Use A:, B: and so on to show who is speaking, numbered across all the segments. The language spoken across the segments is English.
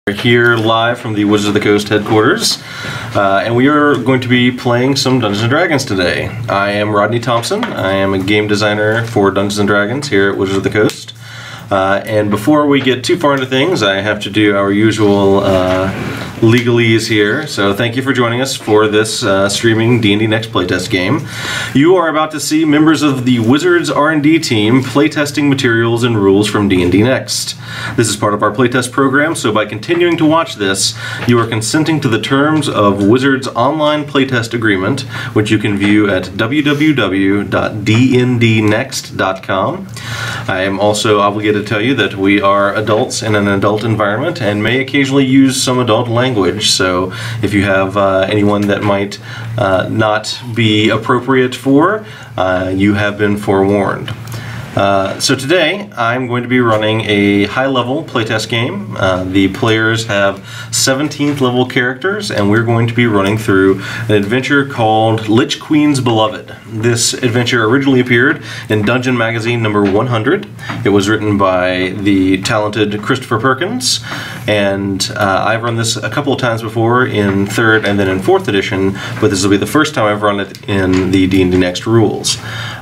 A: We're here live from the Wizards of the Coast headquarters, and we are going to be playing some Dungeons & Dragons today. I am Rodney Thompson. I am a game designer for Dungeons & Dragons here at Wizards of the Coast. And before we get too far into things, I have to do our usual legalese here. So thank you for joining us for this streaming D&D Next playtest game. You are about to see members of the Wizards R&D team playtesting materials and rules from D&D Next. This is part of our playtest program, so by continuing to watch this, you are consenting to the terms of Wizards' online playtest agreement, which you can view at www.dndnext.com. I am also obligated to tell you that we are adults in an adult environment and may occasionally use some adult language, so if you have anyone that might not be appropriate for, you have been forewarned. So today I'm going to be running a high-level playtest game. The players have 17th level characters, and we're going to be running through an adventure called Lich-Queen's Beloved. This adventure originally appeared in Dungeon Magazine number 100. It was written by the talented Christopher Perkins, and I've run this a couple of times before in 3rd and then in 4th edition, but this will be the first time I've run it in the D&D Next rules.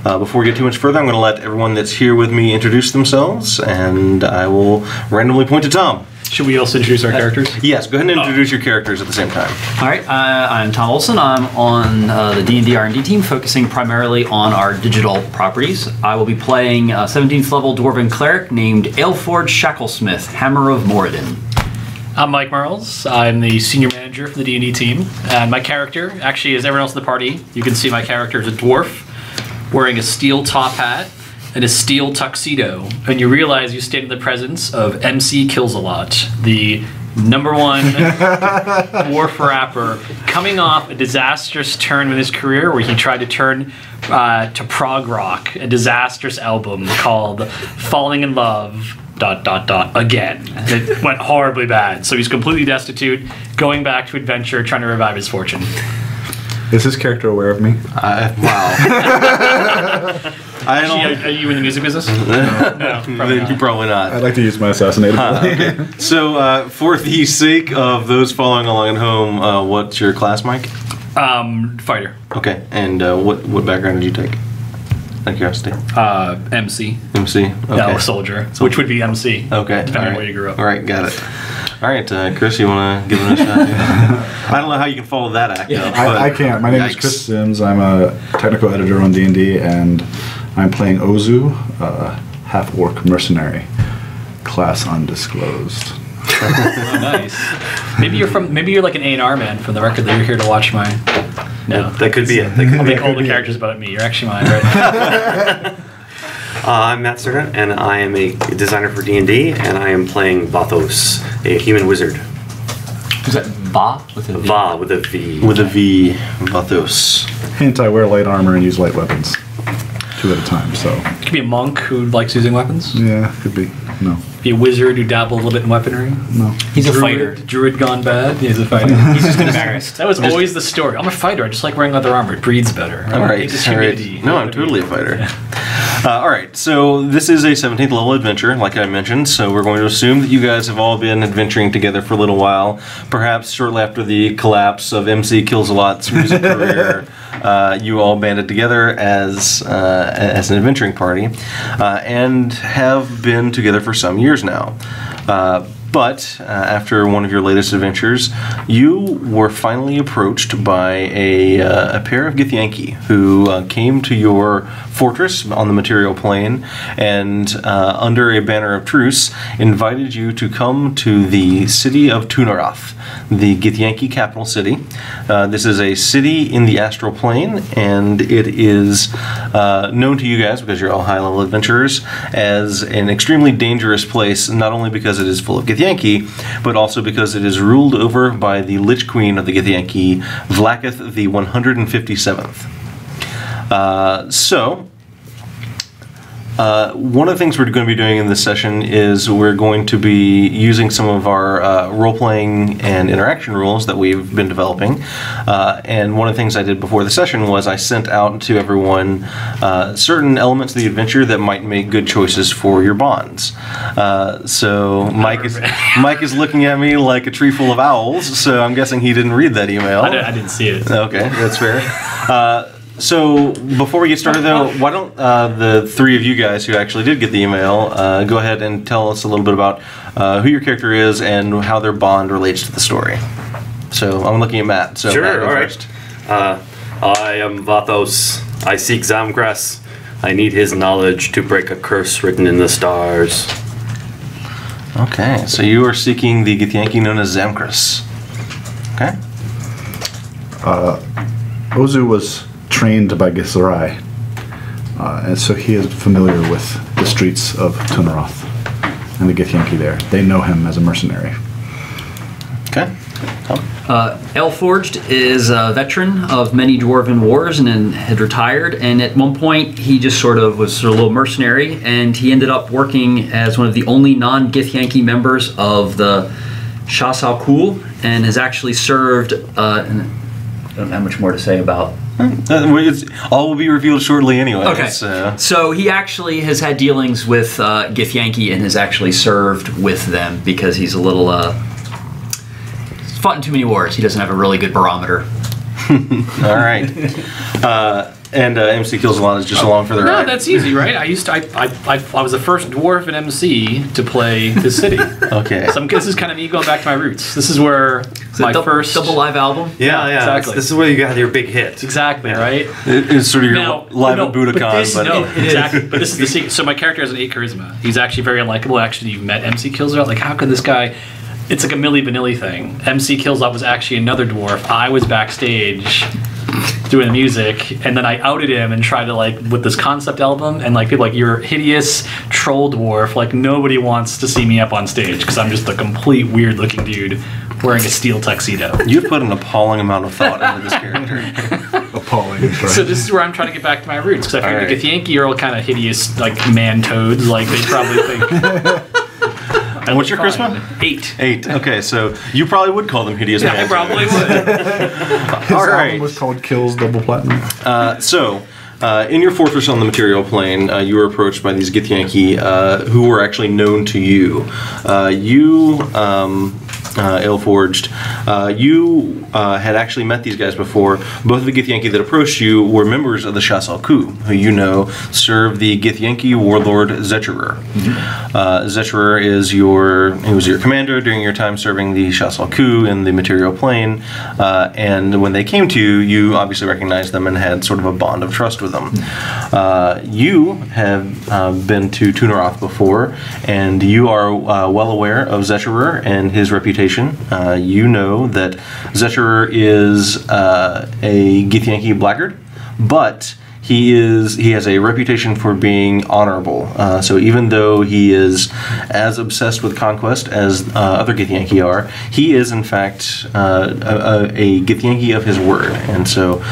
A: Before we get too much further, I'm going to let everyone that's here with me introduce themselves, and I will randomly point to Tom.
B: Should we also introduce our characters?
A: Yes, go ahead and introduce your characters at the same time.
C: All right, I'm Tom Olsen. I'm on the D&D R&D team, focusing primarily on our digital properties. I will be playing a 17th level Dwarven cleric named Aelford Shacklesmith, Hammer of Moradin.
B: I'm Mike Mearls. I'm the senior manager for the D&D team. And my character, actually, as everyone else in the party, you can see my character is a dwarf wearing a steel top hat and a steel tuxedo, and you realize you stand in the presence of MC Kills-A-Lot, the #1 dwarf rapper, coming off a disastrous turn in his career where he tried to turn to prog rock, a disastrous album called Falling in Love ... again. It went horribly bad, so he's completely destitute, going back to adventure, trying to revive his fortune.
D: Is this character aware of me?
A: Wow.
B: Are you in the music business?
A: No, probably not.
D: I'd like to use my assassinated
A: okay. So, for the sake of those following along at home, what's your class, Mike?
B: Fighter.
A: Okay, and what background did you take? Out of curiosity.
B: MC.
A: MC. Okay.
B: No, soldier. Which would be MC.
A: Okay.
B: Depending on where you grew up.
A: All right, got it. All right, Chris, you want to give it a shot? I don't know how you can follow that act.
D: Yeah. I can't. My name is Chris Sims. I'm a technical editor on D&D, and I'm playing Ozu, half-orc mercenary, class undisclosed.
B: Oh, nice. Maybe you're like an A&R man from the record that you're here to watch my. No,
E: that could be it.
B: I'll make all the characters about me. You're actually mine, right?
E: I'm Matt Sernett, and I am a designer for D&D, and I am playing Vathos, a human wizard.
C: Is that Va with a V?
E: Va with a V.
A: With a V, Vathos.
D: Hint, I wear light armor and use light weapons. 2 at a time, so.
B: Could be a monk who likes using weapons.
D: Yeah, could be. No.
B: Be a wizard who dabbles a little bit in weaponry.
D: No.
C: He's a fighter.
B: Druid gone bad. Yeah, he's a fighter.
C: He's just embarrassed.
B: That was always the story. I'm a fighter. I just like wearing leather armor. It breathes better.
A: All right. No, I'm totally a fighter. Yeah. All right. So this is a 17th level adventure, like I mentioned. So we're going to assume that you guys have all been adventuring together for a little while. Perhaps shortly after the collapse of MC Kills-A-Lot's music career, you all banded together as an adventuring party, and have been together for some years now. But after one of your latest adventures, you were finally approached by a pair of Githyanki who came to your fortress on the material plane and, under a banner of truce, invited you to come to the city of Tunaroth, the Githyanki capital city. This is a city in the Astral Plane, and it is known to you guys, because you're all high-level adventurers, as an extremely dangerous place, not only because it is full of Githyanki, but also because it is ruled over by the Lich-Queen of the Githyanki, Vlaakith the 157th. So, one of the things we're going to be doing in this session is we're going to be using some of our role-playing and interaction rules that we've been developing. And one of the things I did before the session was I sent out to everyone certain elements of the adventure that might make good choices for your bonds. So Mike is looking at me like a tree full of owls, so I'm guessing he didn't read that email.
B: I didn't see it.
A: Okay, that's fair. So before we get started, though, why don't the three of you guys who actually did get the email go ahead and tell us a little bit about who your character is and how their bond relates to the story. So I'm looking at Matt. So
E: Sure,
A: Matt, go
E: all right.
A: first.
E: I am Vathos. I seek Zamgras. I need his knowledge to break a curse written in the stars.
A: Okay, so you are seeking the Githyanki known as Zamkras. Okay.
D: Ozu was trained by Githzerai, and so he is familiar with the streets of Tunaroth and the Githyanki there. They know him as a mercenary.
A: Okay. Tom?
C: Elforged is a veteran of many dwarven wars and then had retired, and at one point he just sort of was a little mercenary, and he ended up working as one of the only non-Githyanki members of the Shasal Kul, and has actually served, I don't have much more to say about.
A: All will be revealed shortly anyway.
C: Okay. So he actually has had dealings with Githyanki and has actually served with them because he's a little he's fought in too many wars. He doesn't have a really good barometer.
A: All right. And MC Kills a Lot is just along for the ride.
B: No, that's easy, right? I was the first dwarf in MC to play this city.
A: Okay.
B: So this is kind of me going back to my roots. This is where my first
C: double live album.
E: Yeah,
B: exactly.
E: This is where you got your big hit.
B: Exactly, right?
A: It's sort of your live at Budokan.
B: Exactly. But this is the secret. So my character has an 8 charisma. He's actually very unlikable. Actually, you've met MC Killsart. Like, how could this guy? It's like a Milli Vanilli thing. MC Killsart was actually another dwarf. I was backstage doing the music, and then I outed him and tried to, like, with this concept album, and like people like, you're a hideous troll dwarf. Like, nobody wants to see me up on stage because I'm just a complete weird looking dude wearing a steel tuxedo.
A: You've put an appalling amount of thought into this character.
D: Appalling.
B: So this is where I'm trying to get back to my roots, because I figured the Githyanki are all kind of hideous, like, man toads. Like, they probably think.
A: And what's your charisma?
B: 8.
A: 8. Okay, so you probably would call them hideous.
B: Yeah, I probably would.
D: His album was called Kills Double Platinum.
A: In your fortress on the material plane, you were approached by these Githyanki who were actually known to you. Elforged, you had actually met these guys before. Both of the Githyanki that approached you were members of the Shasal Ku, who you know served the Githyanki warlord Zetcherer. Zetcherer was your commander during your time serving the Shasal Ku in the material plane, and when they came to you, you obviously recognized them and had sort of a bond of trust with them. You have been to Tunaroth before, and you are well aware of Zetcherer and his reputation. You know that Zetcherer is a Githyanki blackguard, but he has a reputation for being honorable. So even though he is as obsessed with conquest as other Githyanki are, he is in fact a Githyanki of his word. And so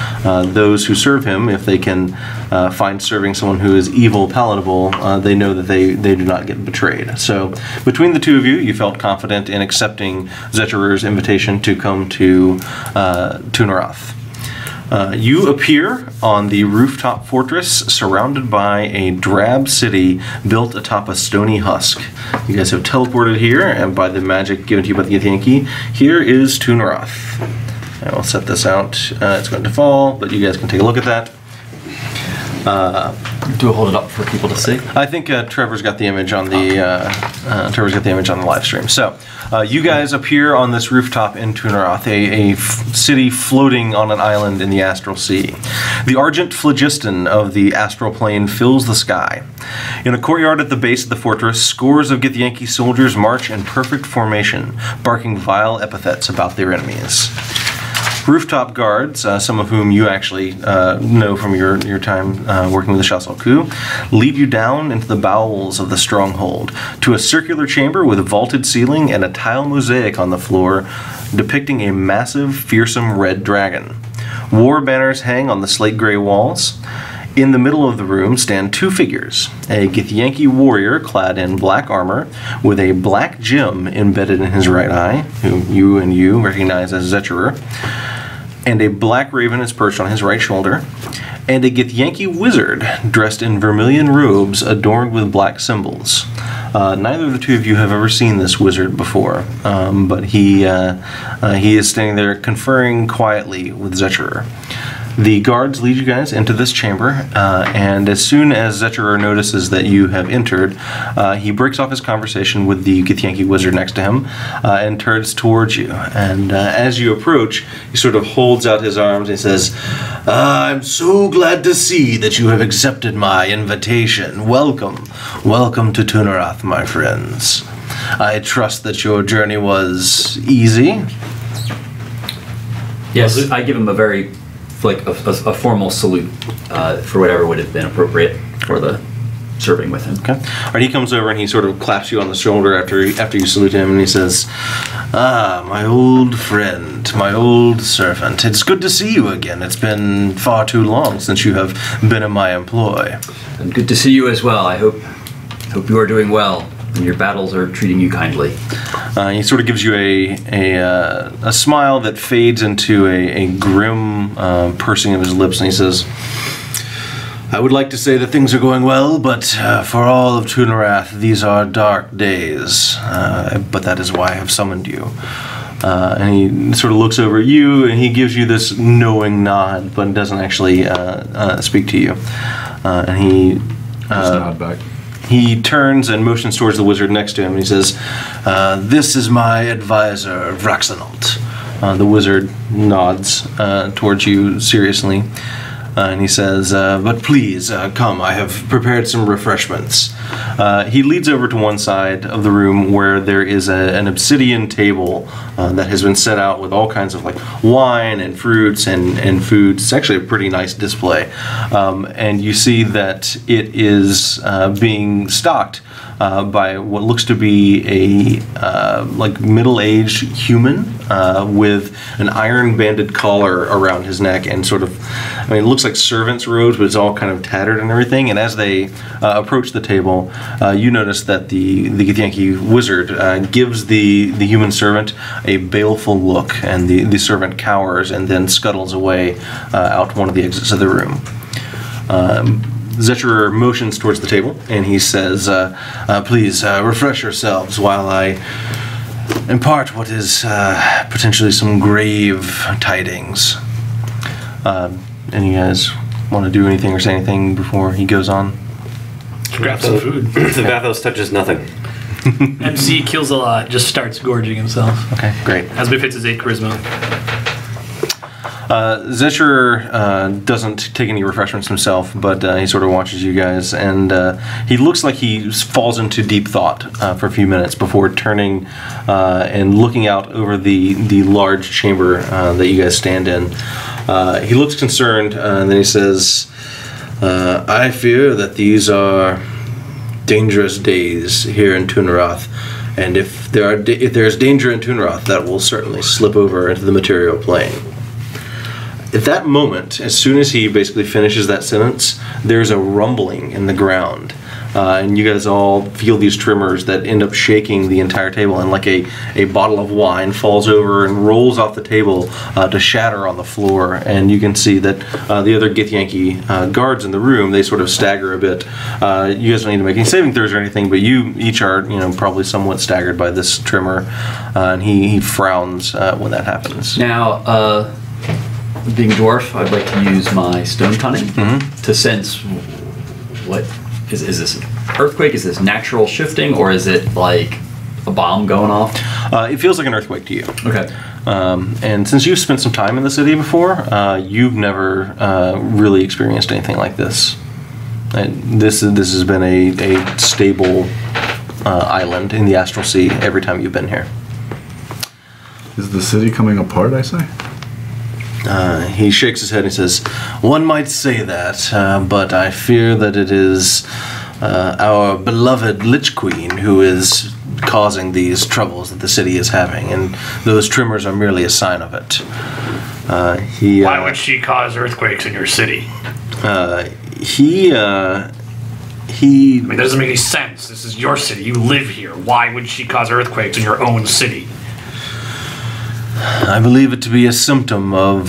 A: those who serve him, if they can find serving someone who is evil palatable, they know that they do not get betrayed. So between the two of you, you felt confident in accepting Zetcherer's invitation to come to Tunaroth. You appear on the rooftop fortress surrounded by a drab city built atop a stony husk. You guys have teleported here, and by the magic given to you by the Githyanki, here is Tunaroth. I will set this out. It's going to fall, but you guys can take a look at that.
C: Do I hold it up for people to see?
A: I think Trevor's got the image on the live stream. So you guys appear on this rooftop in Tunaroth, a city floating on an island in the Astral Sea. The argent phlogiston of the Astral Plane fills the sky. In a courtyard at the base of the fortress, scores of Githyanki soldiers march in perfect formation, barking vile epithets about their enemies. Rooftop guards, some of whom you actually know from your time working with the Shasal Ku, lead you down into the bowels of the stronghold to a circular chamber with a vaulted ceiling and a tile mosaic on the floor depicting a massive, fearsome red dragon. War banners hang on the slate gray walls. In the middle of the room stand two figures, a Githyanki warrior clad in black armor with a black gem embedded in his right eye, whom you recognize as Zetcherer, and a black raven is perched on his right shoulder, and a Githyanki wizard dressed in vermilion robes adorned with black symbols. Neither of the two of you have ever seen this wizard before, but he is standing there conferring quietly with Zetcherer. The guards lead you guys into this chamber, and as soon as Zetcherer notices that you have entered, he breaks off his conversation with the Githyanki wizard next to him and turns towards you. And as you approach, he sort of holds out his arms and says, "I'm so glad to see that you have accepted my invitation. Welcome. Welcome to Tunarath, my friends. I trust that your journey was easy."
C: Yes, I give him a very a formal salute for whatever would have been appropriate for the serving with him.
A: Okay. All right, he comes over and he sort of claps you on the shoulder after you salute him, and he says, "Ah, my old friend, my old servant. It's good to see you again. It's been far too long since you have been in my employ."
C: And good to see you as well. I hope you are doing well and your battles are treating you kindly.
A: He sort of gives you a smile that fades into a grim pursing of his lips, and he says, "I would like to say that things are going well, but for all of Tunarath, these are dark days. But that is why I have summoned you." And he sort of looks over at you, and he gives you this knowing nod, but doesn't actually speak to you. And he
D: Just nod back.
A: He turns and motions towards the wizard next to him, and he says, "This is my advisor, Vraxanalt." The wizard nods towards you seriously, and he says, "But please, come, I have prepared some refreshments." He leads over to one side of the room where there is an obsidian table that has been set out with all kinds of like wine and fruits and foods. It's actually a pretty nice display. And you see that it is being stocked by what looks to be a like middle-aged human with an iron-banded collar around his neck and sort of, I mean, it looks like servants' robes, but it's all kind of tattered and everything. And as they approach the table, you notice that the Githyanki wizard gives the human servant a baleful look, and the servant cowers and then scuttles away out one of the exits of the room. Zetcherer motions towards the table, and he says, "Please refresh yourselves while I impart what is potentially some grave tidings." Any of you guys want to do anything or say anything before he goes on?
B: Grab some food.
E: The Vathos touches nothing.
B: MC kills a lot, just starts gorging himself.
A: Okay, great.
B: As befits his 8 charisma.
A: Zetcherer doesn't take any refreshments himself, but he sort of watches you guys, and he looks like he falls into deep thought for a few minutes before turning and looking out over the large chamber that you guys stand in. He looks concerned, and then he says, "I fear that these are dangerous days here in Tunarath, and if there's danger in Tunarath, that will certainly slip over into the material plane." At that moment, as soon as he basically finishes that sentence, there's a rumbling in the ground. And you guys all feel these tremors that end up shaking the entire table, and like a bottle of wine falls over and rolls off the table to shatter on the floor. And you can see that the other Githyanki guards in the room, they sort of stagger a bit. You guys don't need to make any saving throws or anything, but you each are, probably somewhat staggered by this tremor. And he frowns when that happens.
C: Now, being dwarf, I'd like to use my stone cunning to sense what is this an earthquake? Is this natural shifting, or is it like a bomb going off?
A: It feels like an earthquake to you.
C: Okay.
A: And since you've spent some time in the city before, you've never really experienced anything like this. This has been a stable island in the Astral Sea every time you've been here.
D: Is the city coming apart, I say?
A: He shakes his head and he says, "One might say that, but I fear that it is our beloved Lich-Queen who is causing these troubles that the city is having, and those tremors are merely a sign of it."
B: Why would she cause earthquakes in your city?
A: He
B: I mean, that doesn't make any sense. This is your city. You live here. Why would she cause earthquakes in your own city?
A: I believe it to be a symptom of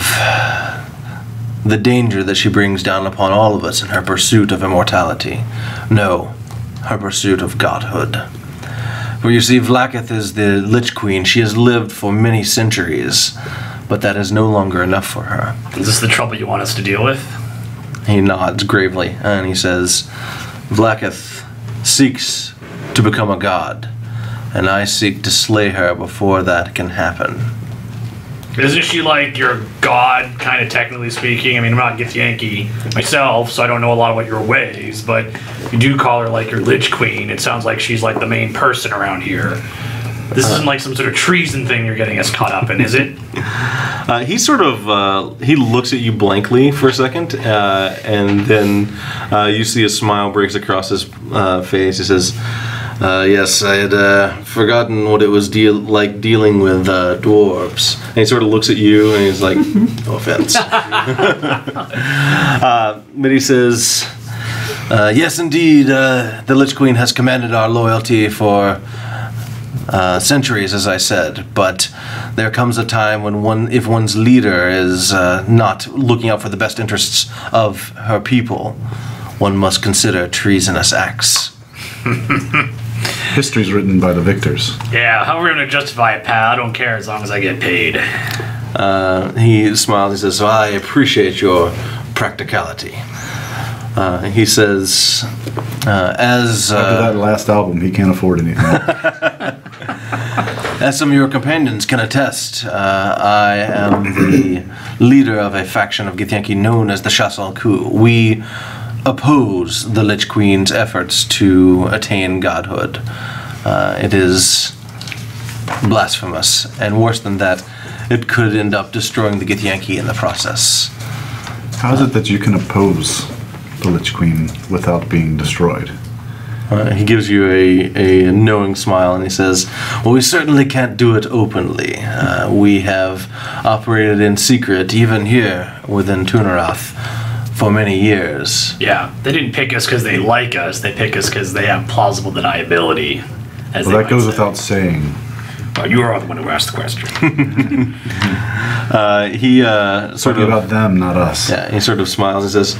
A: the danger that she brings down upon all of us in her pursuit of immortality. No, her pursuit of godhood. For you see, Vlaakith is the Lich-Queen. She has lived for many centuries, but that is no longer enough for her.
B: Is this the trouble you want us to deal with?
A: He nods gravely, and he says, Vlaakith seeks to become a god, and I seek to slay her before that can happen.
B: Isn't she like your god, kind of technically speaking? I mean, I'm not Githyanki myself, so I don't know a lot about your ways, but you do call her like your Lich-Queen. It sounds like she's like the main person around here. This isn't like some sort of treason thing you're getting us caught up in, is it?
A: He sort of, he looks at you blankly for a second, and then you see a smile breaks across his face. He says, yes, I had forgotten what it was like dealing with dwarves. And he sort of looks at you and he's like, no offense. But he says, yes, indeed, the Lich-Queen has commanded our loyalty for centuries, as I said, but there comes a time when if one's leader is not looking out for the best interests of her people, one must consider treasonous acts.
D: History's written by the victors.
B: Yeah, how are we going to justify it, pal? I don't care as long as I get paid.
A: He smiles. He says, well, I appreciate your practicality. He says,
D: After that last album, he can't afford anything.
A: As some of your companions can attest, I am the leader of a faction of Githyanki known as the Chassal Ku. We oppose the Lich Queen's efforts to attain godhood. It is blasphemous, and worse than that, it could end up destroying the Githyanki in the process.
D: How is it that you can oppose the Lich Queen without being destroyed?
A: He gives you a knowing smile and he says, well, we certainly can't do it openly. We have operated in secret, even here within Tunarath, for many years.
B: Yeah, they didn't pick us because they like us. They pick us because they have plausible deniability.
D: Well, that goes without saying.
B: Well, you are the one who asked the question.
A: He sort
D: Talking
A: of
D: about them, not us.
A: Yeah, he sort of smiles and says,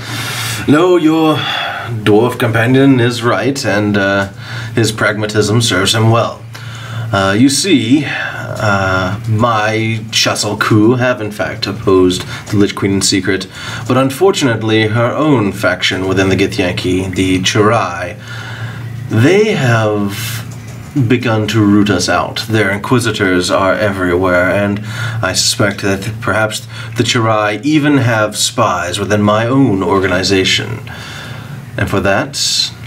A: no, your dwarf companion is right, and his pragmatism serves him well. You see, my Chassal Ku have in fact opposed the Lich Queen in secret, but unfortunately her own faction within the Githyanki, the Chirai, they have begun to root us out. Their inquisitors are everywhere, and I suspect that perhaps the Chirai even have spies within my own organization. And for that,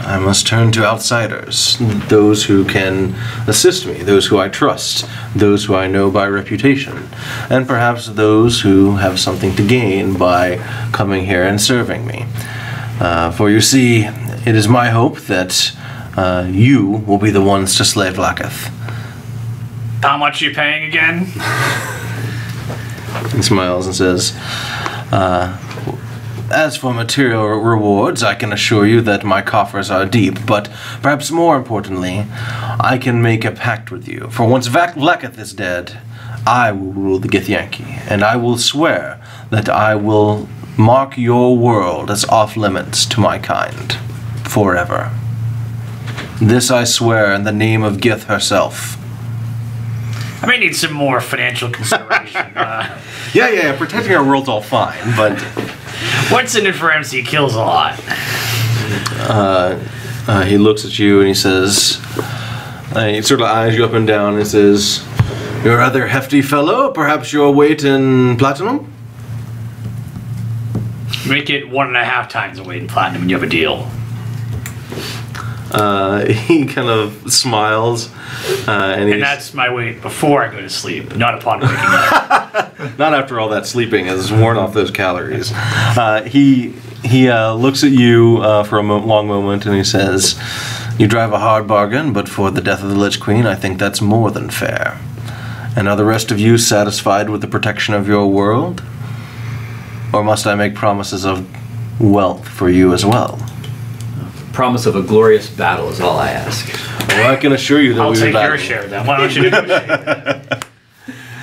A: I must turn to outsiders, those who can assist me, those who I trust, those who I know by reputation, and perhaps those who have something to gain by coming here and serving me. For you see, it is my hope that you will be the ones to slay Vlaakith.
B: How much are you paying again?
A: He smiles and says, as for material rewards, I can assure you that my coffers are deep, but perhaps more importantly, I can make a pact with you. For once Vlaakith is dead, I will rule the Githyanki, and I will swear that I will mark your world as off limits to my kind, forever. This I swear in the name of Gith herself.
B: I may need some more financial consideration.
A: Yeah, protecting our world's all fine, but...
B: What's in it for MC Kills a lot?
A: He looks at you and he says... he sort of eyes you up and down and says, you're a rather hefty fellow, perhaps your weight in platinum?
B: Make it 1.5 times the weight in platinum and you have a deal.
A: He kind of smiles, and
B: that's my weight before I go to sleep, not upon waking up.
A: Not after all that sleeping has worn off those calories. He looks at you for a long moment, and he says, "You drive a hard bargain, but for the death of the Lich Queen, I think that's more than fair. And are the rest of you satisfied with the protection of your world, or must I make promises of wealth for you as well.
C: Promise of a glorious battle is all I ask.
A: Well, I can assure you that
B: I'll
A: we
B: take
A: will
B: your
A: battle.
B: share then. Why don't you negotiate?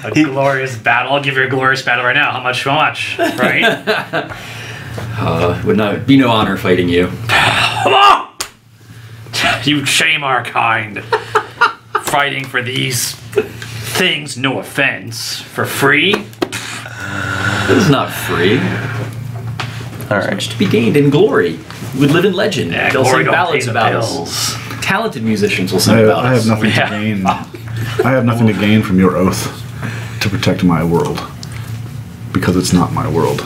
B: A glorious battle. I'll give you a glorious battle right now. How much? Right?
C: Would not be no honor fighting you.
B: Come on! You shame our kind. Fighting for these things, no offense, for free?
C: This is not free.
A: All right.
C: Much to be gained in glory. We would live in legend.
B: Yeah,
C: They'll
B: glory
C: sing
B: don't
C: ballads
B: pay the
C: about
B: bills.
C: us. Talented musicians will sing about
D: I
C: us.
D: have nothing
B: Yeah.
D: to gain. I have nothing to gain from your oath to protect my world, because it's not my world.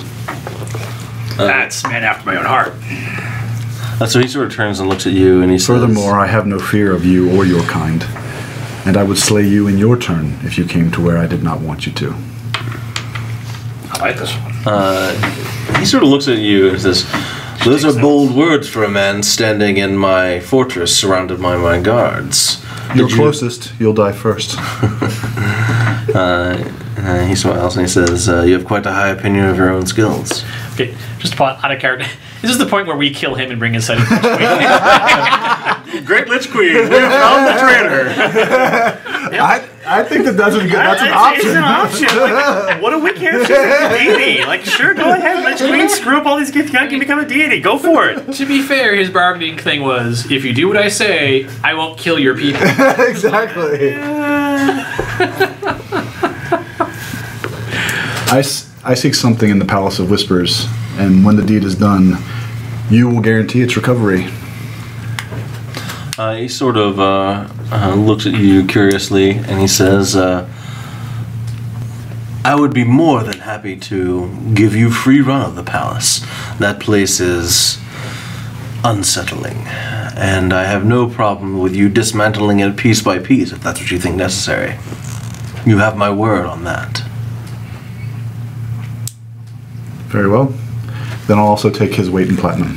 B: That's man after my own heart.
A: So he sort of turns and looks at you, and he says,
D: Furthermore, I have no fear of you or your kind, and I would slay you in your turn if you came to where I did not want you to.
B: I like this one.
A: he sort of looks at you and says, those are bold words for a man standing in my fortress surrounded by my guards.
D: You're closest, you'll die first.
A: He smiles and he says, you have quite a high opinion of your own skills.
B: Okay, just out of character. Is this the point where we kill him and bring his head?
A: Great Lich-Queen, we have found the traitor.
D: I think that's an option.
E: It's an option. Like, what do we care if she's a deity? Like, sure, go ahead. Lich-Queen, screw up all these gifts. You can become a deity. Go for it.
B: To be fair, his bargaining thing was, if you do what I say, I won't kill your people.
D: Exactly. I seek something in the Palace of Whispers, and when the deed is done, you will guarantee its recovery.
A: He sort of looks at you curiously and he says, I would be more than happy to give you free run of the palace. That place is unsettling, and I have no problem with you dismantling it piece by piece if that's what you think necessary. You have my word on that.
D: Very well. Then I'll also take his weight in platinum.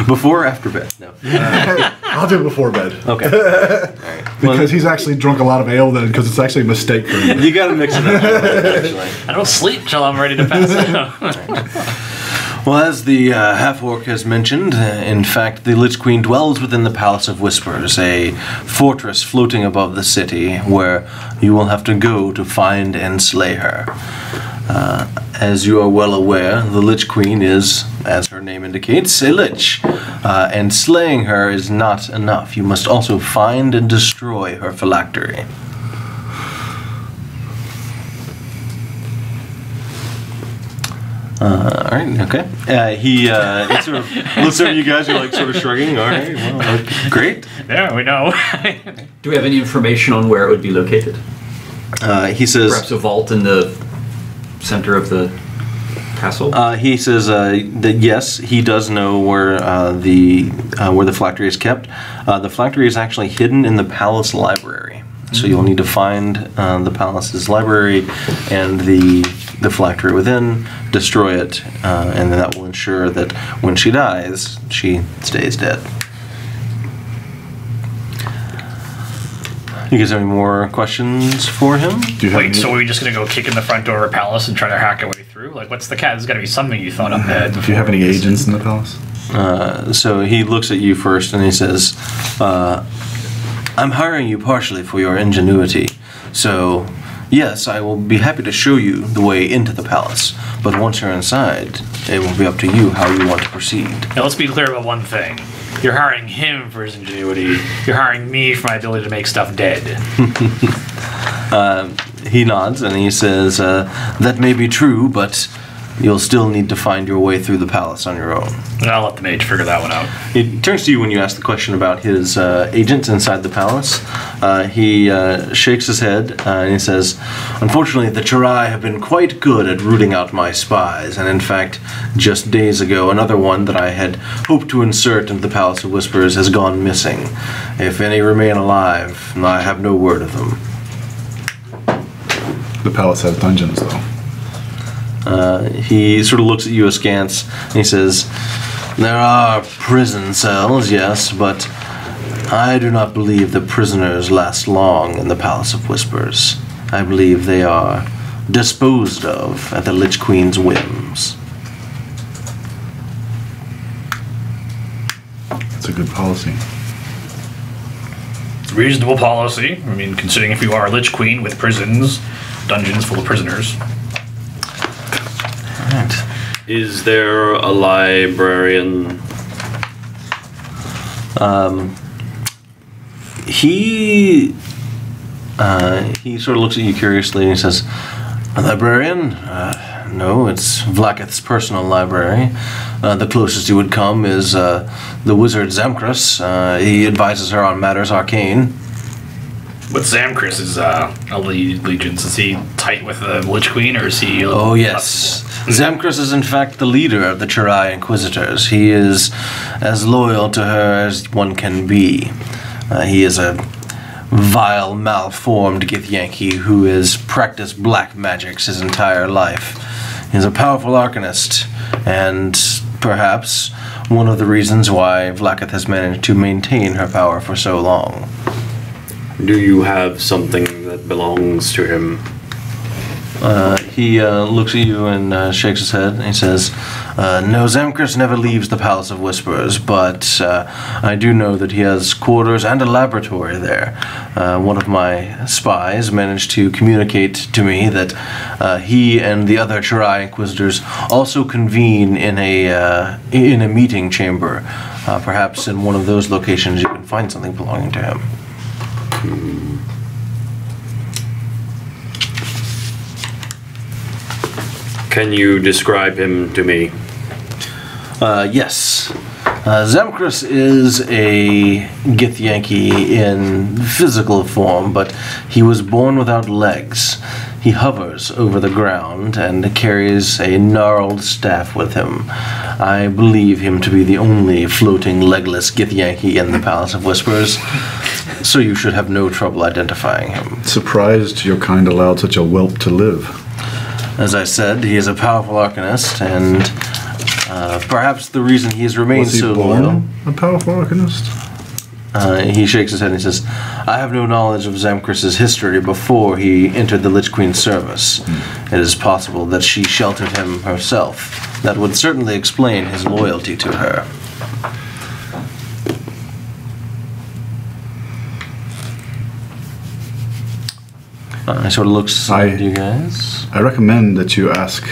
A: Before or after bed? No.
D: I'll do it before bed.
A: Okay. All right.
D: Because he's actually drunk a lot of ale then, because it's actually a mistake for him.
A: You gotta mix it up, actually.
B: I don't sleep till I'm ready to pass out.
A: Well, as the half-orc has mentioned, in fact, the Lich-Queen dwells within the Palace of Whispers, a fortress floating above the city, where you will have to go to find and slay her. As you are well aware, the Lich-Queen is, as her name indicates, a lich, and slaying her is not enough. You must also find and destroy her phylactery. Alright, okay. He sort of looks over you guys, you're like sort of shrugging. Alright, well, great.
B: Yeah, we know.
C: Do we have any information on where it would be located?
A: He says...
C: Perhaps a vault in the center of the castle?
A: He says that yes, he does know where the phylactery is kept. The phylactery is actually hidden in the palace library. So you'll need to find the palace's library and the phylactery within, destroy it, and then that will ensure that when she dies, she stays dead. You guys have any more questions for him?
D: Do you have
B: Wait,
D: any-
B: so are we just gonna go kick in the front door of a palace and try to hack our way through? Like, what's the cat? There's gotta be something you thought up there.
D: Do you have any agents in the palace?
A: So he looks at you first and he says, I'm hiring you partially for your ingenuity. So, yes, I will be happy to show you the way into the palace. But once you're inside, it will be up to you how you want to proceed.
B: Now, let's be clear about one thing. You're hiring him for his ingenuity. You're hiring me for my ability to make stuff dead.
A: He nods and he says, that may be true, but you'll still need to find your way through the palace on your own.
B: And I'll let the mage figure that one out.
A: He turns to you when you ask the question about his agents inside the palace. He shakes his head and he says, unfortunately, the Chirai have been quite good at rooting out my spies, and in fact, just days ago, another one that I had hoped to insert into the Palace of Whispers has gone missing. If any remain alive, I have no word of them.
D: The palace has dungeons, though.
A: He sort of looks at you askance and he says, there are prison cells, yes, but I do not believe the prisoners last long in the Palace of Whispers. I believe they are disposed of at the Lich-Queen's whims.
D: It's a good policy.
F: Reasonable policy. I mean, considering if you are a Lich-Queen with prisons, dungeons full of prisoners.
A: Alright.
E: Is there a librarian?
A: He sort of looks at you curiously and he says, "A librarian? No, it's Vlaakith's personal library. The closest you would come is the wizard Zamkris. He advises her on matters arcane."
F: What's Zamkris's allegiance? Is he tight with the Lich-Queen, or is he...
A: Oh, yes. Zamkris is in fact the leader of the Chirai Inquisitors. He is as loyal to her as one can be. He is a vile, malformed Githyanki who has practiced black magics his entire life. He's a powerful arcanist, and perhaps one of the reasons why Vlaakith has managed to maintain her power for so long.
E: Do you have something that belongs to him?
A: He looks at you and shakes his head, and he says, "No, Zamkris never leaves the Palace of Whispers, but I do know that he has quarters and a laboratory there. One of my spies managed to communicate to me that he and the other Chirai Inquisitors also convene in a meeting chamber. Perhaps in one of those locations you can find something belonging to him."
E: Can you describe him to me?
A: Yes. Zamkris is a Githyanki in physical form, but he was born without legs. He hovers over the ground and carries a gnarled staff with him. I believe him to be the only floating legless Githyanki in the Palace of Whispers, so you should have no trouble identifying him.
D: Surprised your kind allowed such a whelp to live.
A: As I said, he is a powerful arcanist, and perhaps the reason he has remained
D: Was he
A: so
D: born
A: loyal...
D: a powerful arcanist?
A: He shakes his head and he says, "I have no knowledge of Zamkris's history before he entered the Lich-Queen's service. It is possible that she sheltered him herself. That would certainly explain his loyalty to her." He sort of looks at you guys.
D: I recommend that you ask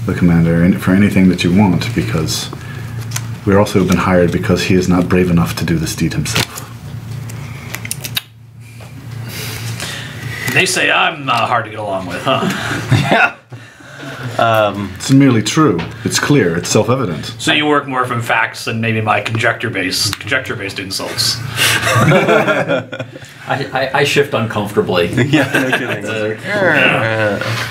D: the commander for anything that you want, because we're also been hired because he is not brave enough to do this deed himself.
F: They say I'm hard to get along with, huh?
A: Yeah.
D: It's merely true. It's clear. It's self-evident.
F: So you work more from facts than maybe my conjecture-based insults.
C: I shift uncomfortably
A: Yeah, no kidding.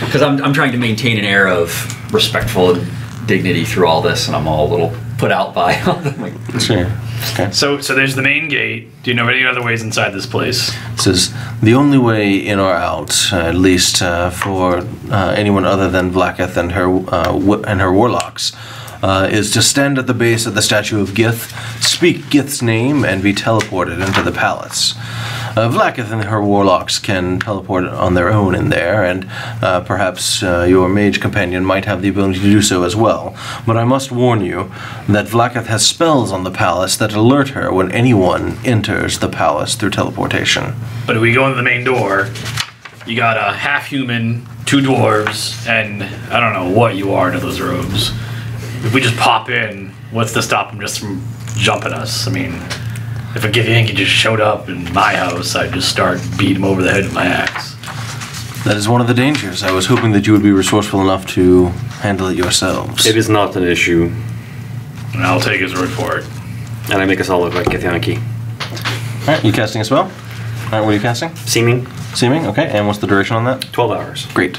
C: because I'm trying to maintain an air of respectful dignity through all this, and I'm all a little put out by. Like,
A: Sure. Okay.
F: So there's the main gate. Do you know of any other ways inside this place?
A: It says, "The only way in or out, at least for anyone other than Vlaakith and her warlocks, is to stand at the base of the statue of Gith, speak Gith's name, and be teleported into the palace. Vlaakith and her warlocks can teleport on their own in there, and perhaps your mage companion might have the ability to do so as well. But I must warn you that Vlaakith has spells on the palace that alert her when anyone enters the palace through teleportation."
F: But if we go into the main door, you got a half-human, 2 dwarves, and I don't know what you are into those robes. If we just pop in, what's to stop them just from jumping us? I mean, if a Githyanki just showed up in my house, I'd just start beating him over the head with my axe.
A: That is one of the dangers. I was hoping that you would be resourceful enough to handle it yourselves.
E: It is not an issue,
F: And I'll take his word for it.
E: and I make us all look like Githyanki.
A: Alright, you casting a spell? Alright, what are you casting?
E: Seeming
A: Seeming? Okay, and what's the duration on that?
E: 12 hours.
A: Great.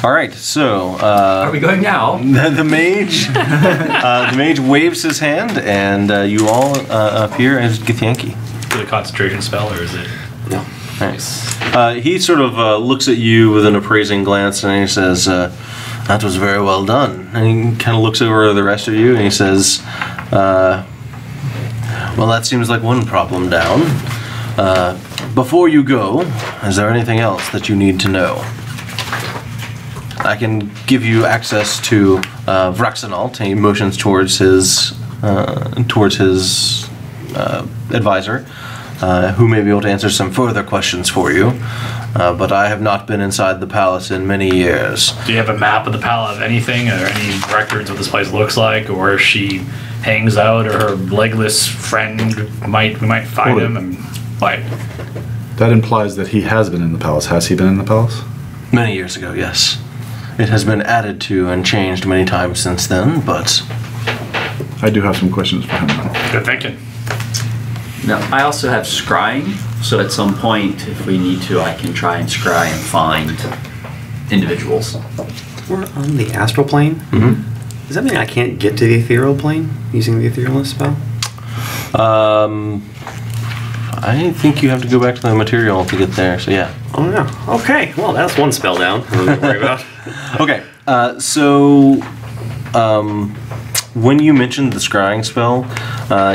A: Alright, so
C: are we going now?
A: the mage waves his hand, and you all appear as Githyanki.
F: Is it a concentration spell, or is it...
E: No.
A: Nice. He sort of looks at you with an appraising glance, and he says, "That was very well done." And he kind of looks over the rest of you, and he says, "Well, that seems like one problem down. Before you go, is there anything else that you need to know?" I can give you access to Vraxenalt. He motions towards his advisor, who may be able to answer some further questions for you. But I have not been inside the palace in many years.
F: Do you have a map of the palace of anything, or any records of what this place looks like, or where she hangs out, or her legless friend we might find him and fight?
D: That implies that he has been in the palace. Has he been in the palace?
A: Many years ago, yes. It has been added to and changed many times since then, but...
D: I do have some questions for him now.
F: Good thinking.
C: No, I also have scrying, so at some point, if we need to, I can try and scry and find individuals.
E: We're on the Astral Plane?
A: Mm-hmm.
E: Does that mean I can't get to the Ethereal Plane using the Etherealist spell?
A: I think you have to go back to the material to get there, so yeah.
E: Oh, no. Okay, well, that's one spell down. I don't have to worry about.
A: Okay, when you mentioned the scrying spell,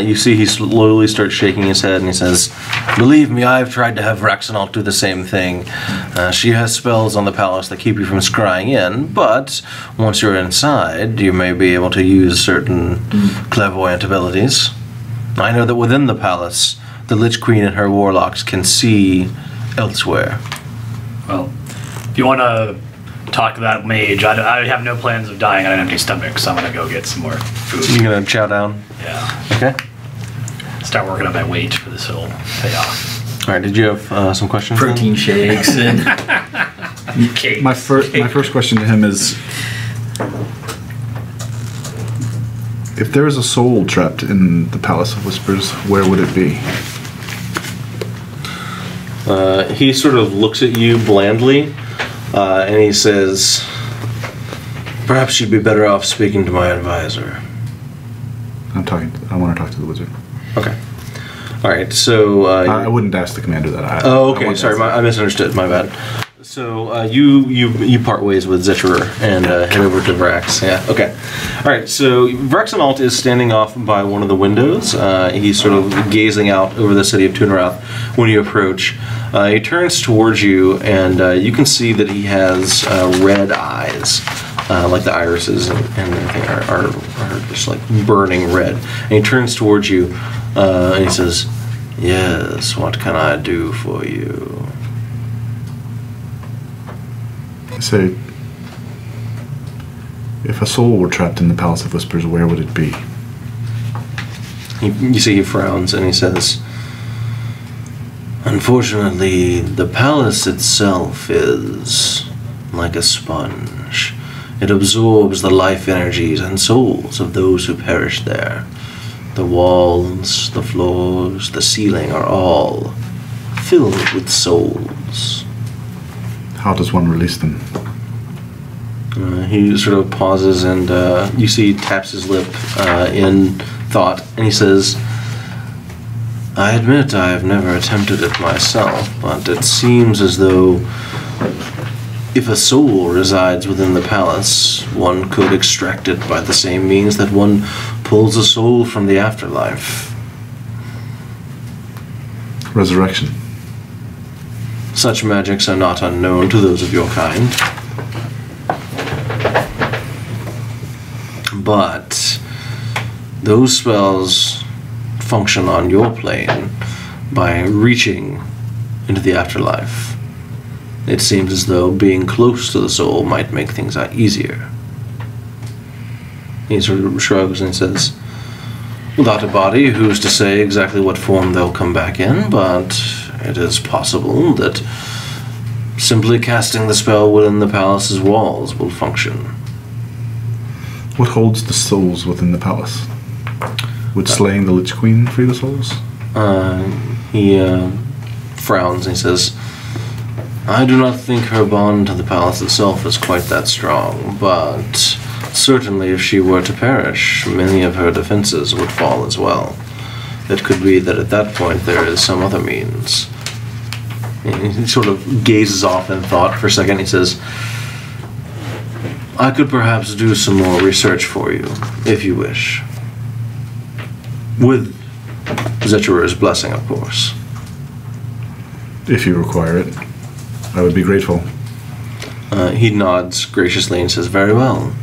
A: you see he slowly starts shaking his head and he says, "Believe me, I've tried to have Vraxenalt do the same thing. She has spells on the palace that keep you from scrying in, but once you're inside, you may be able to use certain clairvoyant abilities. I know that within the palace, the Lich-Queen and her warlocks can see elsewhere."
F: Well, if you want to talk to that mage, I have no plans of dying on an empty stomach, so I'm going to go get some more food.
A: You're going to chow down?
F: Yeah.
A: Okay.
F: Start working on my weight for this whole payoff.
A: All right, did you have some questions?
C: Protein shakes and
F: Cake.
D: My first question to him is, if there is a soul trapped in the Palace of Whispers, where would it be?
A: He sort of looks at you blandly, and he says, "Perhaps you'd be better off speaking to my advisor."
D: I want to talk to the wizard.
A: Okay. All right, so...
D: I wouldn't ask the commander that.
A: okay, sorry, I misunderstood, my bad. So you part ways with Zitcherer and head over to Vrax. Yeah, okay. All right, so Vraxenalt is standing off by one of the windows. He's sort of gazing out over the city of Tunarath when you approach. He turns towards you, and you can see that he has red eyes. Like the irises and everything are just like burning red. And he turns towards you and he says, "Yes, what can I do for you?"
D: Say, if a soul were trapped in the Palace of Whispers, where would it be?
A: You see he frowns and he says, "Unfortunately, the palace itself is like a sponge. It absorbs the life energies and souls of those who perish there. The walls, the floors, the ceiling are all filled with souls."
D: How does one release them?
A: He sort of pauses and you see he taps his lip in thought and he says, "I admit I have never attempted it myself, but it seems as though if a soul resides within the palace, one could extract it by the same means that one pulls a soul from the afterlife."
D: Resurrection.
A: Such magics are not unknown to those of your kind. But those spells function on your plane by reaching into the afterlife. It seems as though being close to the soul might make things easier. He sort of shrugs and says, "Without a body, who's to say exactly what form they'll come back in, but it is possible that simply casting the spell within the palace's walls will function."
D: What holds the souls within the palace? Would slaying the Lich-Queen free the souls?
A: He frowns and he says, "I do not think her bond to the palace itself is quite that strong, but certainly if she were to perish, many of her defenses would fall as well. It could be that at that point there is some other means." And he sort of gazes off in thought for a second. He says, "I could perhaps do some more research for you, if you wish. With Zitcherer's blessing, of course."
D: If you require it, I would be grateful.
A: He nods graciously and says, "Very well."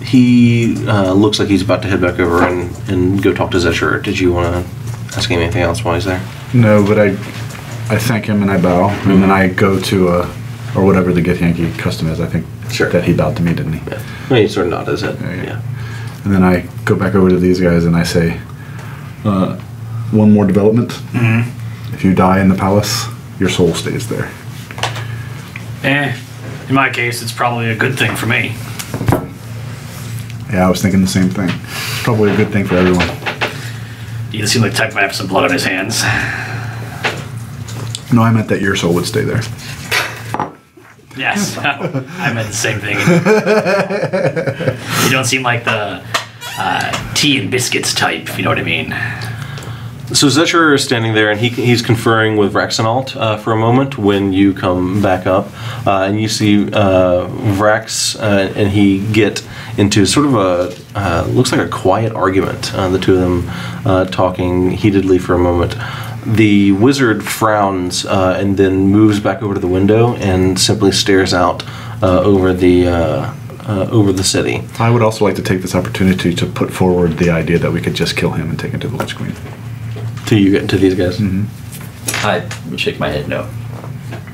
A: He looks like he's about to head back over and go talk to Zetcher. Did you want to ask him anything else while he's there?
D: No, but I thank him and I bow, and then I go to, or whatever the Githyanki custom is. I think that he bowed to me, didn't he?
A: Yeah. Well, he sort of nodded his head. Yeah.
D: And then I go back over to these guys and I say, one more development.
F: Mm-hmm.
D: If you die in the palace, your soul stays there.
F: In my case, it's probably a good thing for me.
D: Yeah, I was thinking the same thing. It's probably a good thing for everyone.
F: You seem like the type might have some blood on his hands.
D: No, I meant that your soul would stay there.
F: Yes, I meant the same thing. You don't seem like the tea and biscuits type, if you know what I mean.
A: So Zetcher is standing there, and he's conferring with Vraxanalt for a moment when you come back up, and you see Vrax and he get into sort of a looks like a quiet argument. The two of them talking heatedly for a moment. The wizard frowns and then moves back over to the window and simply stares out over the city.
D: I would also like to take this opportunity to put forward the idea that we could just kill him and take him to the Lich-Queen.
A: To these guys?
D: Mm-hmm.
C: I would shake my head no.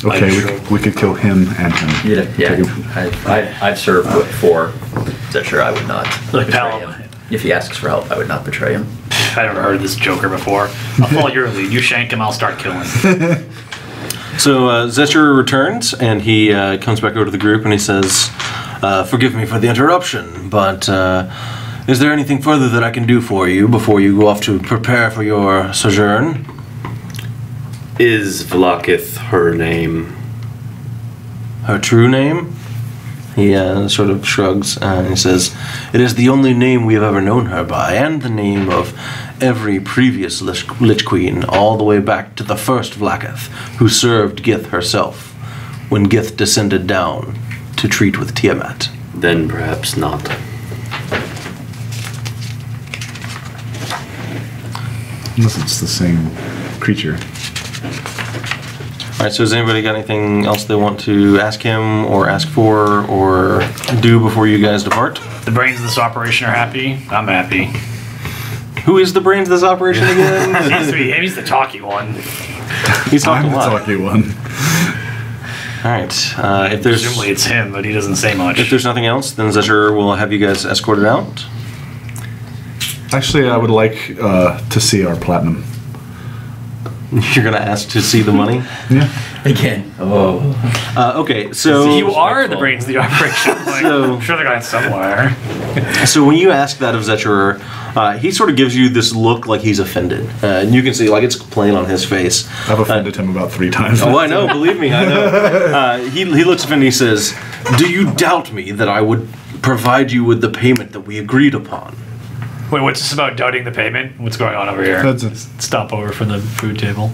D: Okay, we could kill him and him.
C: Yeah. I've served for Zetcher. I would not
F: Like
C: betray
F: pal.
C: him. If he asks for help, I would not betray him.
F: I've never heard of this Joker before. I'll follow your lead. You shank him, I'll start killing.
A: So Zetcher returns, and he comes back over to the group, and he says, "Forgive me for the interruption, but is there anything further that I can do for you before you go off to prepare for your sojourn?"
E: Is Vlakith her name?
A: Her true name? He sort of shrugs and he says, "It is the only name we have ever known her by, and the name of every previous Lich-Queen, all the way back to the first Vlakith, who served Gith herself, when Gith descended down to treat with Tiamat."
E: Then perhaps not.
D: Unless it's the same creature.
A: Alright, so has anybody got anything else they want to ask him, or ask for, or do before you guys depart?
F: The brains of this operation are happy. I'm happy.
A: Who is the brains of this operation again?
F: It seems to be him. He's the talky one.
A: He's talking
D: I'm
A: a lot.
D: the talky one.
A: Alright, if there's
F: Presumably it's him, but he doesn't say much.
A: if there's nothing else, then Zetcher will have you guys escorted out.
D: Actually, I would like to see our platinum.
A: You're gonna ask to see the money?
D: Yeah.
C: Again. Oh.
A: Okay, so
F: You are the brains of the operation. Like,
A: So-
F: I'm sure they're going somewhere.
A: So when you ask that of Zetcher, he sort of gives you this look like he's offended. And you can see, like, it's plain on his face.
D: I've offended him about 3 times.
A: Oh, I know, believe me, I know. He looks offended and he says, "Do you doubt me that I would provide you with the payment that we agreed upon?"
F: Wait, what's this about doubting the payment? What's going on over here?
D: That's it.
F: Stop over from the food table.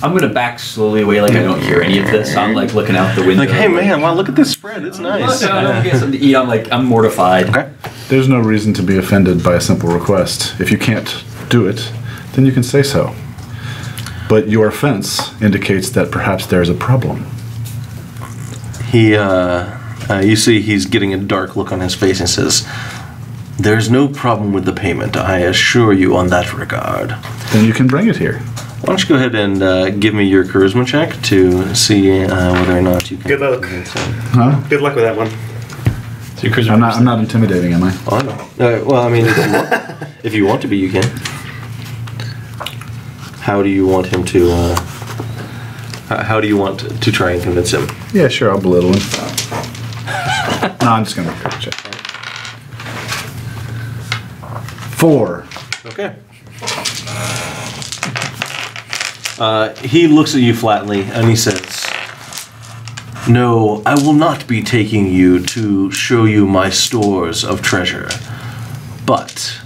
C: I'm gonna back slowly away like I don't hear any of this. I'm like looking out the window.
A: Like, hey man, wow, look at this spread, it's nice.
C: No, no, get something to eat. I'm mortified.
A: Okay.
D: There's no reason to be offended by a simple request. If you can't do it, then you can say so. But your offense indicates that perhaps there's a problem.
A: You see he's getting a dark look on his face and says, "There's no problem with the payment, I assure you on that regard."
D: Then you can bring it here.
A: Why don't you go ahead and give me your charisma check to see whether or not you can...
E: Good luck.
D: Huh?
E: Good luck with that one.
F: So your charisma
D: I'm not intimidating, am I?
A: Oh, I know. Well, I mean, if you want to be, you can. How do you want him to... how do you want to try and convince him?
D: Yeah, sure, I'll belittle him. No, I'm just gonna check. 4.
A: Okay. He looks at you flatly and he says, "No, I will not be taking you to show you my stores of treasure. But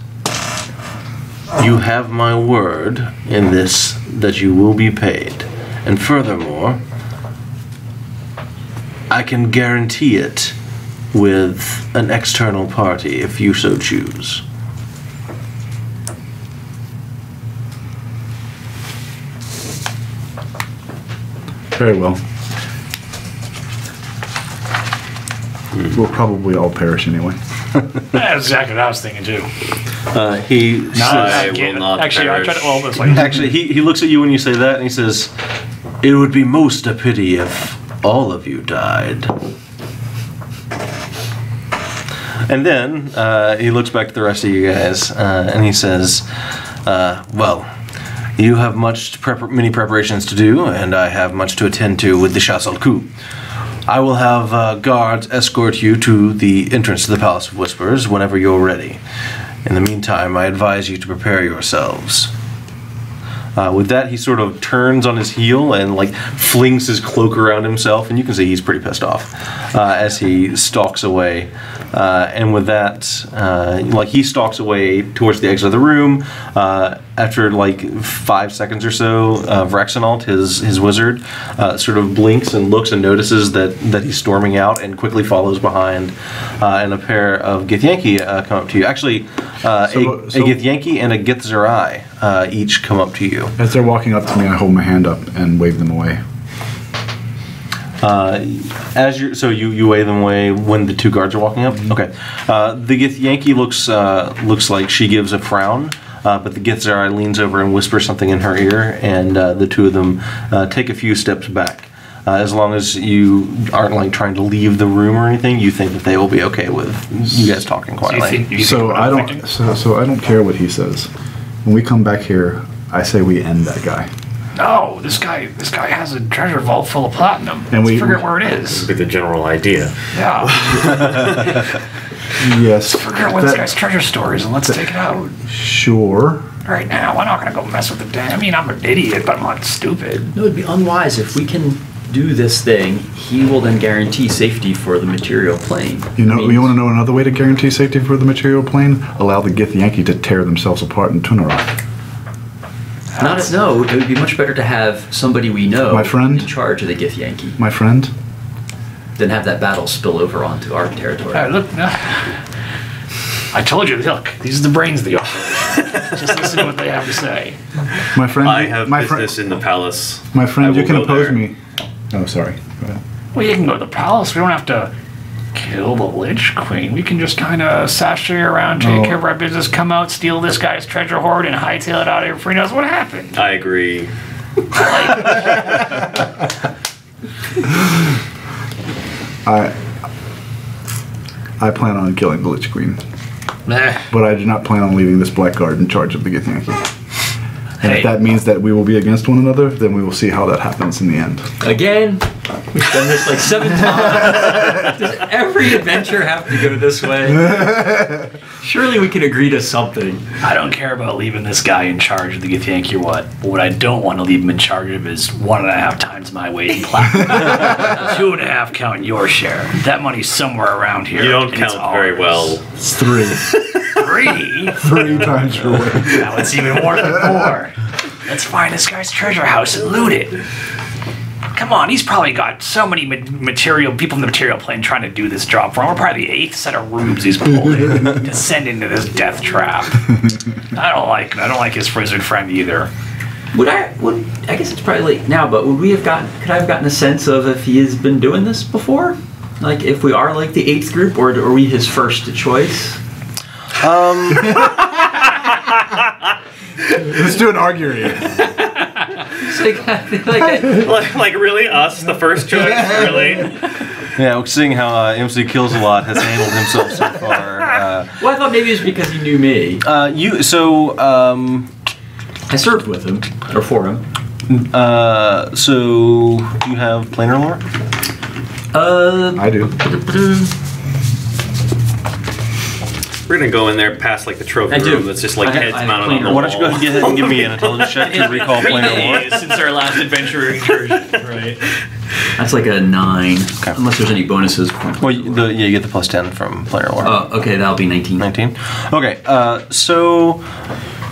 A: you have my word in this that you will be paid. And furthermore, I can guarantee it with an external party if you so choose."
D: Very well. We'll probably all perish anyway.
F: That's exactly what I was thinking too.
A: He
E: I will not
F: Actually, I tried
E: perish.
F: to. Well, this way.
A: actually he looks at you when you say that, and he says, "It would be most a pity if all of you died." And then he looks back to the rest of you guys, and he says, "Well, you have many preparations to do, and I have much to attend to with the Chasse au Coup. I will have guards escort you to the entrance to the Palace of Whispers whenever you're ready. In the meantime, I advise you to prepare yourselves." With that, he sort of turns on his heel and like flings his cloak around himself, and you can see he's pretty pissed off as he stalks away. And with that, like he stalks away towards the exit of the room. After like 5 seconds or so, Vrexenalt, his wizard, sort of blinks and looks and notices that he's storming out and quickly follows behind. And a pair of Githyanki come up to you. Actually, a Githyanki and a Githzerai each come up to you.
D: As they're walking up to me, I hold my hand up and wave them away.
A: You wave them away when the two guards are walking up. Okay, the Githyanki looks like she gives a frown, but the Githzerai leans over and whispers something in her ear, and the two of them take a few steps back. As long as you aren't like trying to leave the room or anything, you think that they will be okay with you guys talking quietly.
D: So I don't care what he says. When we come back here, I say we end that guy.
F: No, this guy has a treasure vault full of platinum.
D: And
F: Let's figure out where it is.
E: Be the general idea.
F: Yeah.
D: Yes.
F: Figure out where this guy's treasure store is and let's take it out.
D: Sure.
F: Right now, I'm not gonna go mess with the damn. I mean, I'm an idiot, but I'm not stupid.
C: No, it'd be unwise if we can do this thing. He will then guarantee safety for the material plane.
D: You want to know another way to guarantee safety for the material plane? Allow the Githyanki to tear themselves apart in Tunarak.
C: No, it would be much better to have somebody we know
D: My friend?
C: in charge of the Githyanki
D: My friend?
C: than have that battle spill over onto our territory.
F: Look, I told you, look, these are the brains of the operation. Just listen to what they have to say.
D: My friend?
E: I have business in the palace.
D: My friend,
E: I
D: you
E: will
D: can
E: go
D: oppose
E: there.
D: me. Oh, sorry. Go ahead.
F: Well, you can go to the palace. We don't have to kill the Lich-Queen. We can just kind of sashay around, take care of our business, come out, steal this guy's treasure hoard, and hightail it out of here before he knows what happened.
E: I agree.
D: I plan on killing the Lich-Queen,
F: Nah.
D: but I do not plan on leaving this blackguard in charge of the Githyanki. And
F: Hey.
D: if that means that we will be against one another, then we will see how that happens in the end.
C: Again, we've done this like 7 times. Does every adventure have to go this way? Surely we can agree to something.
F: I don't care about leaving this guy in charge of the Githyanki or what. But what I don't want to leave him in charge of is 1.5 times my weight in platinum. 2.5 counting your share. That money's somewhere around here.
E: You don't
F: and it's
E: count very
F: ours.
E: well.
D: It's 3.
F: 3?
D: 3 times your weight.
F: Now it's even more than 4. Let's find this guy's treasure house and loot it. Come on, he's probably got so many people in the material plane trying to do this job for him. We're probably the 8th set of rubes he's pulled in to send into this death trap. I don't like his wizard friend either.
C: I guess it's probably late now, but could I have gotten a sense of if he has been doing this before? Like if we are like the 8th group, or are we his first choice?
D: Let's do an argument.
E: Like really, us, the first choice, really?
A: Yeah, seeing how MC Kills a Lot has handled himself so far.
C: Well, I thought maybe it was because he knew me. I served with him, or for him.
A: So do you have planar lore?
D: I do.
E: We're gonna go in there past like the trophy
C: I do.
E: room that's just like
C: I have-
E: heads
C: I have
E: mounted on the
C: planar.
E: wall.
A: Why don't you go ahead and give me an intelligence check to recall planar lore?
F: Since our last adventure incursion, right?
C: That's like a 9, unless there's any bonuses.
A: Well, you get the plus 10 from planar lore.
C: Oh, okay, that'll be 19.
A: 19? Okay, so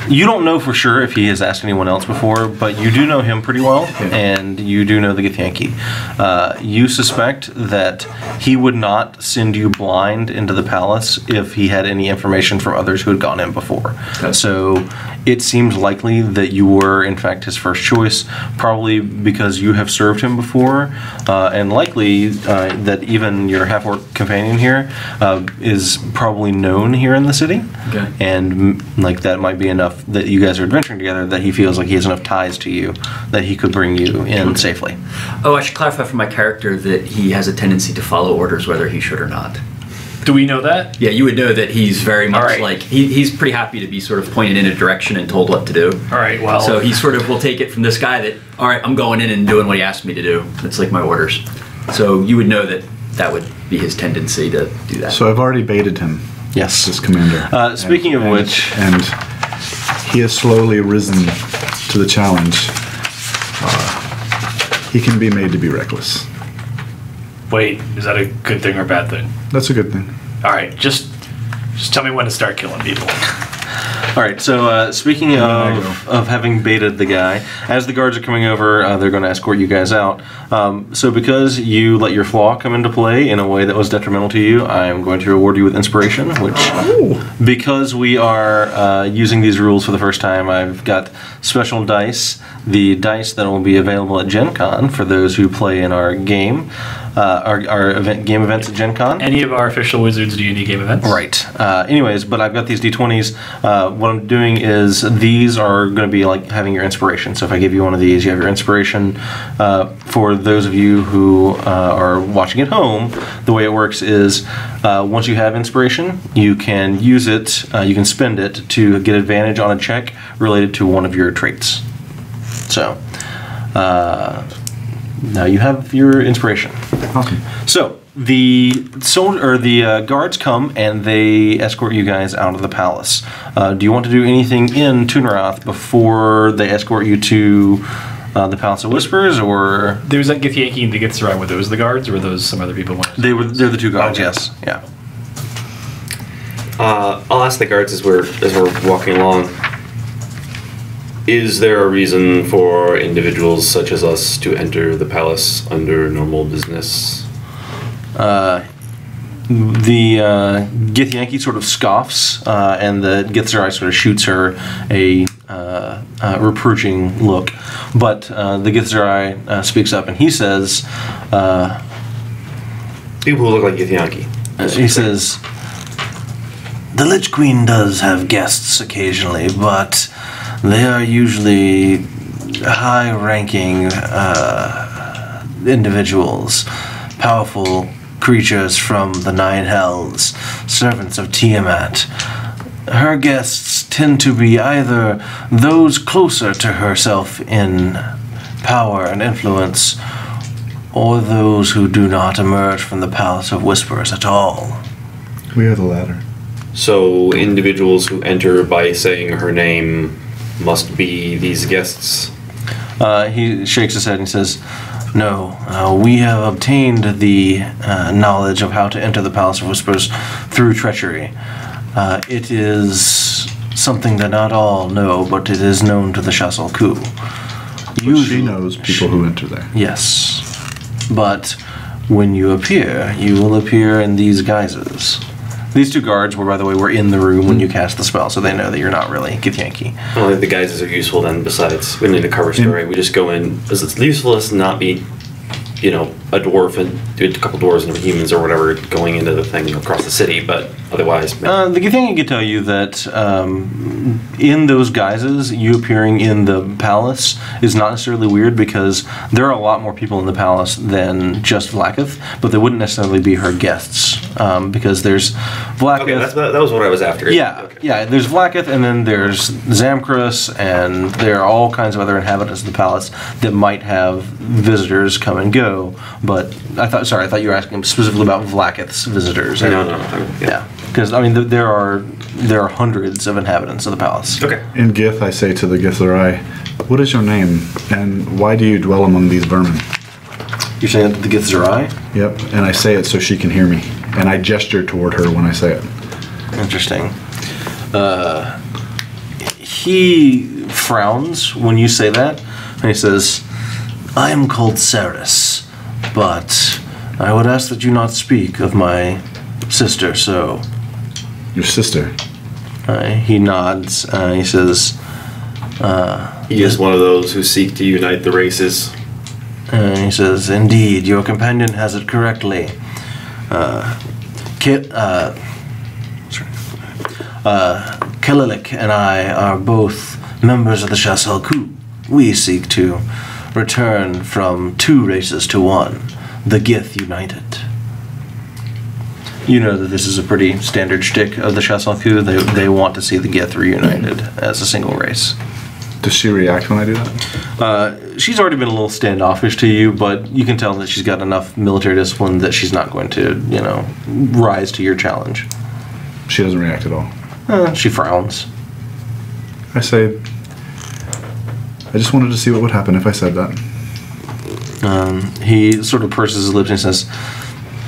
A: you don't know for sure if he has asked anyone else before, but you do know him pretty well, and you do know the Githyanki. You suspect that he would not send you blind into the palace if he had any any information from others who had gone in before. So it seems likely that you were, in fact, his first choice, probably because you have served him before, and likely that even your half-orc companion here is probably known here in the city.
C: Okay.
A: And like that might be enough that you guys are adventuring together that he feels like he has enough ties to you that he could bring you in safely.
C: Oh, I should clarify for my character that he has a tendency to follow orders whether he should or not.
F: Do we know that?
C: Yeah, you would know that he's very much
F: right.
C: like, he's pretty happy to be sort of pointed in a direction and told what to do.
F: All right, well...
C: So he sort of will take it from this guy that, all right, I'm going in and doing what he asked me to do. It's like my orders. So you would know that that would be his tendency to do that.
D: So I've already baited him.
A: Yes.
D: This commander.
A: Speaking of which...
D: And he has slowly risen to the challenge. He can be made to be reckless.
F: Wait, is that a good thing or a bad thing?
D: That's a good thing.
F: All right, just tell me when to start killing people.
A: All right, so speaking of having baited the guy, as the guards are coming over, they're going to escort you guys out. So because you let your flaw come into play in a way that was detrimental to you, I am going to reward you with inspiration, which, because we are using these rules for the first time, I've got special dice. The dice that will be available at Gen Con for those who play in our game, our game events at Gen Con.
F: Any of our official Wizards D&D game events?
A: Right. Anyways, but I've got these D20s. What I'm doing is these are going to be like having your inspiration. So if I give you one of these, you have your inspiration. For those of you who are watching at home, the way it works is once you have inspiration, you can use it, you can spend it to get advantage on a check related to one of your traits. So now you have your inspiration.
D: Awesome.
A: So the guards come and they escort you guys out of the palace. Do you want to do anything in Tunarath before they escort you to the Palace of Whispers, or
F: There was that Githyanki and the Githzerai. Were those the guards, or were those some other people?
A: they're the two guards?
F: Okay.
A: Yes, yeah.
E: I'll ask the guards as we're walking along. Is there a reason for individuals such as us to enter the palace under normal business?
A: The Githyanki sort of scoffs, and the Githzerai sort of shoots her a reproaching look. But the Githzerai speaks up and he says,
E: People who look like Githyanki.
A: he says, the Lich-Queen does have guests occasionally, but they are usually high-ranking individuals, powerful creatures from the Nine Hells, servants of Tiamat. Her guests tend to be either those closer to herself in power and influence, or those who do not emerge from the Palace of Whispers at all.
D: We are the latter.
E: So individuals who enter by saying her name must be these guests?
A: He shakes his head and says, no, we have obtained the knowledge of how to enter the Palace of Whispers through treachery. It is something that not all know, but it is known to the Chassel Coup.
D: She knows people who enter there.
A: Yes, but when you appear, you will appear in these guises. These two guards were, by the way, were in the room when you cast the spell, so they know that you're not really Githyanki.
E: I don't think the guises are useful then, besides, we don't need a cover story. We just go in, because it's useful to not be, a dwarf and do a couple dwarves and humans or whatever going into the thing across the city, but otherwise...
A: The Githyanki can tell you that in those guises, you appearing in the palace is not necessarily weird because there are a lot more people in the palace than just Vlaakith, but they wouldn't necessarily be her guests because there's Vlaakith...
E: Okay, that was what I was after.
A: Yeah,
E: okay.
A: yeah. There's Vlaakith, and then there's Zamkrus, and there are all kinds of other inhabitants of the palace that might have visitors come and go. But I thought you were asking specifically about Vlaakith's visitors.
E: No.
A: Yeah, because there are hundreds of inhabitants of the palace.
E: Okay.
D: In Gith, I say to the Githzerai, what is your name, and why do you dwell among these vermin?
A: You're saying the Githzerai?
D: Yep, and I say it so she can hear me, and I gesture toward her when I say it.
A: Interesting. He frowns when you say that, and he says, I am called Ceres, but I would ask that you not speak of my sister so
D: Your sister.
A: He nods. He says,
E: He is one of those who seek to unite the races.
A: he says, indeed, your companion has it correctly. Kelilik and I are both members of the Chassel Coup. We seek to return from 2 races to 1, the Gith United. You know that this is a pretty standard shtick of the Chassel Coup. They want to see the Gith reunited as a single race.
D: Does she react when I do that?
A: She's already been a little standoffish to you, but you can tell that she's got enough military discipline that she's not going to, rise to your challenge.
D: She doesn't react at all.
A: She frowns.
D: I say, I just wanted to see what would happen if I said that.
A: He sort of purses his lips and says,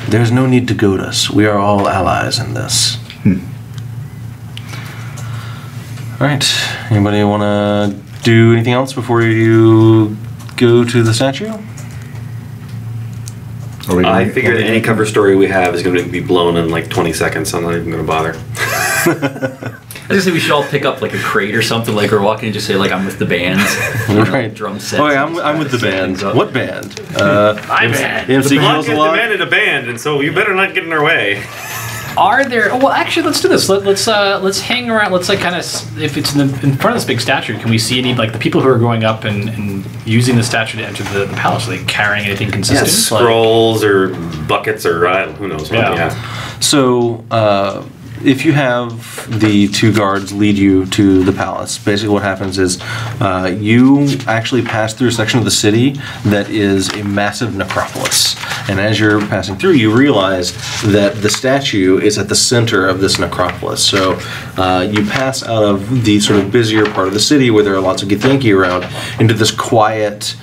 A: there's no need to goad us. We are all allies in this. All right. Anybody want to do anything else before you go to the statue?
E: I figure that any cover story we have is going to be blown in like 20 seconds, so I'm not even going to bother.
C: I was gonna say we should all pick up like a crate or something, like we're walking and just say like I'm with the band.
A: Right.
C: Drum set.
A: Oh, yeah, I'm with the band. What band?
F: My band.
A: MC
E: Block
A: Kills
E: has
A: a lot.
E: demanded a band, and so you better not get in our way.
B: Are there? Oh, well, actually, let's do this. Let's hang around. Let's like kind of, if it's in front of this big statue, can we see any like the people who are going up and using the statue to enter the palace? Are they carrying anything consistent?
E: Yeah, scrolls or buckets or who knows what.
B: Yeah.
A: So, if you have the 2 guards lead you to the palace, basically what happens is you actually pass through a section of the city that is a massive necropolis. And as you're passing through, you realize that the statue is at the center of this necropolis. So you pass out of the sort of busier part of the city where there are lots of Githyanki around into this quiet,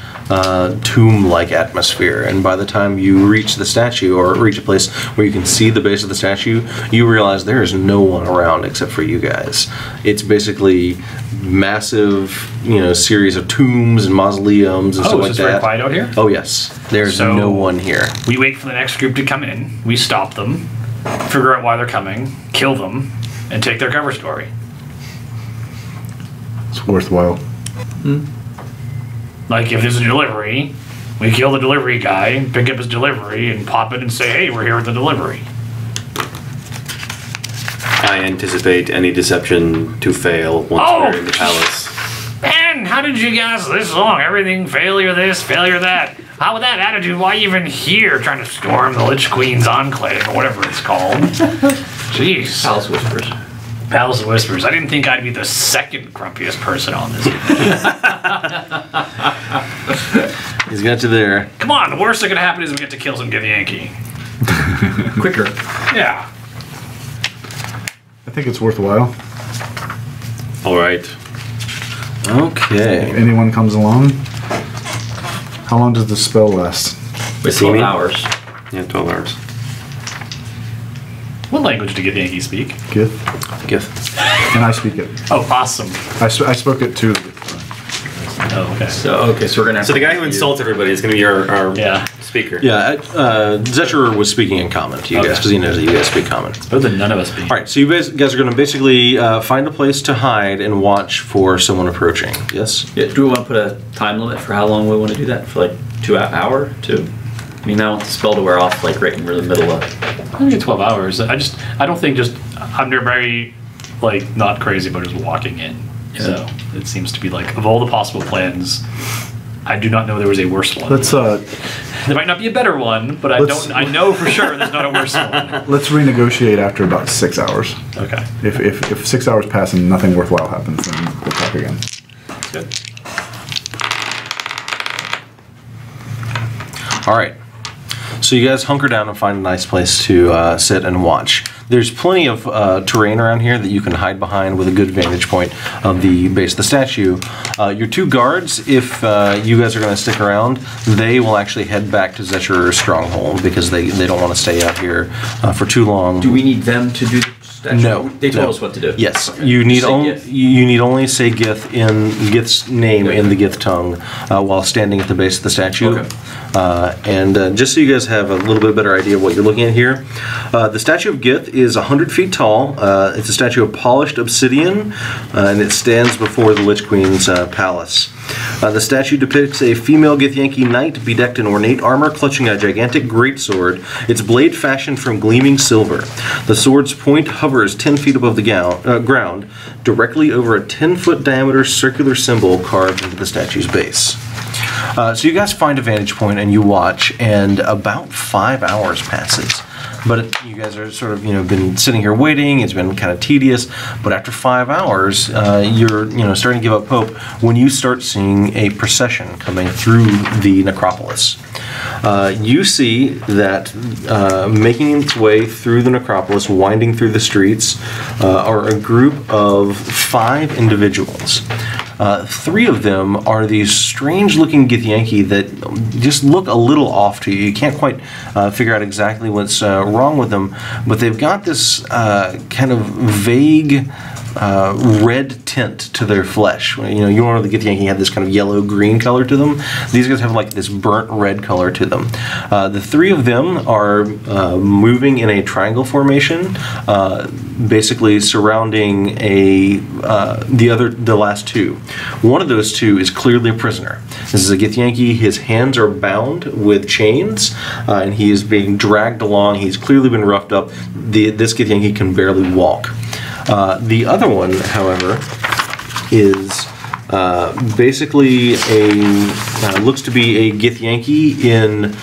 A: tomb-like atmosphere. And by the time you reach the statue or reach a place where you can see the base of the statue, you realize there is no one around except for you guys. It's basically massive, series of tombs and mausoleums and stuff like that.
B: Oh, is it very quiet out here?
A: Oh yes, there's
B: So-
A: no one here.
B: We wait for the next group to come in. We stop them, figure out why they're coming, kill them, and take their cover story.
D: It's worthwhile.
B: Like if there's a delivery, we kill the delivery guy, pick up his delivery, and pop it and say, "Hey, we're here with the delivery."
E: I anticipate any deception to fail once we're in the palace.
B: Man, how did you guys this long? Everything failure this, failure that. How with that attitude, why even here trying to storm the Lich-Queen's enclave or whatever it's called? Jeez.
C: Palace Whispers.
B: Palace of Whispers. I didn't think I'd be the second grumpiest person on this.
A: He's got you there.
B: Come on, the worst that could happen is we get to kill some Githyanki.
C: Quicker.
B: Yeah.
D: I think it's worthwhile.
E: All right.
A: Okay.
D: If anyone comes along, how long does the spell last?
C: With
E: See
C: 12
E: me?
C: hours.
E: Yeah, 12 hours.
B: What language do Githyanki speak?
D: Gith?
A: Gift.
D: And I speak it.
B: Oh, awesome.
D: I spoke it too.
B: Oh, okay.
C: So we're gonna have
E: So the
C: to
E: guy who
C: you-
E: insults everybody is going to be our
B: Yeah.
E: speaker.
A: Yeah, Zetcher was speaking in common to you guys
B: Okay.
A: because he knows that you guys speak common.
B: Better than none of us be.
A: All right, so you guys are going to basically find a place to hide and watch for someone approaching. Yes.
C: Yeah, do we want to put a time limit for how long we want to do that? For like 2 hour? 2? I mean, I want the spell to wear off like right in the middle of.
B: I think it's 12 hours. I don't think I'm very, like, not crazy about just walking in.
C: Yeah.
B: So it seems to be like, of all the possible plans, I do not know there was a worse one.
D: Let's
B: There might not be a better one, but I know for sure there's not a worse one.
D: let's renegotiate after about 6 hours.
B: Okay.
D: If 6 hours pass and nothing worthwhile happens, then we'll talk again.
B: That's good.
A: All right. So you guys hunker down and find a nice place to sit and watch. There's plenty of terrain around here that you can hide behind with a good vantage point of the base of the statue. Your 2 guards, if you guys are going to stick around, they will actually head back to Zetcher's stronghold because they don't want to stay out here for too long.
C: Do we need them to do
A: No.
C: They told
A: no.
C: us what to do.
A: Yes, you need
C: Say
A: only
C: Gith.
A: you need only say Gith's name in the Gith tongue while standing at the base of the statue.
C: Okay.
A: And just so you guys have a little bit better idea of what you're looking at here, the statue of Gith is 100 feet tall. It's a statue of polished obsidian, and it stands before the Lich-Queen's palace. The statue depicts a female Githyanki knight bedecked in ornate armor, clutching a gigantic greatsword, its blade fashioned from gleaming silver. The sword's point hovers 10 feet above the ground, directly over a 10-foot diameter circular symbol carved into the statue's base. So you guys find a vantage point and you watch, and about 5 hours passes. But you guys are sort of, been sitting here waiting. It's been kind of tedious. But after 5 hours, you're, starting to give up hope when you start seeing a procession coming through the necropolis. You see that making its way through the necropolis, winding through the streets, are a group of 5 individuals. 3 of them are these strange-looking Githyanki that just look a little off to you. You can't quite figure out exactly what's wrong with them, but they've got this kind of vague red tint to their flesh. You know the Githyanki had this kind of yellow-green color to them. These guys have like this burnt red color to them. The 3 of them are moving in a triangle formation, basically surrounding the last 2. One of those 2 is clearly a prisoner. This is a Githyanki. His hands are bound with chains, and he is being dragged along. He's clearly been roughed up. This Githyanki can barely walk. The other one, however, is basically looks to be a Githyanki in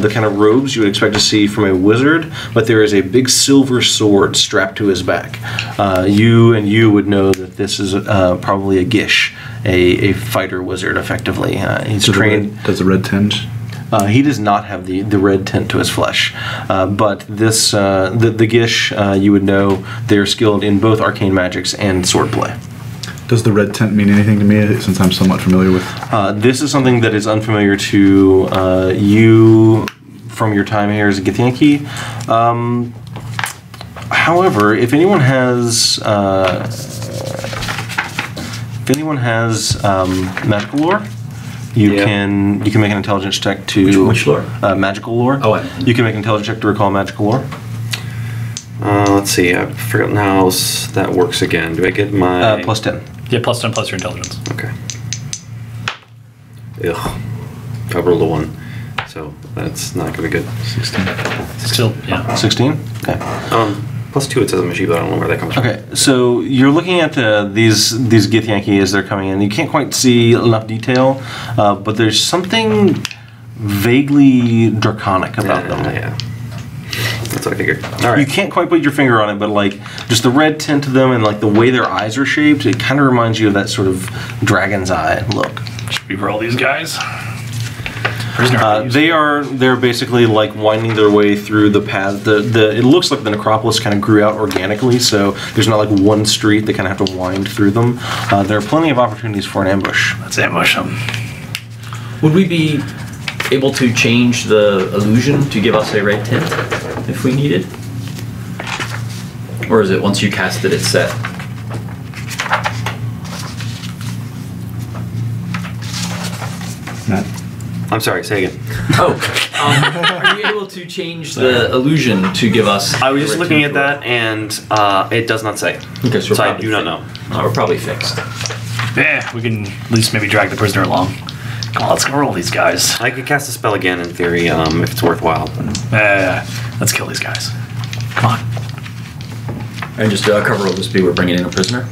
A: the kind of robes you would expect to see from a wizard, but there is a big silver sword strapped to his back. You would know that this is probably a Gish, a fighter wizard, effectively. He's trained.
D: Does the red tinge?
A: He does not have the red tint to his flesh, but this the Gish, you would know they're skilled in both arcane magics and swordplay.
D: Does the red tint mean anything to me, since I'm somewhat familiar with?
A: This is something that is unfamiliar to you from your time here as a Githyanki. However, if anyone has magical lore, you can make an intelligence check to
C: which lore?
A: Magical lore.
C: Oh,
A: you can make an intelligence check to recall magical lore.
E: Let's see. I've forgotten how that works again. Do I get my
A: plus 10?
B: Yeah, plus 10 plus your intelligence.
E: Okay. Ugh. I rolled a 1, so that's not gonna be good.
D: 16.
B: Still, yeah.
A: 16. Okay.
E: Plus 2 it says on my sheet, but I don't know where that comes from.
A: Okay, so you're looking at these Githyanki as they're coming in. You can't quite see enough detail, but there's something vaguely draconic about them.
E: Yeah. That's what I figured. All right.
A: You can't quite put your finger on it, but like just the red tint to them and like the way their eyes are shaped, it kind of reminds you of that sort of dragon's eye look.
F: Should we roll these guys?
A: They're basically like winding their way through the path. It looks like the necropolis kind of grew out organically, so there's not like one street. They kind of have to wind through them. There are plenty of opportunities for an ambush.
F: Let's ambush them.
C: Would we be able to change the illusion to give us a red tint if we needed? Or is it once you cast it, it's set?
D: Matt?
E: I'm sorry, say again.
C: Oh, are you able to change the illusion to give us?
E: I was just
C: red
E: looking
C: tint
E: at
C: to
E: that, and it does not say.
C: Okay, so
E: So I do not know.
C: We're probably fixed.
F: Yeah, we can at least maybe drag the prisoner along. Come on, let's go roll these guys.
E: I could cast a spell again in theory, if it's worthwhile.
F: Let's kill these guys. Come on.
C: And just cover will just be we're bringing in a prisoner.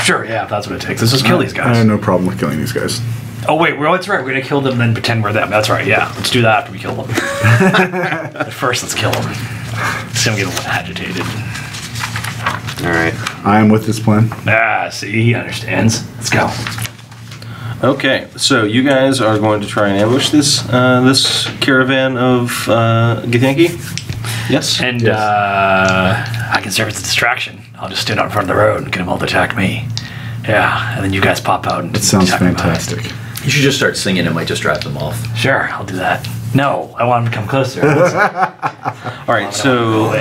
F: Sure, yeah, if that's what it takes. Let's just kill these
D: I
F: guys.
D: have no problem with killing these guys.
F: Oh wait, well that's right. We're gonna kill them and then pretend we're them. That's right. Yeah, let's do that after we kill them. But first, let's kill them. See him get a little agitated.
E: All right.
D: I am with this plan.
F: See, he understands. Let's go.
A: Okay, so you guys are going to try and ambush this caravan of Githyanki? Yes?
F: And I can serve as a distraction. I'll just stand out in front of the road and get them all to attack me. Yeah, and then you guys pop out and
D: It sounds
F: attack me behind.
D: fantastic.
C: You should just start singing. It might just drive them off.
F: Sure, I'll do that. No, I want them to come closer.
A: All right, so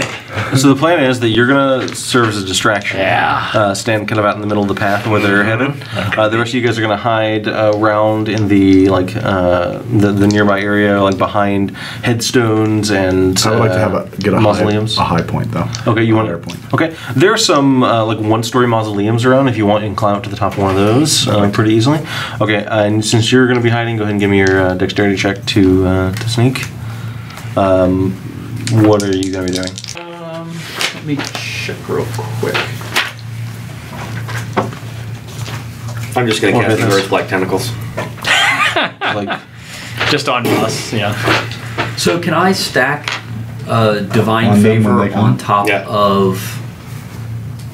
A: So the plan is that you're going to serve as a distraction.
B: Yeah.
A: Stand kind of out in the middle of the path where they're headed. The rest of you guys are going to hide around in the the nearby area, like behind headstones and
D: I would like to get a
A: mausoleums.
D: High point though.
A: Okay, you want
D: higher point.
A: Okay, there are some like one-story mausoleums around. If you want, you can climb up to the top of one of those pretty easily. Okay, and since you're going to be hiding, go ahead and give me your dexterity check to sneak. What are you going to be doing?
C: Let me check real quick.
E: I'm just going to cast
A: business.
E: Earth Black Tentacles.
A: Like,
F: Just on us, yeah.
C: So can I stack Divine
D: On them when
C: Favor
D: they come?
C: on top
E: Yeah.
C: of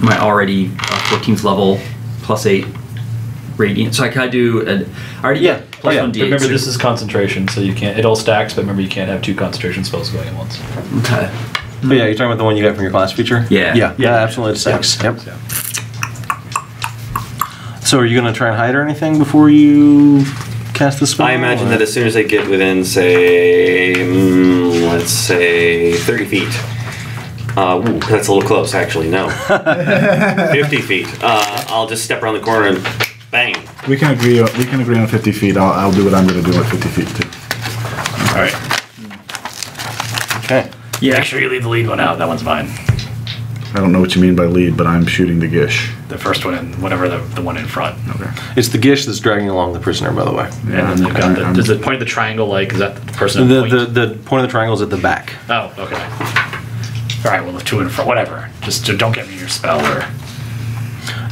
C: my already 14th level +8 Radiant? So can I do I already
A: Yeah.
C: plus
A: Oh, yeah.
C: 1d8.
F: Remember,
C: so-
F: this is concentration, so you can't. It all stacks, but remember, you can't have 2 concentration spells going at once.
C: Okay.
A: but yeah, you're talking about the one you got from your class feature?
C: Yeah.
A: Yeah, absolutely. It's 6. Yep.
F: Yeah.
A: So are you going to try and hide or anything before you cast the spell?
E: I imagine
A: or-
E: that as soon as I get within, say, let's say 30 feet. Ooh, that's a little close, actually. No. 50 feet. I'll just step around the corner and bang.
D: We can agree on 50 feet. I'll do what I'm going to do at 50 feet too.
F: All right.
A: Okay.
C: Yeah.
F: Make sure you leave the lead one out. That one's mine.
D: I don't know what you mean by lead, but I'm shooting the Gish.
F: The first one, and whatever the one in front.
D: Okay.
A: It's the Gish that's dragging along the prisoner, by the way.
F: And then you've got
D: I'm-
F: does the point of the triangle, like, is that the person?
A: The,
F: at point?
A: the point of the triangle is at the back.
F: Oh, okay. All right. Well, the 2 in front, whatever. Just don't get me your spell or.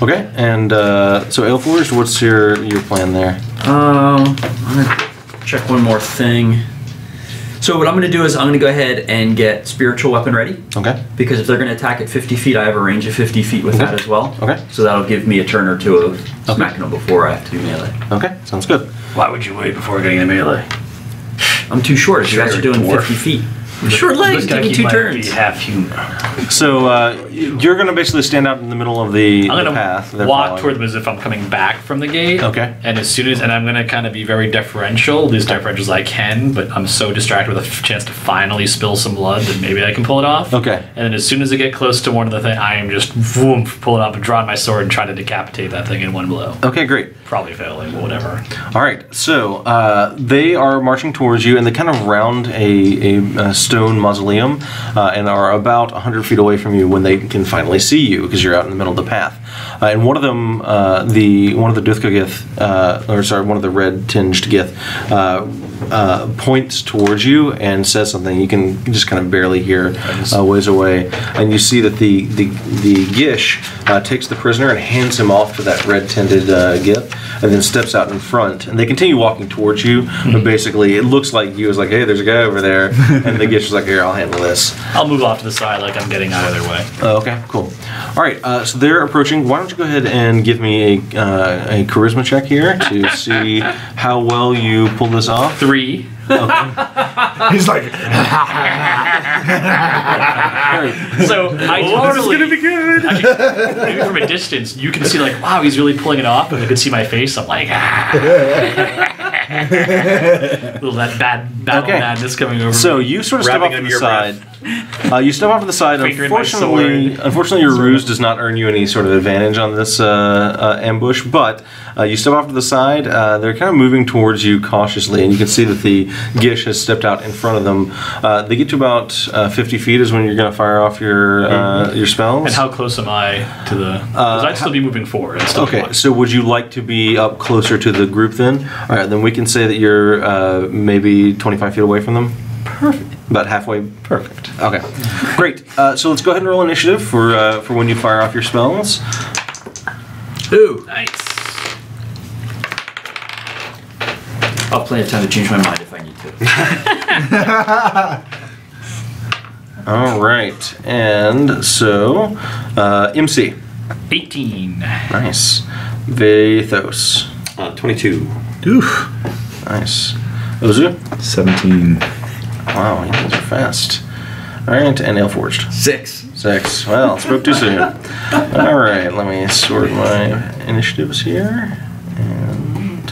A: Okay, and so Aelforged, what's your plan there?
C: I'm gonna check one more thing. So what I'm gonna do is I'm gonna go ahead and get Spiritual Weapon ready.
A: Okay.
C: Because if they're going to attack at 50 feet, I have a range of 50 feet with
A: Okay.
C: that as well.
A: Okay.
C: So that'll give me a turn or two of smacking them before I have to do melee.
A: Okay, sounds good.
F: Why would you wait before getting the melee?
C: I'm too short if you guys are
F: You're a
C: doing
F: dwarf.
C: 50 feet. Short legs,
F: This guy
C: taking 2
F: might
C: turns.
F: Be half human.
A: So you're going to basically stand out in the middle of the
F: I'm
A: path.
F: gonna
A: they're
F: walk
A: following.
F: toward them as if I'm coming back from the gate.
A: Okay.
F: And I'm gonna kind of be very deferential, as deferential as I can, but I'm so distracted with a chance to finally spill some blood that maybe I can pull it off.
A: Okay.
F: And then as soon as I get close to one of the things, I am just boom, pulling up and drawing my sword and trying to decapitate that thing in one blow.
A: Okay, great.
F: Probably failing, but whatever.
A: All right, so they are marching towards you, and they kind of round a stone mausoleum and are about 100 feet away from you when they can finally see you because you're out in the middle of the path. And one of them, one of the Duthka Gith, one of the red tinged Gith, points towards you and says something. You can just kind of barely hear ways away, and you see that the Gish takes the prisoner and hands him off to that red tinted Gith, and then steps out in front. And they continue walking towards you, but basically it looks like you was like, hey, there's a guy over there, and the Gish is like, here, I'll handle this.
F: I'll move off to the side like I'm getting out of their way.
A: Okay, cool. All right, so they're approaching. Why don't you go ahead and give me a charisma check here to see how well you pull this off?
F: 3.
D: He's like,
F: So I totally. This is gonna be good. Actually, maybe from a distance, you can see like, wow, he's really pulling it off. But I could see my face. I'm like, little that bad battle
A: Okay.
F: madness coming over.
A: So
F: me.
A: you sort of step
F: Wrapping
A: off to
F: under
A: the
F: your
A: side. You step off to the side.
F: Fingering my
A: Unfortunately, your ruse does not earn you any sort of advantage on this ambush. But you step off to the side. They're kind of moving towards you cautiously, and you can see that the Gish has stepped out in front of them. They get to about 50 feet is when you're going to fire off your spells.
F: And how close am I to the? Because I'd still be moving forward. I'd still be
A: Okay,
F: one.
A: so would you like to be up closer to the group then? All right, then we can say that you're maybe 25 feet away from them. Perfect. About halfway. Perfect. Okay, great. So let's go ahead and roll initiative for when you fire off your spells.
C: Ooh.
F: Nice.
C: I'll plenty of time to change my mind if I need to.
A: All right, and so MC.
F: 18.
A: Nice. Vathos.
E: 22.
D: oof,
A: Nice. Ozu.
D: 17.
A: Wow, you guys are fast. All right, and Aelforged.
C: 6.
A: 6. Well, spoke too soon. All right, let me sort my initiatives here. And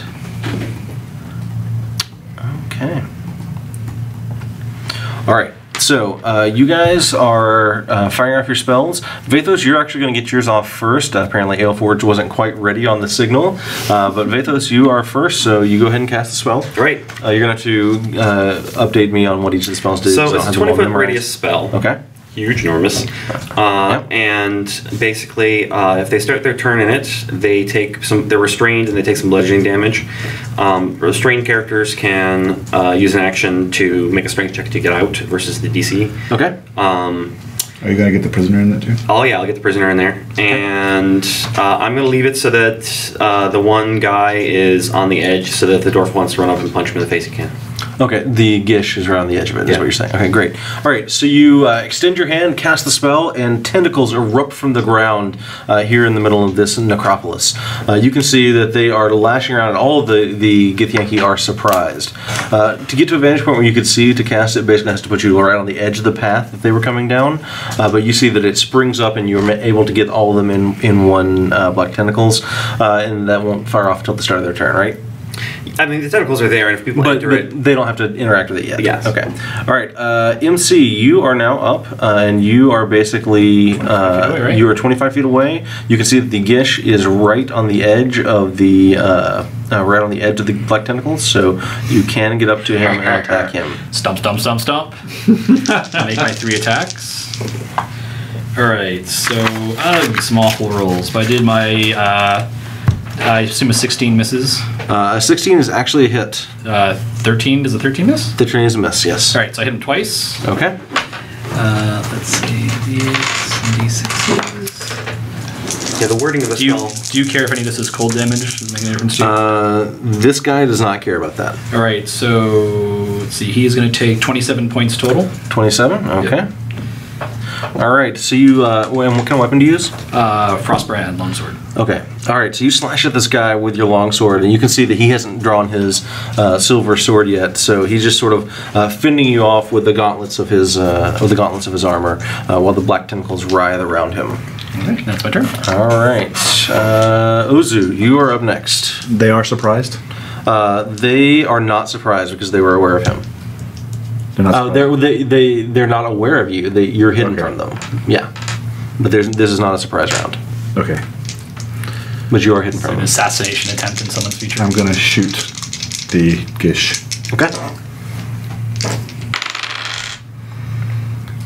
A: okay. All right. So, you guys are firing off your spells. Vathos, you're actually going to get yours off first. Apparently, Aelforge wasn't quite ready on the signal. But Vathos, you are first, so you go ahead and cast the spell.
E: Right.
A: You're going to have to update me on what each of the spells do.
E: So it's a 20-foot radius spell.
A: Okay.
E: Huge, enormous. And basically, if they start their turn in it, they take some. They're restrained and they take some bludgeoning damage. Restrained characters can use an action to make a strength check to get out versus the DC.
A: Okay.
D: Are you going to get the prisoner in there too?
E: Oh yeah, I'll get the prisoner in there, and I'm going to leave it so that the one guy is on the edge, so that if the dwarf wants to run up and punch him in the face, he can.
A: Okay, the Gish is around the edge of it, is
E: Yeah.
A: what you're saying. Okay, great. All right, so you extend your hand, cast the spell, and tentacles erupt from the ground here in the middle of this necropolis. You can see that they are lashing around, and all of the Githyanki are surprised. To get to a vantage point where you could see to cast it, basically has to put you right on the edge of the path that they were coming down. But you see that it springs up, and you're able to get all of them in one black tentacles, and that won't fire off until the start of their turn, right?
E: I mean, the tentacles are there, and if people enter it,
A: they don't have to interact with it yet.
E: Yes.
A: Okay. All right. MC, you are now up, and you are basically
B: right?
A: you are 25 feet away. You can see that the Gish is right on the edge of the black tentacles, so you can get up to him and attack him.
B: Stomp, stomp, stomp, stomp. Make my 3 attacks. Alright, so some awful rolls. But I did my, I assume a 16 misses.
A: 16 is actually a hit.
B: 13, does a 13 miss?
A: The train is a miss, yes.
B: Alright, so I hit him twice.
A: Okay.
B: Let's see, D8s and D6s.
E: yeah, the wording of the spell.
B: Do you care if any of this is cold damage? Does it make any difference to you?
A: This guy does not care about that.
B: Alright, so let's see, he is going to take 27 points total.
A: 27? Okay. All right, so you, what kind of weapon do you use?
B: Frostbrand longsword.
A: Okay. All right, so you slash at this guy with your longsword, and you can see that he hasn't drawn his silver sword yet. So he's just sort of fending you off with the gauntlets of his armor, while the black tentacles writhe around him.
B: Okay, that's my turn.
A: All right, Ozu, you are up next.
D: They are surprised.
A: They are not surprised because they were aware of him.
D: They're not surprised.
A: They're not aware of you. You're hidden
D: Okay.
A: from them. Yeah, but this is not a surprise round.
D: Okay.
A: But you are hidden from
B: An
A: them.
B: assassination attempt in someone's future.
D: I'm going to shoot the Gish.
A: Okay.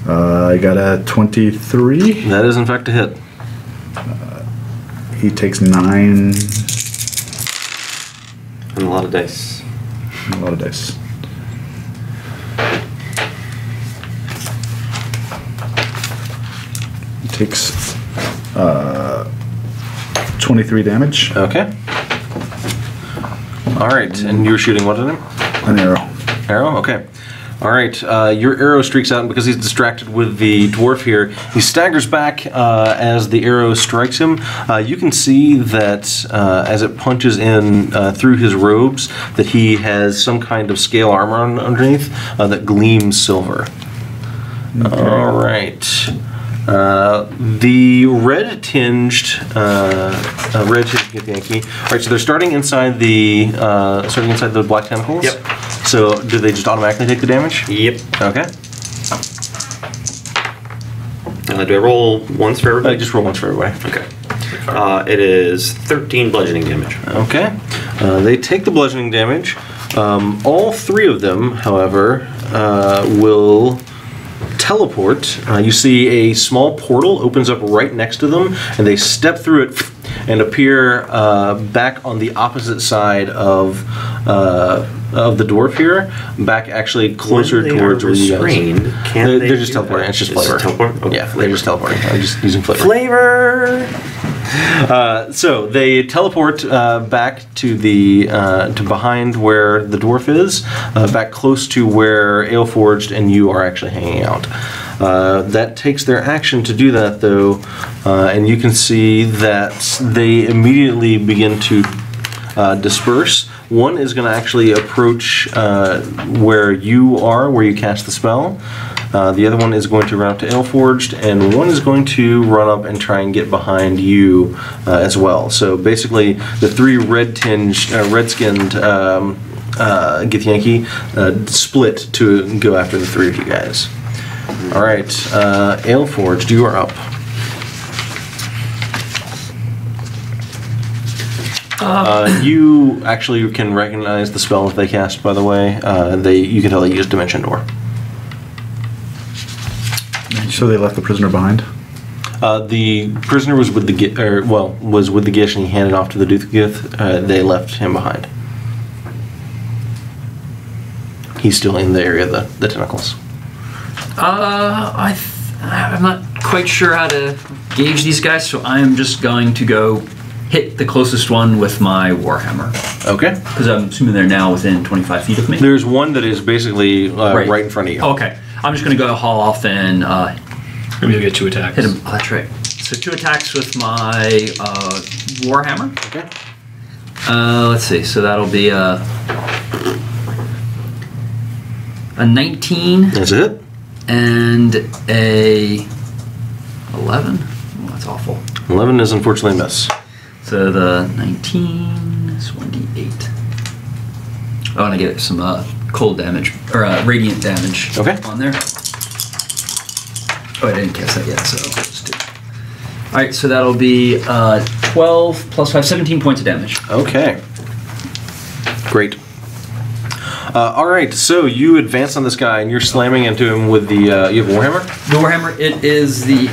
D: I got a 23.
A: That is in fact a hit.
D: He takes 9.
E: And a lot of dice.
D: A lot of dice. He takes 23 damage.
A: Okay. All right, and you were shooting what at him?
D: An arrow.
A: Arrow? Okay. All right, your arrow streaks out, and because he's distracted with the dwarf here, he staggers back as the arrow strikes him. You can see that as it punches in through his robes, that he has some kind of scale armor underneath that gleams silver.
D: Okay.
A: All right. The red-tinged Githyanki. All right, so they're starting inside the black tentacles.
E: Yep.
A: So do they just automatically take the damage?
E: Yep.
A: Okay.
E: Do I roll once for everybody?
A: Just roll once for everybody.
E: Okay. It is 13 bludgeoning damage.
A: Okay. They take the bludgeoning damage. All 3 of them, however, will teleport. You see a small portal opens up right next to them, and they step through it and appear back on the opposite side of the dwarf here, back actually closer towards where you guys. They're just teleporting. It's just flavor.
E: Okay,
A: Yeah, they're just teleporting. I'm just using flavor.
E: Flavor.
A: So they teleport back to the to behind where the dwarf is, back close to where Aelforged and you are actually hanging out. That takes their action to do that, though, and you can see that they immediately begin to disperse. One is going to actually approach where you are, where you cast the spell. The other one is going to run up to Aelforged, and one is going to run up and try and get behind you as well. So basically, the 3 red-skinned Githyanki split to go after the 3 of you guys. All right, Aleforged, you are up. You actually can recognize the spell that they cast, by the way. You can tell they used Dimension Door.
D: So they left the prisoner behind?
A: The prisoner was with the was with the Gish, and he handed off to the Duthgith. They left him behind. He's still in the area of the tentacles.
C: I'm not quite sure how to gauge these guys, so I'm just going to go hit the closest one with my Warhammer. Okay. Because I'm assuming they're now within 25 feet of me.
A: There's one that is basically right in front of you.
C: Okay. I'm just going to go haul off and
B: maybe you'll get 2 attacks.
C: Hit him. Oh, that's right. So 2 attacks with my Warhammer.
A: Okay.
C: Let's see. So that'll be a 19.
A: That's a hit.
C: And a 11. Oh, that's awful.
A: 11 is unfortunately a miss.
C: So the 19 is 1d8. Oh, and I get some cold damage, or radiant damage on there. Oh, I didn't cast that yet, so I'll just do it. Alright, so that'll be 12 plus 5, 17 points of damage.
A: Okay. Great. Alright, so you advance on this guy and you're slamming into him with the, you have Warhammer?
C: The Warhammer, it is the,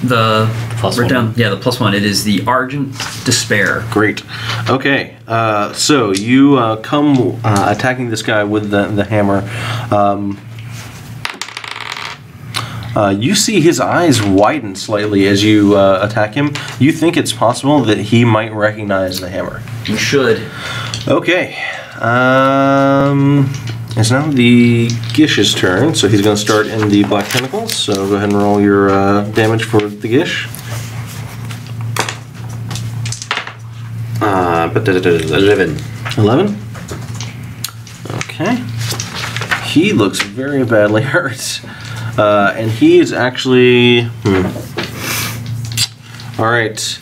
C: the
B: +1.
C: Down, yeah, the +1. It is the Argent Despair.
A: Great. Okay, so you come attacking this guy with the hammer. You see his eyes widen slightly as you attack him. You think it's possible that he might recognize the hammer.
C: He should.
A: Okay. It's now the Gish's turn, so he's going to start in the black tentacles. So go ahead and roll your damage for the Gish.
E: 11.
A: 11? Okay. He looks very badly hurt. And he is actually... Alright.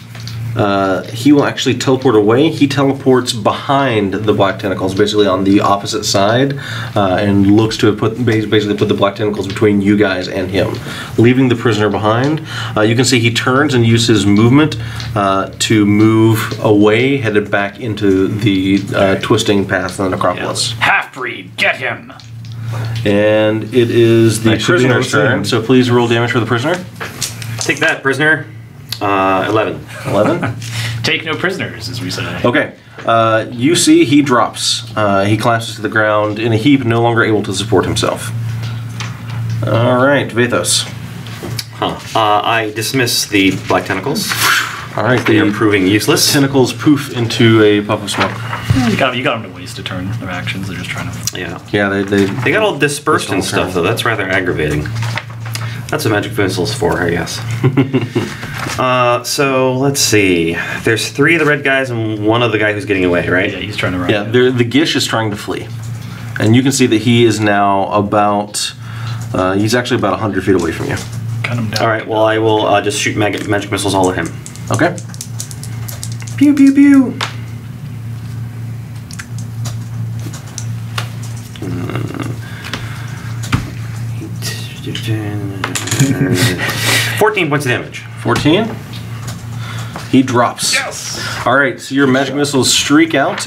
A: He will actually teleport away. He teleports behind the black tentacles, basically on the opposite side, and looks to have basically put the black tentacles between you guys and him, leaving the prisoner behind. You can see he turns and uses movement to move away, headed back into the twisting path of the necropolis.
F: Half-breed, get him!
A: And it is the prisoner's turn, so please roll damage for the prisoner.
E: Take that, prisoner. 11.
A: 11?
F: Take no prisoners, as we say.
A: Okay. You see he drops. He collapses to the ground in a heap, no longer able to support himself. Alright, Vathos.
E: I dismiss the black tentacles.
A: Alright,
E: they are proving useless.
A: Tentacles poof into a puff of smoke.
F: You got them to waste a turn. Their actions, they're just trying to...
E: Yeah.
A: Yeah,
E: they got all dispersed and stuff, though. That's rather aggravating. That's what Magic Missile's for, I guess. So, let's see. There's 3 of the red guys and 1 of the guy who's getting away, right?
F: Yeah, he's trying to run.
A: Yeah, the Gish is trying to flee. And you can see that he is now about... he's actually about 100 feet away from you.
F: Cut him down.
E: Alright, well, I will just shoot magic missiles all at him.
A: Okay. Pew, pew, pew.
E: 14 points of damage.
A: 14? He drops.
F: Yes!
A: Alright, so your magic missiles streak out,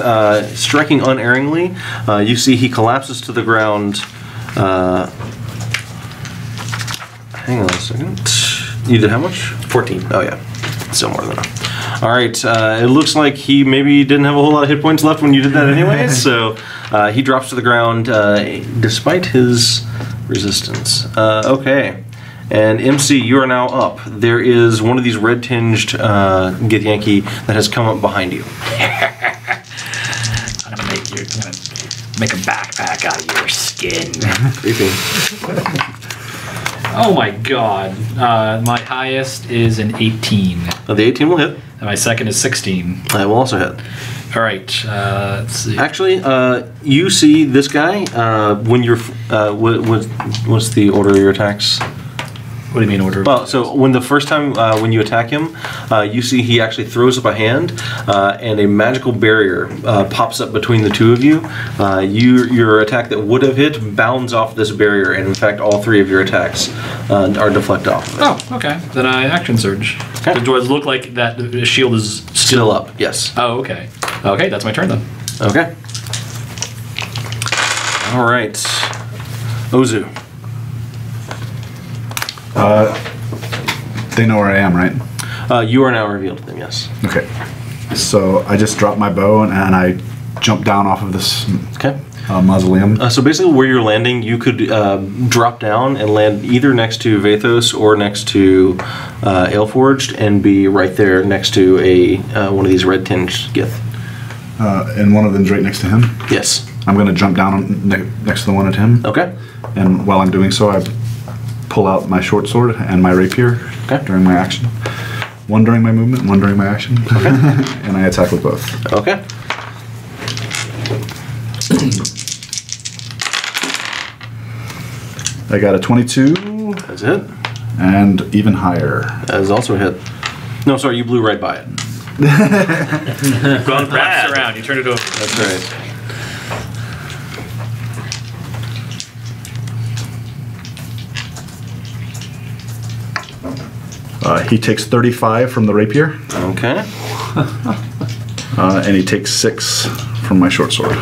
A: striking unerringly. You see he collapses to the ground. Hang on a second. You did how much?
E: 14.
A: Oh yeah, still more than enough. Alright, it looks like he maybe didn't have a whole lot of hit points left when you did that anyway, so he drops to the ground despite his resistance. Okay. And MC, you are now up. There is one of these red-tinged Githyanki that has come up behind you.
F: I'm gonna make a backpack out of your skin.
A: Creepy.
F: Oh my god. My highest is an 18.
A: The 18 will hit.
F: And my second is 16.
A: That will also hit.
F: Alright, let's see.
A: Actually, you see this guy when you're... what's the order of your attacks?
B: What do you mean order?
A: Well, so when the first time when you attack him, you see he actually throws up a hand, and a magical barrier pops up between the two of you. Your attack that would have hit bounds off this barrier, and in fact, all 3 of your attacks are deflected off of it.
B: Oh, okay. Then I action surge.
A: Okay.
B: Does it look like that the shield is
A: Still up, yes.
B: Oh, okay. Okay, that's my turn then.
A: Okay. All right. Ozu.
D: They know where I am, right?
A: You are now revealed to them, yes.
D: Okay. So I just drop my bow and I jump down off of this
A: Okay.
D: mausoleum.
A: So basically where you're landing, you could drop down and land either next to Vathos or next to Aleforged and be right there next to one of these red tinged Gith.
D: And one of them's right next to him.
A: Yes.
D: I'm going to jump down next to the one at him.
A: Okay.
D: And while I'm doing so, I pull out my short sword and my rapier during my action. One during my movement, one during my action. Okay. And I attack with both.
A: Okay.
D: I got a 22.
A: That's it.
D: And even higher.
A: That is also a hit. No, sorry, you blew right by it.
B: Gone wraps around. You turn it over.
A: That's right.
D: He takes 35 from the rapier.
A: Okay.
D: And he takes 6 from my short sword.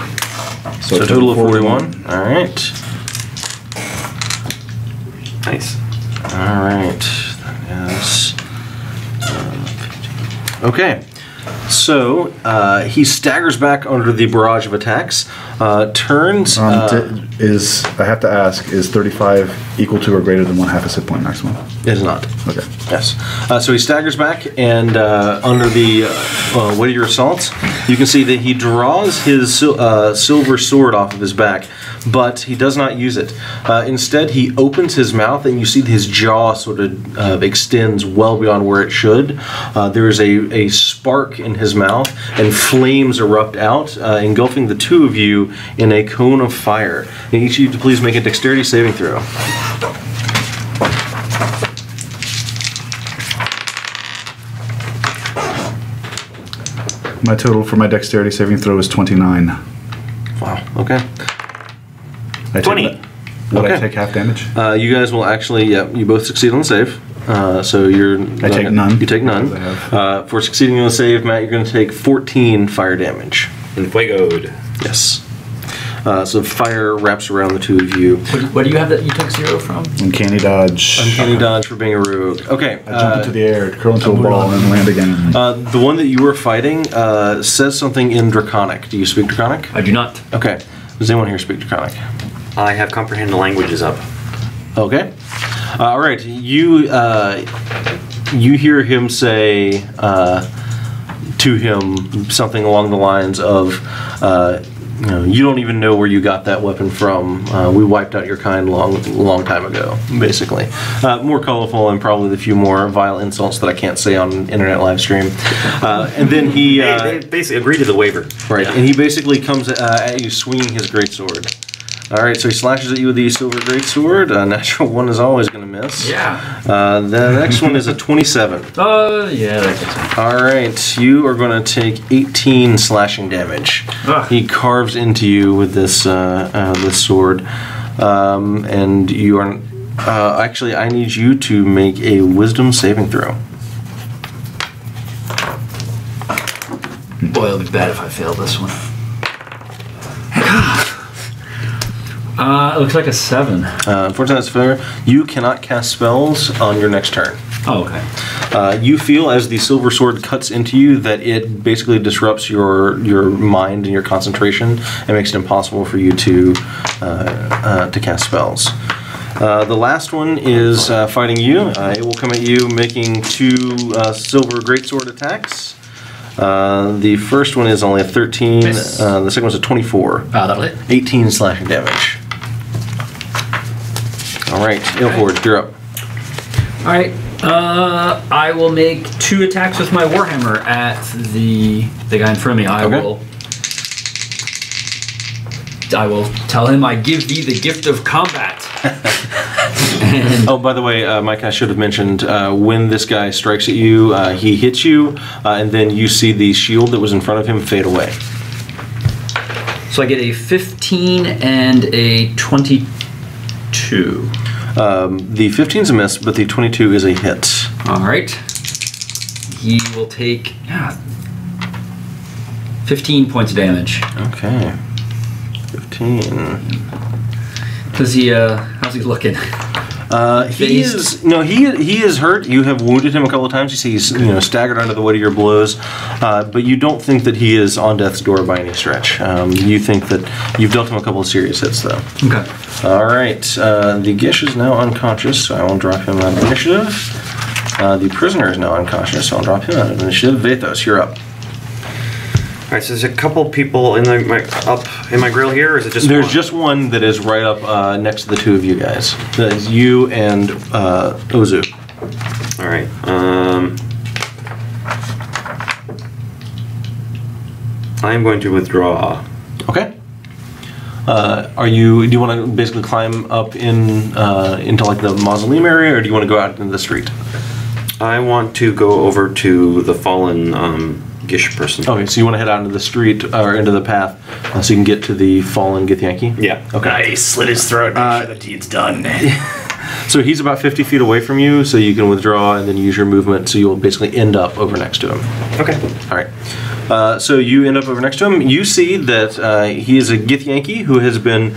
A: So a total of 41. All right.
E: Nice.
A: All right. That is. Okay. So he staggers back under the barrage of attacks. Turns.
D: I have to ask, is 35 equal to or greater than 1/2 his hit point maximum?
A: It is not.
D: Okay.
A: Yes. So he staggers back, and under the weight of your assaults, you can see that he draws his silver sword off of his back, but he does not use it. Instead, he opens his mouth, and you see that his jaw sort of extends well beyond where it should. There is a spark in his mouth, and flames erupt out, engulfing the two of you in a cone of fire. I need you to please make a dexterity saving throw.
D: My total for my dexterity saving throw is 29.
A: Wow, okay.
D: I
E: 20.
D: Would I
A: Okay.
D: take half damage?
A: You guys will actually, you both succeed on the save. So you're.
D: I take none.
A: You take none.
D: I
A: For succeeding on the save, Matt, you're going to take 14 fire damage.
E: And fuegoed.
A: Yes. So fire wraps around the two of you.
C: What do you have that you took 0 from?
D: Uncanny dodge.
A: Uncanny dodge for being a rogue. Okay.
D: I jump into the air, curl into a ball, and then land again.
A: The one that you were fighting says something in Draconic. Do you speak Draconic?
C: I do not.
A: Okay. Does anyone here speak Draconic?
E: I have comprehend the languages up.
A: Okay. All right. You hear him say to him something along the lines of, you don't even know where you got that weapon from. We wiped out your kind long time ago, basically. More colorful and probably a few more vile insults that I can't say on an internet live stream. And then he...
E: They basically agreed to the waiver.
A: Right, and he basically comes at you swinging his greatsword. All right, so he slashes at you with the silver greatsword. Natural 1 is always going to miss.
C: Yeah.
A: The next one is a 27.
C: Yeah, that gets me.
A: All right, you are going to take 18 slashing damage.
C: Ugh.
A: He carves into you with this this sword, and you are. Actually, I need you to make a Wisdom saving throw.
C: Boy, it'll be bad if I fail this one. It looks like a 7.
A: Unfortunately, that's fair. You cannot cast spells on your next turn.
C: Oh, okay.
A: You feel as the silver sword cuts into you that it basically disrupts your mind and your concentration and makes it impossible for you to cast spells. The last one is fighting you. It will come at you making 2 silver greatsword attacks. The first one is only a 13.
B: Miss.
A: The second one's a 24.
B: That'll hit.
A: 18 slashing damage. All right, Aleforged, you're up.
C: All right. I will make 2 attacks with my warhammer at the guy in front of me. I will tell him I give thee the gift of combat.
A: Oh, by the way, Mike, I should have mentioned, when this guy strikes at you, he hits you, and then you see the shield that was in front of him fade away.
C: So I get a 15 and a 22.
A: The 15's a miss, but the 22 is a hit.
C: All right. He will take 15 points of damage.
A: Okay. 15.
C: Does he? How's he looking?
A: He is hurt. You have wounded him a couple of times. You see he's staggered under the weight of your blows, but you don't think that he is on death's door by any stretch. You think that you've dealt him a couple of serious hits, though.
C: Okay.
A: All right. The Gish is now unconscious, so I will drop him out of initiative. The prisoner is now unconscious, so I'll drop him out of initiative. Vathos, you're up.
E: All right, so there's a couple people up in my grill here, or is it just
A: There's
E: one?
A: just one that is right up next to the two of you guys. That is you and Ozu.
E: All right. I'm going to withdraw.
A: Okay. Do you want to basically climb up into like the mausoleum area, or do you want to go out into the street?
E: I want to go over to the fallen Gish person.
A: Okay, so you want to head out into the street or into the path, so you can get to the fallen Githyanki?
E: Yeah.
A: Okay.
F: Nice. Slit his throat. Make sure the deed's done.
A: So he's about 50 feet away from you, so you can withdraw and then use your movement, so you'll basically end up over next to him.
E: Okay.
A: All right. So you end up over next to him. You see that he is a Githyanki who has been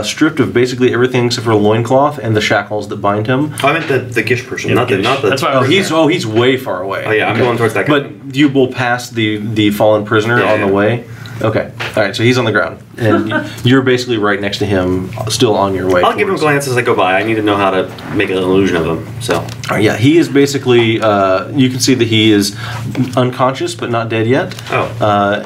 A: stripped of basically everything except for a loincloth and the shackles that bind him.
E: I meant the Gish person,
F: Yeah,
E: not the.
F: That's why I
A: Oh,
F: was
A: he's way far away.
E: Oh yeah, I'm going towards that guy.
A: But you will pass the fallen prisoner
E: Yeah,
A: on the
E: yeah.
A: way. Okay. All right. So he's on the ground, and you're basically right next to him, still on your way.
E: I'll give him a glance as I go by. I need to know how to make an illusion of him. So.
A: Yeah, he is basically. You can see that he is unconscious but not dead yet.
E: Oh.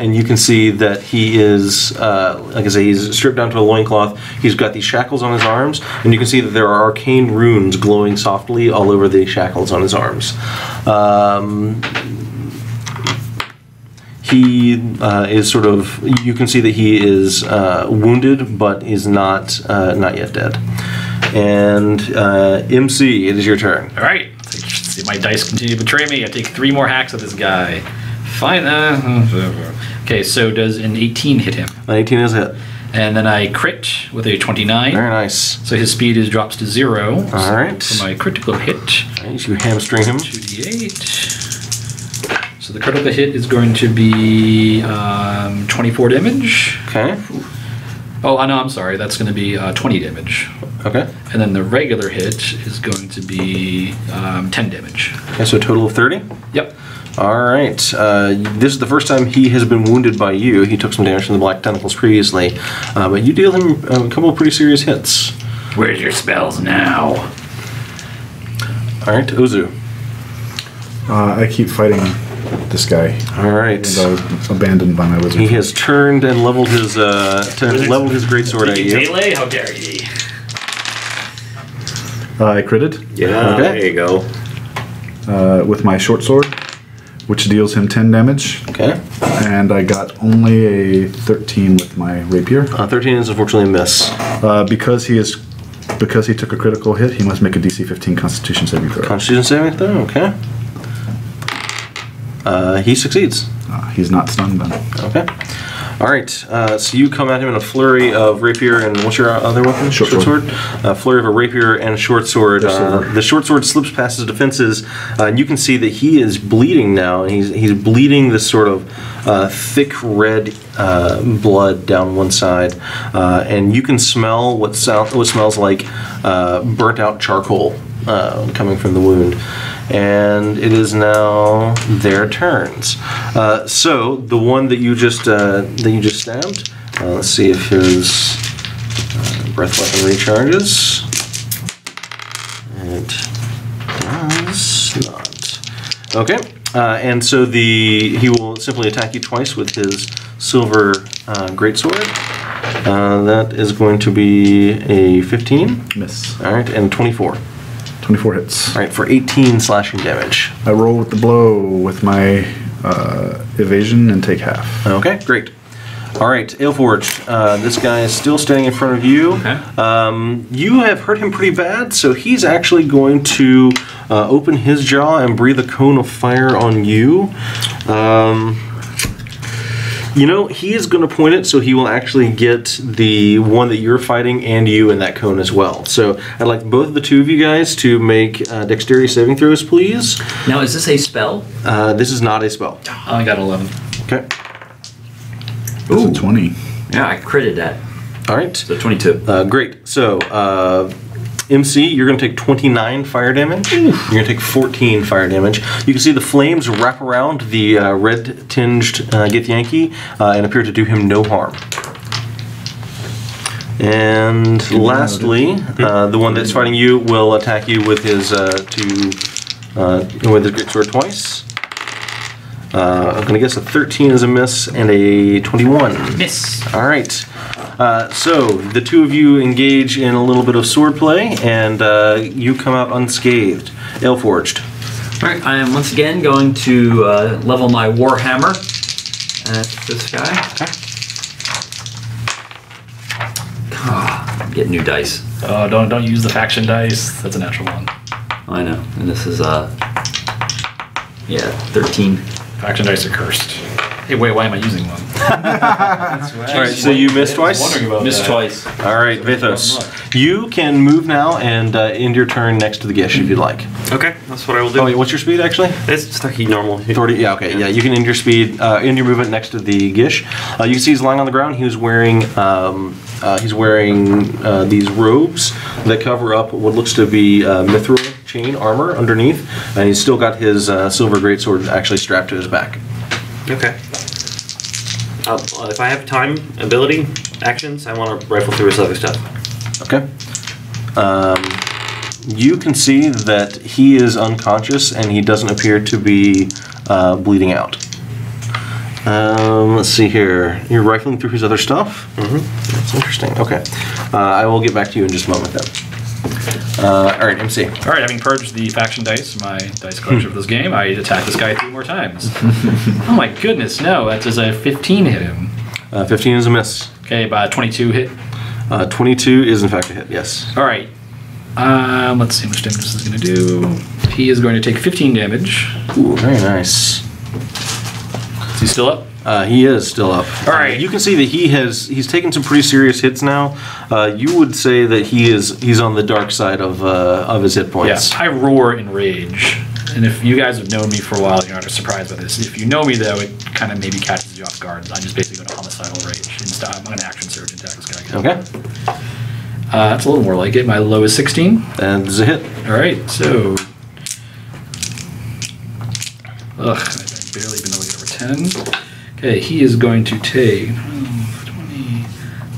A: And you can see that he is, like I say, he's stripped down to a loincloth. He's got these shackles on his arms, and you can see that there are arcane runes glowing softly all over the shackles on his arms. He is sort of. You can see that he is wounded, but is not yet dead. And MC, it is your turn.
F: All right. See my dice continue to betray me. I take 3 more hacks at this guy. Fine. Okay, so does an 18 hit him?
A: An 18 is a hit.
F: And then I crit with a 29.
A: Very nice.
F: So his speed drops to 0.
A: All right.
F: For my critical hit,
A: Right, you hamstring him.
F: 2d8. So the critical hit is going to be 24 damage.
A: Okay.
F: Oh, no, I'm sorry. That's going to be 20 damage.
A: Okay.
F: And then the regular hit is going to be 10 damage.
A: Okay, so a total of 30?
F: Yep.
A: All right. This is the first time he has been wounded by you. He took some damage from the black tentacles previously, but you deal him a couple of pretty serious hits.
F: Where's your spells now?
A: All right, Ozu.
D: I keep fighting this guy.
A: All right.
D: And I was abandoned by my wizard.
A: He has turned and leveled his greatsword at you.
F: Melee? How dare ye?
D: I critted
E: Yeah.
A: Okay.
E: There you go.
D: with my short sword, which deals him 10 damage.
A: Okay.
D: And I got only a 13 with my rapier.
A: 13 is unfortunately a miss.
D: Because he took a critical hit, he must make a DC 15 Constitution saving throw.
A: Constitution saving throw. Okay. He succeeds.
D: He's not stunned then.
A: Okay. All right. So you come at him in a flurry of rapier and what's your other weapon?
D: Short sword.
A: Flurry of a rapier and a short sword. The short sword slips past his defenses, and you can see that he is bleeding now. He's bleeding this sort of thick red blood down one side, and you can smell what smells like burnt out charcoal coming from the wound. And it is now their turns. So the one that you just stabbed. Let's see if his breath weapon recharges. It does not. Okay. And so he will simply attack you twice with his silver greatsword. That is going to be a 15.
D: Miss.
A: All right, and 24.
D: 24 hits.
A: All right, for 18 slashing damage.
D: I roll with the blow with my evasion and take half.
A: Okay, great. All right, Aleforged. This guy is still standing in front of you.
C: Okay.
A: You have hurt him pretty bad, so he's actually going to open his jaw and breathe a cone of fire on you. You know, he is going to point it, so he will actually get the one that you're fighting and you in that cone as well. So I'd like both the two of you guys to make dexterity saving throws, please.
C: Now, is this a spell?
A: This is not a spell.
B: I got 11.
A: Okay.
D: Ooh. It's a 20.
C: Yeah, I critted that.
A: All right.
C: So 22.
A: Great. So, MC, you're going to take 29 fire damage. You're going to take 14 fire damage. You can see the flames wrap around the red-tinged Githyanki and appear to do him no harm. And lastly, the one that's fighting you will attack you with his with his greatsword twice. I'm going to guess a 13 is a miss and a 21.
B: Miss.
A: All right. So the two of you engage in a little bit of swordplay, and you come out unscathed. Aleforged.
C: All right, I am once again going to level my warhammer at this guy. Oh, get new dice.
B: Oh, don't use the faction dice. That's a natural one.
C: I know, and this is 13.
B: Faction dice are cursed. Hey, wait, why am I using one?
A: All right, so you missed twice?
C: Missed twice.
A: All right, Vethos. You can move now and end your turn next to the Gish if you'd like.
E: Okay, that's what I will do.
A: Oh, wait, what's your speed actually?
E: It's 30 normal.
A: 30, yeah, okay. Yeah, you can end your speed, end your movement next to the Gish. You can see he's lying on the ground. He was wearing, these robes that cover up what looks to be mithril chain armor underneath, and he's still got his silver greatsword actually strapped to his back.
E: Okay. If I have time, ability, actions, I want to rifle through his other stuff.
A: Okay. You can see that he is unconscious and he doesn't appear to be bleeding out. Let's see here. You're rifling through his other stuff? Mm-hmm. That's interesting. Okay. I will get back to you in just a moment then. All right, MC.
B: All right, having purged the faction dice, my dice collection for this game, I attack this guy 3 more times. Oh my goodness, no, that does a 15 hit him.
A: 15 is a miss.
B: Okay, about 22 hit.
A: 22 is in fact a hit, yes.
B: All right. Let's see how much damage this is going to do. He is going to take 15 damage.
A: Ooh, very nice.
B: Is he still up?
A: He is still up.
B: All right.
A: You can see that he's taken some pretty serious hits now. You would say that he's on the dark side of his hit points.
B: Yeah, I roar in rage. And if you guys have known me for a while, you're not surprised by this. If you know me, though, it kind of maybe catches you off guard. I'm just basically going to homicidal rage. Instead, I'm going to action surge and attack this guy again.
A: Okay.
B: That's a little more like it. My low is 16.
A: And there's a hit.
B: All right, so... Ugh, I barely been able to get over 10. Okay, he is going to take 20,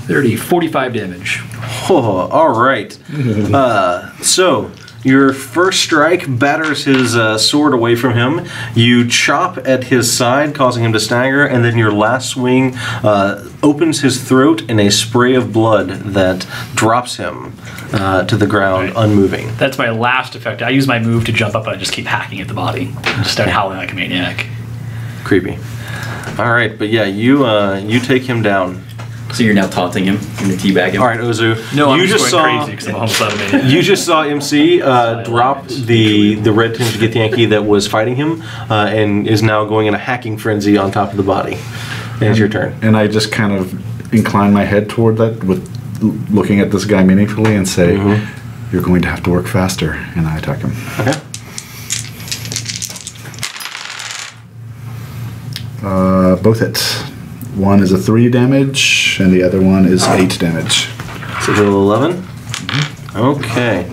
B: 30, 45 damage.
A: Oh, all right. So your first strike batters his sword away from him. You chop at his side, causing him to stagger, and then your last swing opens his throat in a spray of blood that drops him to the ground, unmoving.
B: That's my last effect. I use my move to jump up and I just keep hacking at the body. And just start howling like a maniac.
A: Creepy. All right, but yeah, you take him down.
C: So you're now taunting him, you're going to teabag him?
A: All right, Ozu.
B: No, I'm
A: you
B: just going crazy because I'm a homicidal maniac.
A: You just saw MC drop the red tinged Githyanki that was fighting him and is now going in a hacking frenzy on top of the body. And it's your turn.
D: And I just kind of incline my head toward that with looking at this guy meaningfully and say, you're going to have to work faster. And I attack him.
A: Okay.
D: Both hits. One is a 3 damage, and the other one is 8 damage.
A: So total 11? Okay.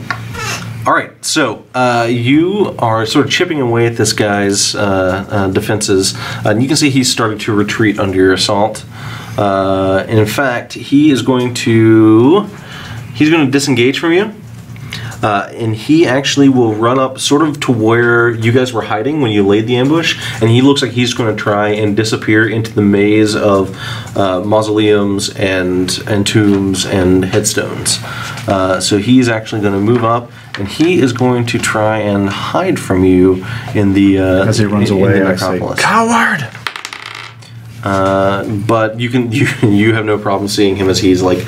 A: All right, so you are sort of chipping away at this guy's defenses, and you can see he's starting to retreat under your assault. In fact, he is going to disengage from you. And he actually will run up sort of to where you guys were hiding when you laid the ambush, and he looks like he's going to try and disappear into the maze of mausoleums and tombs and headstones. So he's actually going to move up, and he is going to try and hide from you in the
D: as he runs away.
A: in the
D: I say,
A: necropolis.
D: "Coward!"
A: But you have no problem seeing him as he's like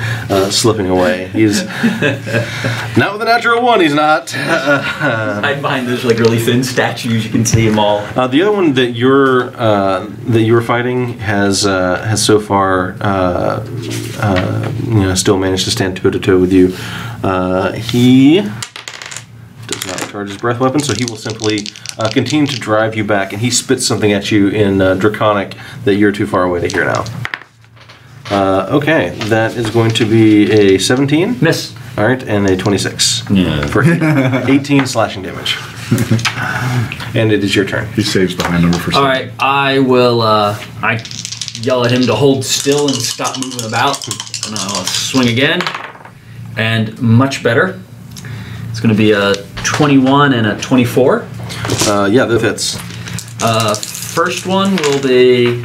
A: slipping away. He's not with a natural 1. He's not.
C: Hide behind those like really thin statues. You can see them all.
A: The other one that you're fighting has so far still managed to stand toe to toe with you. He does not recharge his breath weapon, so he will simply continue to drive you back, and he spits something at you in Draconic that you're too far away to hear now. Okay, that is going to be a 17.
C: Miss.
A: All right, and a 26.
C: Yeah.
A: For 18 slashing damage. And it is your turn.
D: He saves behind over for
C: All right, I will. I yell at him to hold still and stop moving about. And I'll swing again, and much better. It's going to be a 21 and a 24.
A: Yeah, that fits.
C: First one will be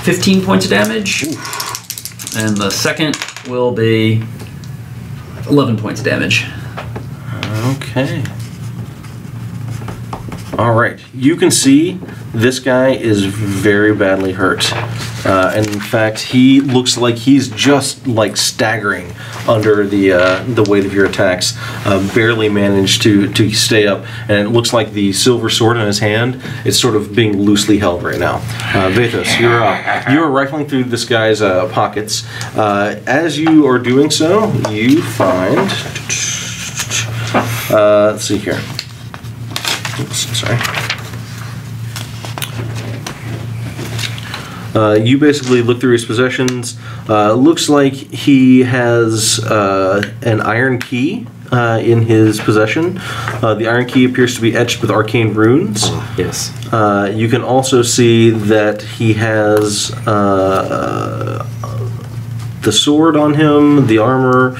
C: 15 points of damage, and the second will be 11 points of damage.
A: Okay. All right. You can see this guy is very badly hurt. And in fact, he looks like he's just like staggering under the weight of your attacks. Barely managed to stay up, and it looks like the silver sword in his hand is sort of being loosely held right now. Vethos, you're up. You are rifling through this guy's pockets. As you are doing so, you find. Let's see here. Oops, sorry. You basically look through his possessions. Looks like he has an iron key in his possession. The iron key appears to be etched with arcane runes.
E: Yes.
A: You can also see that he has the sword on him, the armor.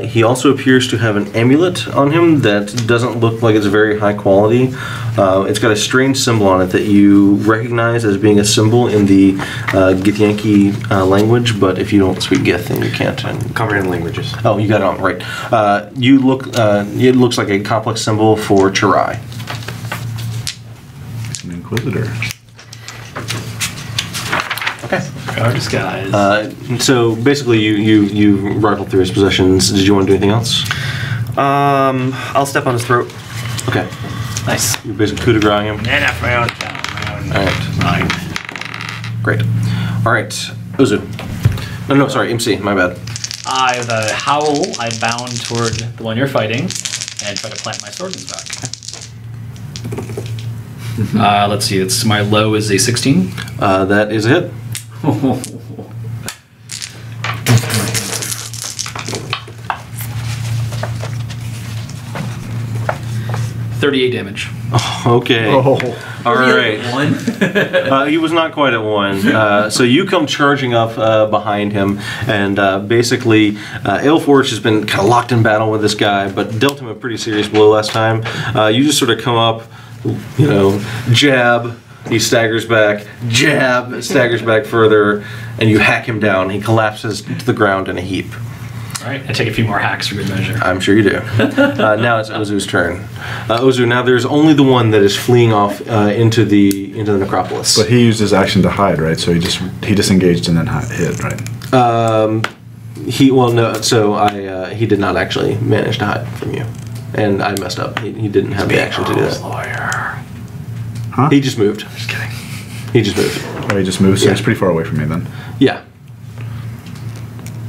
A: He also appears to have an amulet on him that doesn't look like it's very high quality. It's got a strange symbol on it that you recognize as being a symbol in the Githyanki language, but if you don't speak Gith, then you can't.
E: Comprehend languages.
A: Oh, you got it on, right. It looks like a complex symbol for Chirai.
D: an Inquisitor.
A: Okay.
F: Our disguise.
A: So basically, you rifled through his possessions. Did you want to do anything else?
E: I'll step on his throat.
A: Okay.
F: Nice.
A: You're basically coup de grace him.
F: And after my own town, my own mind.
A: Great. All right, Ozu. No, sorry, MC. My bad.
B: With a howl, I bound toward the one you're fighting and try to plant my sword in his back. Let's see. It's my low is a 16.
A: That is a hit.
B: 38 damage.
A: Okay.
D: Oh.
A: All right.
C: One.
A: He was not quite at 1. So you come charging up behind him, and basically, Aelforge has been kind of locked in battle with this guy, but dealt him a pretty serious blow last time. You just sort of come up, jab. He staggers back, jab, staggers back further, and you hack him down. He collapses to the ground in a heap.
B: All right. I take a few more hacks for good measure.
A: I'm sure you do. Now it's Ozu's turn. Ozu, now there's only the one that is fleeing off into the necropolis.
D: But he used his action to hide, right? So he disengaged and then hid, right?
A: He did not actually manage to hide from you, and I messed up. He didn't have the action to do that.
F: Lawyer.
D: Huh?
A: He just moved.
F: Just kidding.
A: He just moved.
D: Oh, he just moved, so
A: Yeah.
D: he's pretty far away from me then.
A: Yeah.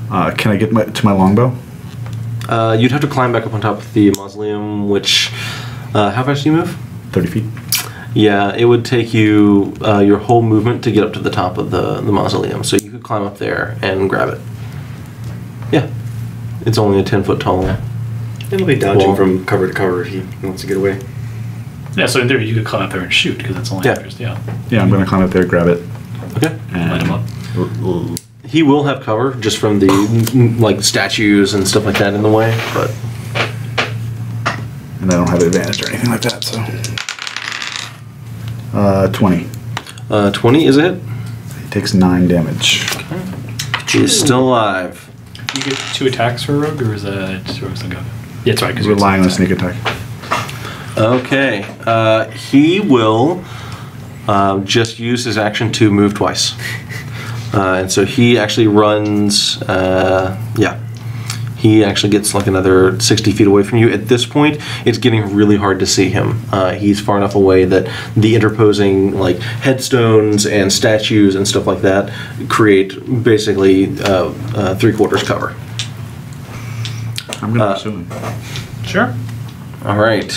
D: Can I get to my longbow?
A: You'd have to climb back up on top of the mausoleum, which how fast do you move?
D: 30 feet.
A: Yeah, it would take you your whole movement to get up to the top of the mausoleum, so you could climb up there and grab it. Yeah. It's only a 10-foot tall.
E: It'll be dodging
A: Wall.
E: from cover to cover if he wants to get away.
B: Yeah, so in theory, you could climb up there and shoot, because that's only
A: Yeah.
B: interest. Yeah.
D: Yeah, I'm going to climb up there, grab it.
A: Okay.
B: Light him up.
A: He will have cover just from the like statues and stuff like that in the way, but
D: And I don't have advantage or anything like that, so. 20.
A: 20 is a hit.
D: He takes 9 damage.
A: He's still alive.
B: You get 2 attacks for a rogue, or is that 2 rogues and go? Yeah, that's right. Because
D: Relying on a sneak attack.
A: Okay. He will just used his action to move twice. And so he actually runs, he actually gets like another 60 feet away from you. At this point, it's getting really hard to see him. He's far enough away that the interposing like headstones and statues and stuff like that create basically 3/4 cover.
D: I'm going to pursue him.
B: Sure.
A: All right.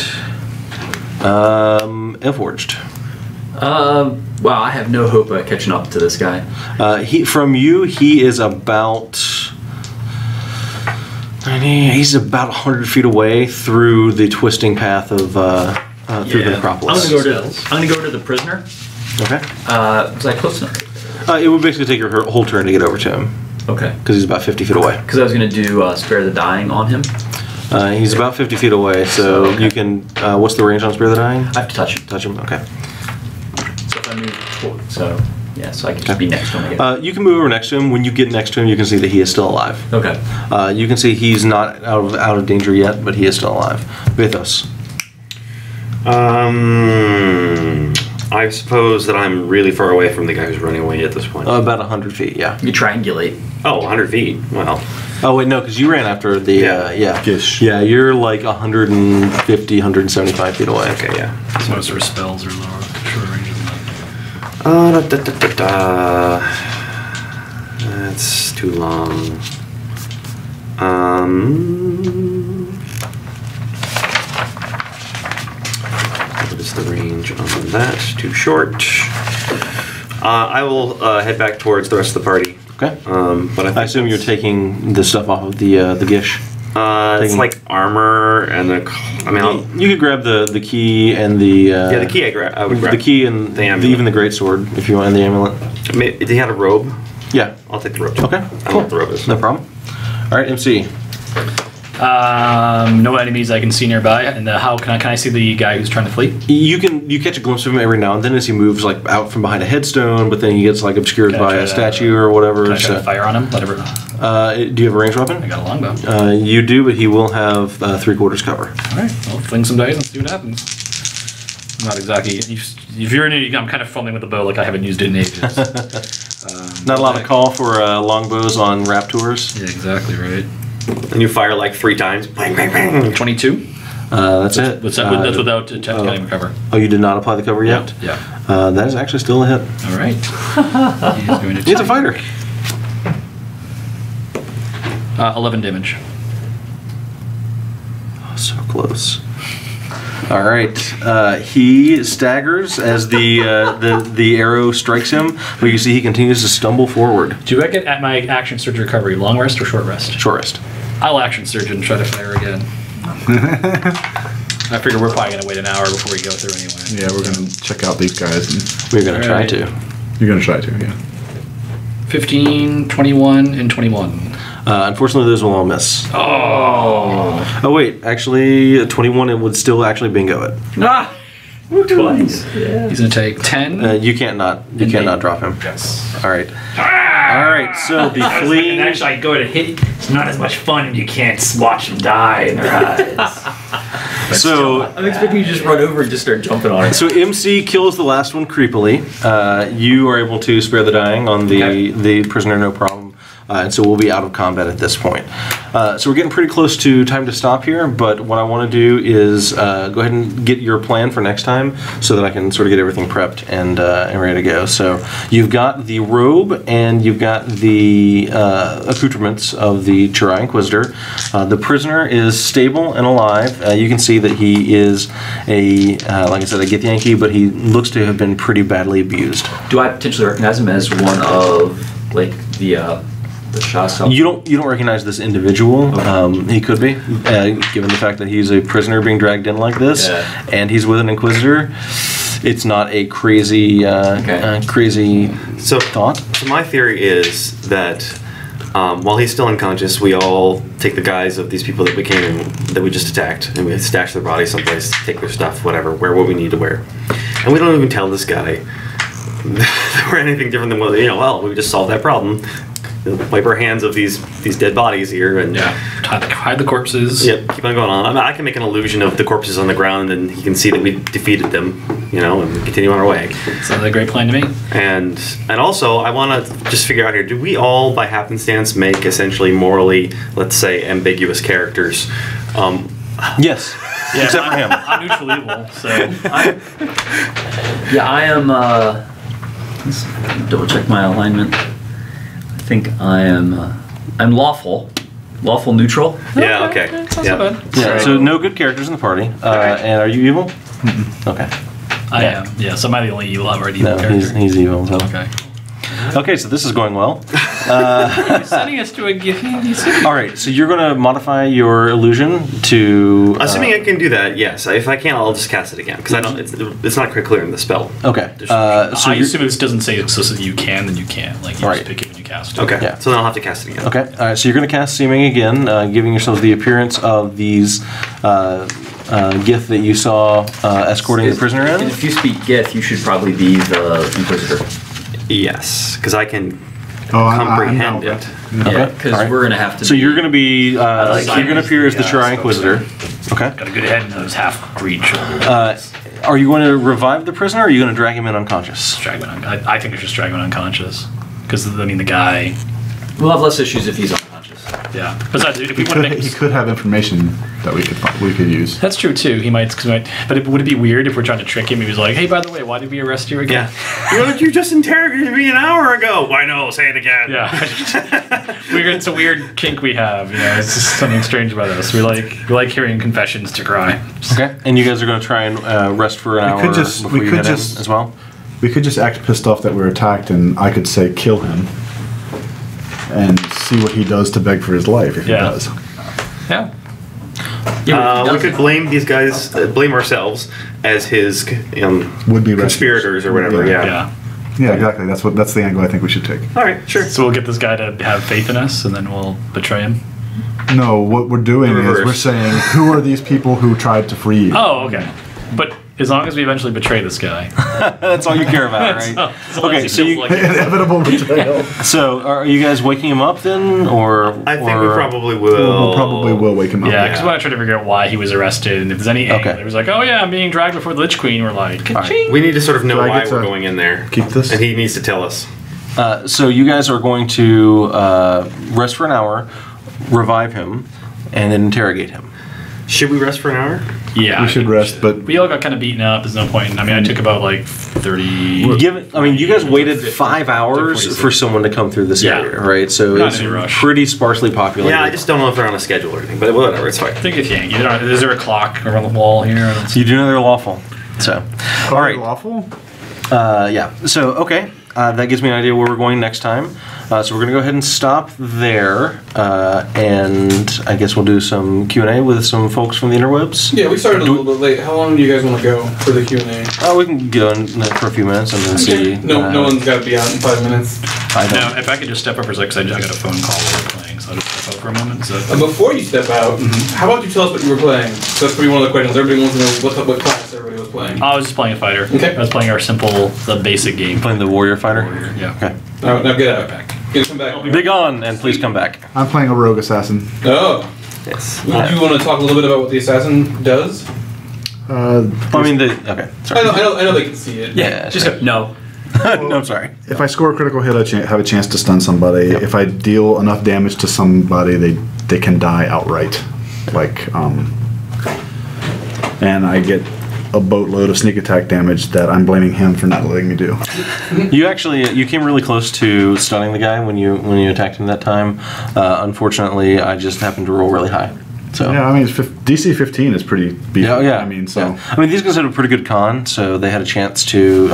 A: Elforged.
C: Well, I have no hope of catching up to this guy.
A: He is about... He's about 100 feet away through the twisting path of through the necropolis.
C: I'm gonna go to the prisoner.
A: Okay.
C: Was I close enough?
A: It would basically take your whole turn to get over to him.
C: Okay.
A: Because he's about 50 feet away.
C: Because I was gonna do Spare the Dying on him.
A: He's about 50 feet away, so okay. You can... what's the range on Spare the Dying?
C: I have to touch him.
A: Touch him, okay.
C: So if I move forward, so I can just be next to him again.
A: You can move over next to him. When you get next to him, you can see that he is still alive.
C: Okay.
A: You can see he's not out of danger yet, but he is still alive. Vithos.
E: I suppose that I'm really far away from the guy who's running away at this point.
A: About 100 feet, yeah.
C: You triangulate.
E: Oh, 100 feet. Well.
A: Oh, wait, no, because you ran after the...
D: Gish.
A: Yeah, you're like 150, 175 feet away.
E: Okay, yeah.
F: So most of our spells are lower, shorter range than that.
E: That's too long. What is the range on that? Too short. I will head back towards the rest of the party.
A: Okay.
E: But
A: I assume you're taking the stuff off of the Gish.
E: It's like armor and the. I mean,
A: you could grab the key and the.
E: The key I would grab.
A: The key and even the greatsword if you want, and the amulet.
E: Did he have a robe?
A: Yeah.
E: I'll take the robe.
A: Okay.
E: I don't know what the robe is.
A: No problem. All right, MC.
B: No enemies I can see nearby. And how can I see the guy who's trying to flee?
A: You catch a glimpse of him every now and then as he moves like out from behind a headstone, but then he gets like obscured by a statue or whatever.
B: Can I try to fire on him? Whatever.
A: Do you have a ranged weapon?
B: I got a longbow.
A: You do, but he will have 3/4 cover.
B: All right, well, fling some dice and see what happens. Not exactly. If you're in it, I'm kind of fumbling with the bow like I haven't used it in ages.
A: Not a lot of call for longbows on raptors.
B: Yeah, exactly right.
E: And you fire like 3 times. Bang, bang, bang.
B: 22.
A: That's it.
B: What's that? That's without getting cover.
A: Oh, you did not apply the cover yet?
B: Yeah.
A: That is actually still a hit.
B: All right.
A: He's a fighter.
B: 11 damage.
A: Oh, so close. All right. He staggers as the arrow strikes him, but you see he continues to stumble forward.
B: Do I get at my action surge recovery long rest or short rest?
A: Short rest.
B: I'll action surge and try to fire again. I figure we're probably going to wait an hour before we go through anyway.
D: Yeah, we're going to check out these guys. And
A: We're going to try to.
D: you're going to try to, yeah.
B: 15, 21, and 21.
A: Unfortunately, those will all miss.
B: Oh.
A: Oh, wait. Actually, 21, it would still actually bingo it.
B: Ah!
C: Twice. Yeah.
B: He's going to take 10.
A: You can't not drop him.
B: Yes.
A: All right. All right, so the fleeing...
F: Actually, I go to hit. It's not as much fun if you can't watch them die in their eyes.
A: So
C: I'm expecting you to just run over and just start jumping on it.
A: So MC kills the last one creepily. You are able to spare the dying on the prisoner, no problem. And so we'll be out of combat at this point. So we're getting pretty close to time to stop here, but what I want to do is go ahead and get your plan for next time so that I can sort of get everything prepped and ready to go. So you've got the robe and you've got the accoutrements of the Chirai Inquisitor. The prisoner is stable and alive. You can see that he is like I said, a Githyanki, but he looks to have been pretty badly abused.
C: Do I potentially recognize him as one of, like, the Shah?
A: You don't recognize this individual. Okay. He could be, given the fact that he's a prisoner being dragged in like this, and he's with an Inquisitor. It's not a crazy, crazy thought.
E: So my theory is that while he's still unconscious, we all take the guise of these people that we just attacked, and we stash their bodies someplace, take their stuff, whatever, wear what we need to wear, and we don't even tell this guy that we're anything different than we just solved that problem. wipe our hands of these dead bodies here, and
B: hide the corpses.
E: Yep, keep on going on. I can make an illusion of the corpses on the ground, and he can see that we defeated them, and continue on our way.
B: Sounds like a great plan to me.
E: And also, I want to just figure out here: do we all, by happenstance, make essentially morally, let's say, ambiguous characters?
A: Yes. Yeah, except for him.
B: I'm neutral evil, so.
C: I am. Let's double check my alignment. I think I am. I'm lawful neutral.
E: Yeah. Okay.
B: Sounds not bad.
A: Yeah. So no good characters in the party. And are you evil? Mm-mm. Okay.
B: I am. Yeah. So am I the only evil I've already evil
A: No,
B: character?
A: he's evil. So.
B: Okay.
A: Okay, so this is going well.
B: Sending us to a giving.
A: All right, so you're going to modify your illusion to.
E: Assuming I can do that, yes. If I can't, I'll just cast it again because I don't. It's not quite clear in the spell.
A: Okay.
E: So
B: I assume if it doesn't say explicitly you can, then you can't. Like you just pick it when you cast it.
E: Okay.
A: Yeah.
E: So then I'll have to cast it again.
A: Okay. All right. So you're going to cast Seeming again, giving yourselves the appearance of these Gith that you saw escorting the prisoner in.
C: If you speak Gith, you should probably be the Inquisitor.
E: Yes, because I can
D: I'm
E: comprehend
D: not.
E: it.
C: Yeah, because we're going to have to.
A: So you're going to be. You're going to appear as the Tri Inquisitor. Okay.
B: Got a good head and those half reach.
A: Are you going to revive the prisoner, or are you going to drag him in unconscious?
B: I think it's just drag him unconscious. Because, the guy...
C: We'll have less issues if he's unconscious.
B: Yeah. Besides, if we want to make...
D: He could have information that we could use.
B: That's true, too. He might... But would it be weird if we're trying to trick him? He was like, hey, by the way, why did we arrest you again?
E: Yeah. You just interrogated me an hour ago. I know. Say it again.
B: Yeah. It's a weird kink we have. It's just something strange about us. We like hearing confessions to crimes.
A: Okay. And you guys are going to try and rest for an hour before you head in as well?
D: We could just act pissed off that we're attacked, and I could say kill him, and see what he does to beg for his life if he does.
B: Yeah.
E: We could blame these guys, blame ourselves as his
D: would-be
E: conspirators or whatever.
B: Yeah.
D: Yeah, exactly. That's the angle I think we should take.
E: All right, sure.
B: So we'll get this guy to have faith in us, and then we'll betray him.
D: No, what we're doing is we're saying, who are these people who tried to free you?
B: Oh, okay. But as long as we eventually betray this guy.
A: That's all you care about, right? Okay, so you...
D: Inevitable betrayal.
A: So are you guys waking him up then, or...
E: I think we probably will.
D: We probably will wake him up.
B: Yeah, because we want to try to figure out why he was arrested, and if there's any angle. It was like, oh yeah, I'm being dragged before the Lich-Queen. We're like,
A: right.
E: We need to sort of know why we're going in there.
D: Keep this?
E: And he needs to tell us.
A: So you guys are going to rest for an hour, revive him, and then interrogate him.
E: Should we rest for an hour?
B: Yeah.
D: We should rest, but...
B: We all got kind of beaten up. There's no point. I took about like 30...
A: you guys waited 5 hours for someone to come through this area, right? So it's pretty sparsely populated.
E: Yeah, I just don't know if they're on a schedule or anything, but whatever, it's fine.
B: I think if you is there a clock around the wall here?
A: You do know they're lawful. So, all right.
D: Lawful?
A: Yeah. So, okay. That gives me an idea where we're going next time. So we're going to go ahead and stop there, and I guess we'll do some Q&A with some folks from the interwebs.
G: Yeah, we started a little bit late. How long do you guys want to go for the Q&A?
A: We can go in for a few minutes and then see.
G: No one's got to be out in 5 minutes.
B: No, if I could just step up for a second, because I got a phone call while we're playing, so I'll just step up for a moment.
G: Before you step out, how about you tell us what you were playing? So that's probably one of the questions. Everybody wants to know what class everybody was playing.
B: I was just playing a fighter.
G: Okay.
B: I was playing our the basic game.
A: Playing the warrior fighter?
B: Warrior, yeah.
A: Okay.
G: All right, now get out. Come back.
A: Big on, and please come back.
D: I'm playing a rogue assassin.
G: Oh.
E: Yes.
G: Would you want to talk a little bit about what the assassin does?
A: Okay, sorry.
G: I know they can see it.
B: Yeah, just go, no.
A: No, I'm sorry.
D: If I score a critical hit, I have a chance to stun somebody. If I deal enough damage to somebody, they can die outright. And I get a boatload of sneak attack damage that I'm blaming him for not letting me do.
A: You came really close to stunning the guy when you attacked him that time. Unfortunately, I just happened to roll really high. So
D: yeah, DC 15 is pretty beefy.
A: Yeah.
D: These
A: guys had a pretty good con, so they had a chance to.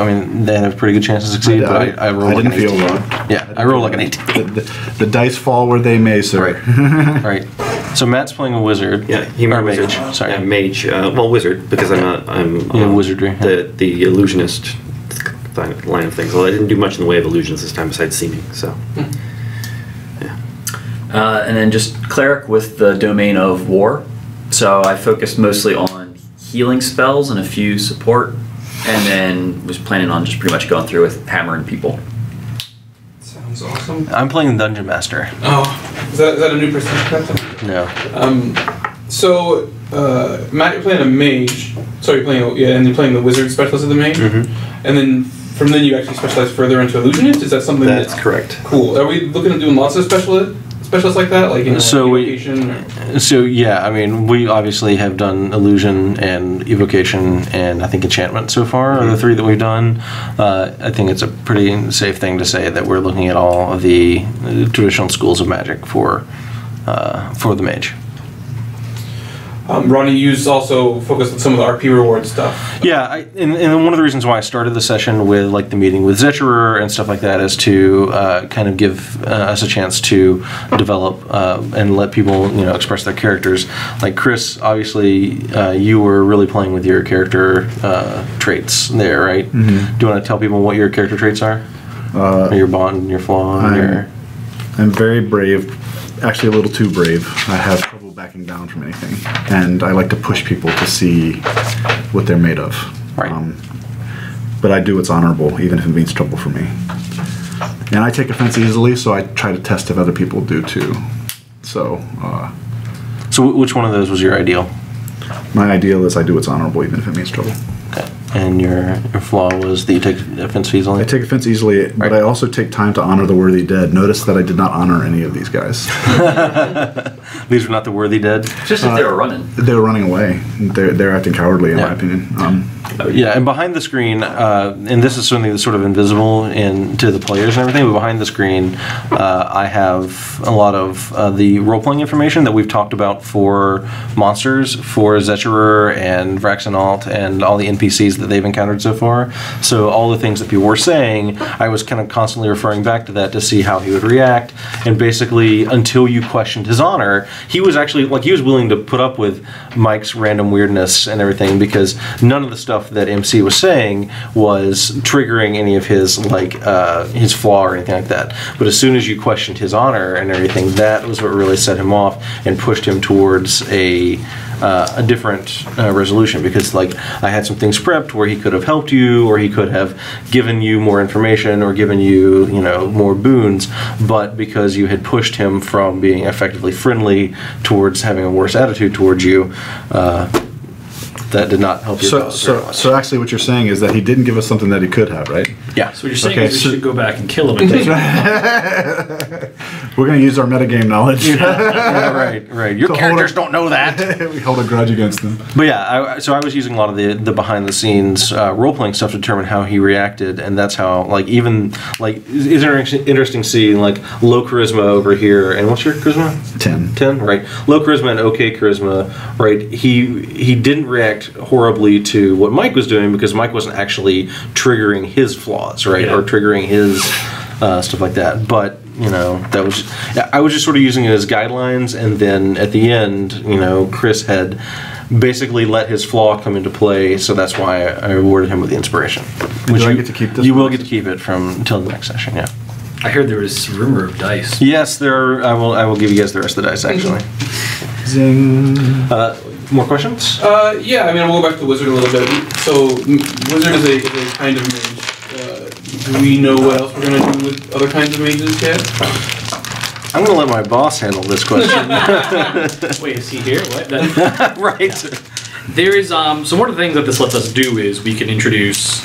A: They had a pretty good chance to succeed. But I rolled. I didn't feel wrong. Yeah, I rolled like an 18.
D: The dice fall where they may, sir.
A: Right. So Matt's playing a wizard.
E: Yeah, wizard.
A: Mage. Sorry,
E: mage. Wizard because I'm
A: wizardry.
E: The illusionist line of things. Well, I didn't do much in the way of illusions this time besides seeming. So.
C: And then just cleric with the domain of war. So I focused mostly on healing spells and a few support, and then was planning on just pretty much going through with hammering people.
G: Sounds That's awesome.
A: I'm playing the Dungeon Master.
G: Oh, is that a new person?
A: No.
G: So, Matt, you're playing a mage. Sorry, and you're playing the wizard specialist of the mage.
A: Mm-hmm.
G: And then from then you actually specialize further into illusionist. Is that something
E: That's correct.
G: Cool. Are we looking at doing lots of specialists like that, like evocation?
A: I mean, we obviously have done illusion and evocation and I think enchantment so far are the three that we've done. I think it's a pretty safe thing to say that we're looking at all of the traditional schools of magic for the mage.
G: Rodney, you also focused on some of the RP reward stuff.
A: Yeah, and one of the reasons why I started the session with like the meeting with Zetcherer and stuff like that is to kind of give us a chance to develop and let people express their characters. Like Chris, obviously, you were really playing with your character traits there, right? Mm-hmm. Do you want to tell people what your character traits are? Or your bond, your flaw?
D: I'm very brave. Actually, a little too brave. I have trouble backing down from anything, and I like to push people to see what they're made of.
A: Right.
D: But I do what's honorable, even if it means trouble for me. And I take offense easily, so I try to test if other people do too. So.
A: So which one of those was your ideal?
D: My ideal is I do what's honorable, even if it means trouble.
A: Okay. And your flaw was that you take offense easily?
D: I take offense easily, but I also take time to honor the worthy dead. Notice that I did not honor any of these guys.
A: These were not the worthy dead?
C: Just if they were running.
D: They were running away. They're acting cowardly, in my opinion.
A: Yeah, and behind the screen, and this is something that's sort of invisible to the players and everything, but behind the screen, I have a lot of the role-playing information that we've talked about for monsters, for Zetcherer and Vraxenalt, and all the NPCs that they've encountered so far. So all the things that people were saying, I was kind of constantly referring back to that to see how he would react, and basically, until you questioned his honor, he was actually, he was willing to put up with Mike's random weirdness and everything, because none of the stuff that MC was saying was triggering any of his his flaw or anything like that. But as soon as you questioned his honor and everything, that was what really set him off and pushed him towards a different resolution. Because I had some things prepped where he could have helped you, or he could have given you more information, or given you more boons. But because you had pushed him from being effectively friendly towards having a worse attitude towards you. That did not help you.
D: So actually what you're saying is that he didn't give us something that he could have, right?
A: Yeah.
F: So what you're saying is we should go back and kill him and take him.
D: We're going to use our metagame knowledge.
A: Yeah, right. Your characters don't know that.
D: We hold a grudge against them.
A: But yeah, so I was using a lot of the behind-the-scenes role-playing stuff to determine how he reacted, and that's how, it's interesting to see, low charisma over here, and what's your charisma?
D: 10.
A: 10, right. Low charisma and okay charisma, right. He didn't react horribly to what Mike was doing because Mike wasn't actually triggering his flaws, right, or triggering his stuff like that. But I was just sort of using it as guidelines, and then at the end, Chris had basically let his flaw come into play, so that's why I rewarded him with the inspiration.
D: Do I get to keep this?
A: You will get to keep it until the next session. Yeah.
F: I heard there was a rumor of dice.
A: Yes, there. I will give you guys the rest of the dice actually.
D: Zing.
A: More questions?
G: Yeah, I mean, we'll go back to Wizard a little bit. So, Wizard is a kind of mage. Do we know what else we're going to do with other kinds of mages yet?
A: I'm going to let my boss handle this question.
F: Wait, is he here? What?
A: Right.
F: There is, so one of the things that this lets us do is we can introduce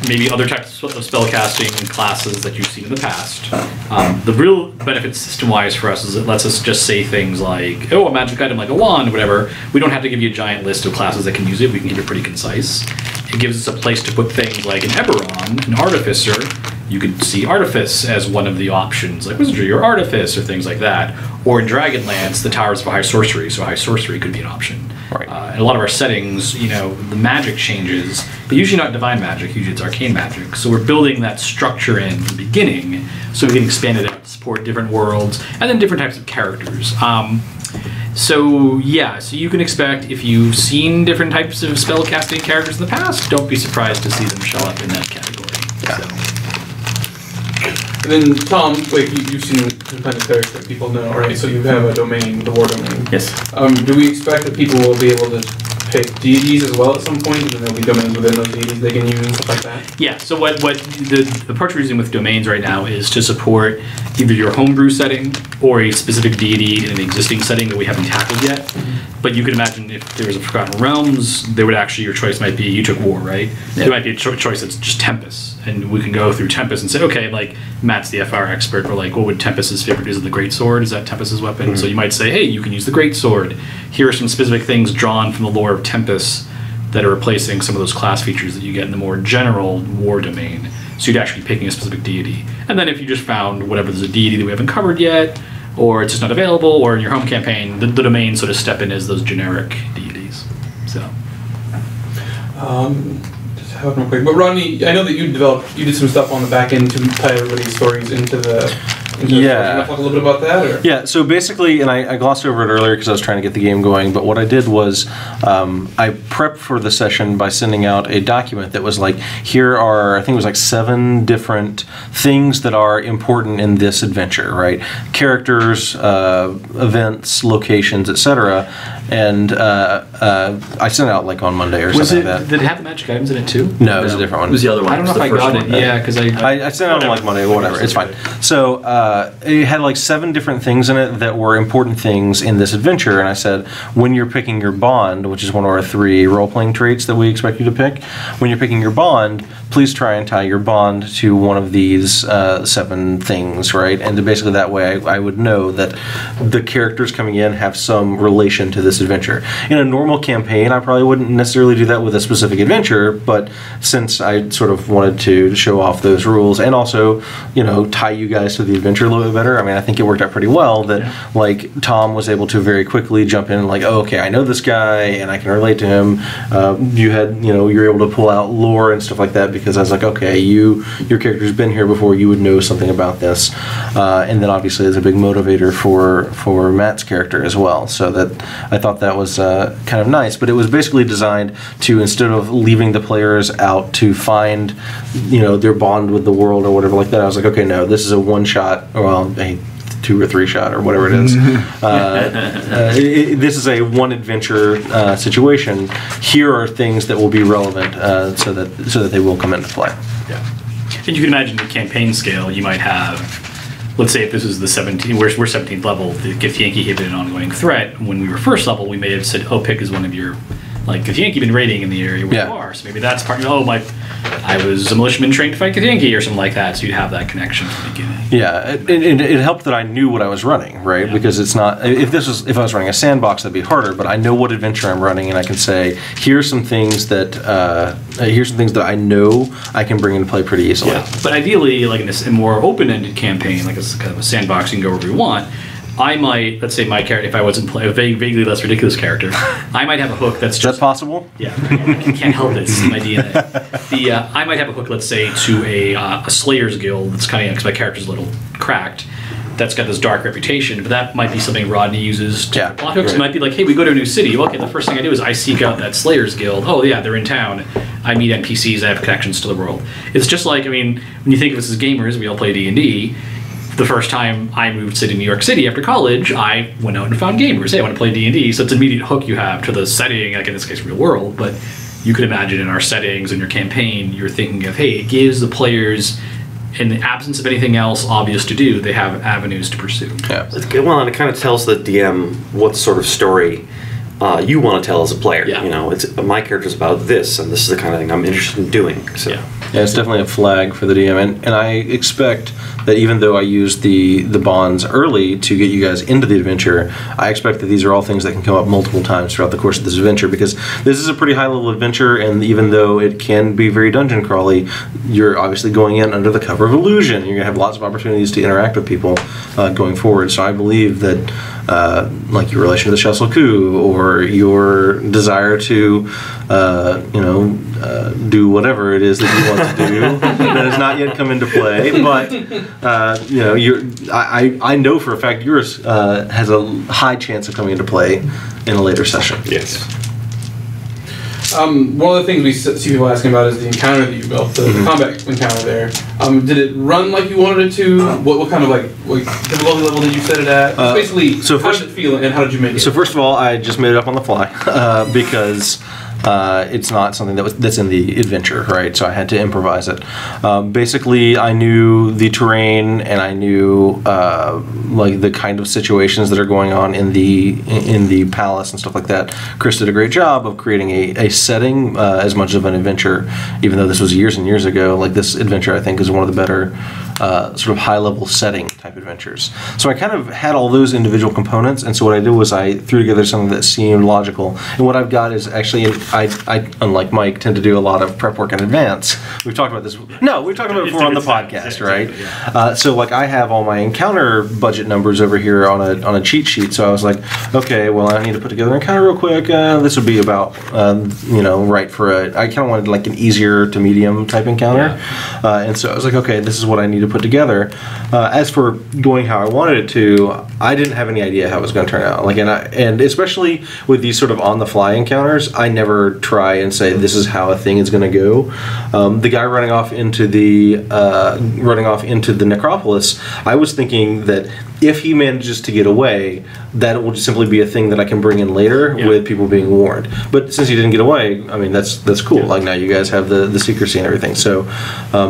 F: maybe other types of spellcasting classes that you've seen in the past. The real benefit system-wise for us is it lets us just say things like, a magic item like a wand, whatever. We don't have to give you a giant list of classes that can use it. We can keep it pretty concise. It gives us a place to put things like an Eberron, an Artificer. You could see Artifice as one of the options, like Wizardry or Artifice or things like that. Or in Dragonlance, the Towers of High Sorcery, so High Sorcery could be an option.
A: Right.
F: In a lot of our settings, the magic changes, but usually not divine magic, usually it's arcane magic. So we're building that structure in from the beginning so we can expand it out to support different worlds and then different types of characters. So you can expect, if you've seen different types of spellcasting characters in the past, don't be surprised to see them show up in that category.
A: Yeah.
F: So.
G: And then, Tom, you've seen some kind of clerics that people know, right? So you have a domain, the war domain.
C: Yes.
G: Do we expect that people will be able to pick deities as well at some point, and then there'll be domains within those deities they can use and stuff like that?
B: Yeah, so what the approach we're using with domains right now is to support either your homebrew setting or a specific deity in an existing setting that we haven't tackled yet. But you could imagine if there was a Forgotten Realms, they would actually, your choice might be, you took War, right? There might be a choice that's just Tempest. And we can go through Tempest and say, okay, like, Matt's the FR expert, but like, what would Tempest's favorite use? Is the Great Sword? Is that Tempest's weapon? So you might say, hey, you can use the Great Sword. Here are some specific things drawn from the lore of Tempest that are replacing some of those class features that you get in the more general War domain. So you'd actually be picking a specific deity. And then if you just found whatever there's a deity that we haven't covered yet, or it's just not available, or in your home campaign, the domains sort of step in as those generic deities. So.
G: Just have it real quick. But Rodney, I know that you did some stuff on the back end to tie everybody's stories into the. You want to talk a little bit about that? Or?
A: Yeah, so basically, and I glossed over it earlier because I was trying to get the game going, but what I did was I prepped for the session by sending out a document that was like, here are, I think it was like 7 different things that are important in this adventure, right? Characters, events, locations, etc. And I sent it out like on Monday or something like that.
B: Did it have the magic items in it too?
A: No, it was a different one.
C: It was the other one.
B: I don't know if I got it. Yeah, because
A: I sent it out on like Monday or whatever. It's fine. So it had like 7 different things in it that were important things in this adventure, and I said, when you're picking your bond, which is one of our 3 role-playing traits that we expect you to pick, when you're picking your bond, please try and tie your bond to one of these 7 things, right? And basically that way I would know that the characters coming in have some relation to this adventure. In a normal campaign, I probably wouldn't necessarily do that with a specific adventure, but since I sort of wanted to show off those rules and also, you know, tie you guys to the adventure a little bit better, I mean, I think it worked out pretty well that, like, Tom was able to very quickly jump in and like, oh, okay, I know this guy and I can relate to him. You're able to pull out lore and stuff like that because I was like, okay, your character's been here before, you would know something about this. And then obviously it's a big motivator for Matt's character as well. So that I thought that was kind of nice, but it was basically designed to, instead of leaving the players out to find, you know, their bond with the world or whatever like that, I was like, okay, no, this is a one-shot, well, a 2 or 3 shot or whatever it is. This is a one adventure situation. Here are things that will be relevant so that they will come into play.
B: Yeah, and you can imagine the campaign scale you might have. Let's say if this is the 17, we're 17th level, the Githyanki had been an ongoing threat. When we were first level, we may have said, oh, pick is one of your, like, Githyanki been raiding in the area where you are, so maybe that's part, I was a militiaman trained to fight Githyanki or something like that, so you'd have that connection from the beginning.
A: Yeah, it helped that I knew what I was running, right? Yeah. Because it's not, if I was running a sandbox, that'd be harder, but I know what adventure I'm running, and I can say, here's some things that I know I can bring into play pretty easily.
B: Yeah, but ideally, like in a more open-ended campaign, like it's kind of a sandbox, you can go wherever you want. I might, let's say my character, if I wasn't playing a vaguely less ridiculous character, I might have a hook that's just...
A: Is that possible?
B: Yeah, I can't help it. It's in my DNA. I might have a hook, let's say, to a Slayer's Guild that's kind of, because my character's a little cracked, that's got this dark reputation, but that might be something Rodney uses to plot hooks. Right. It might be like, hey, we go to a new city. Okay, the first thing I do is I seek out that Slayer's Guild. Oh, yeah, they're in town. I meet NPCs. I have connections to the world. It's just like, I mean, when you think of us as gamers, we all play D&D. The first time I moved to New York City after college, I went out and found gamers. Hey, I want to play D&D. So it's an immediate hook you have to the setting, like in this case, real world. But you could imagine in our settings, in your campaign, you're thinking of, hey, it gives the players, in the absence of anything else obvious to do, they have avenues to pursue.
A: Yeah.
E: Well, and it kind of tells the DM what sort of story you want to tell as a player.
B: Yeah.
E: You know, it's my character's about this, and this is the kind of thing I'm interested in doing. So.
A: Yeah, it's definitely a flag for the DM, and I expect that even though I used the bonds early to get you guys into the adventure, I expect that these are all things that can come up multiple times throughout the course of this adventure, because this is a pretty high-level adventure, and even though it can be very dungeon crawly, you're obviously going in under the cover of illusion. You're going to have lots of opportunities to interact with people going forward, so I believe that like your relation to the Chassel Coup, or your desire to do whatever it is that you want to do that has not yet come into play, but I know for a fact yours has a high chance of coming into play in a later session.
E: Yes.
G: One of the things we see people asking about is the encounter that you built, the combat encounter there. Did it run like you wanted it to? What kind of like difficulty level did you set it at? Basically,
A: so
G: how did it feel and how did you make it?
A: So first of all, I just made it up on the fly because it's not something that's in the adventure, right? So I had to improvise it. Basically, I knew the terrain and I knew like the kind of situations that are going on in the palace and stuff like that. Chris did a great job of creating a setting as much of an adventure, even though this was years and years ago. Like this adventure, I think, is one of the better sort of high-level setting type adventures. So I kind of had all those individual components, and so what I did was I threw together something that seemed logical. And what I've got is actually, I unlike Mike, tend to do a lot of prep work in advance. We've talked about this. No, we've talked about it before on the podcast, right? So like I have all my encounter budget numbers over here on a cheat sheet. So I was like, okay, well I need to put together an encounter real quick. This would be about right for I kind of wanted like an easier to medium type encounter, and so I was like, okay, this is what I need to put together. As for going how I wanted it to, I didn't have any idea how it was going to turn out. Like, and especially with these sort of on the fly encounters, I never try and say this is how a thing is going to go. The guy running off into the necropolis, I was thinking that if he manages to get away, that will just simply be a thing that I can bring in later with people being warned. But since he didn't get away, I mean that's cool. Yeah. Like now you guys have the secrecy and everything. So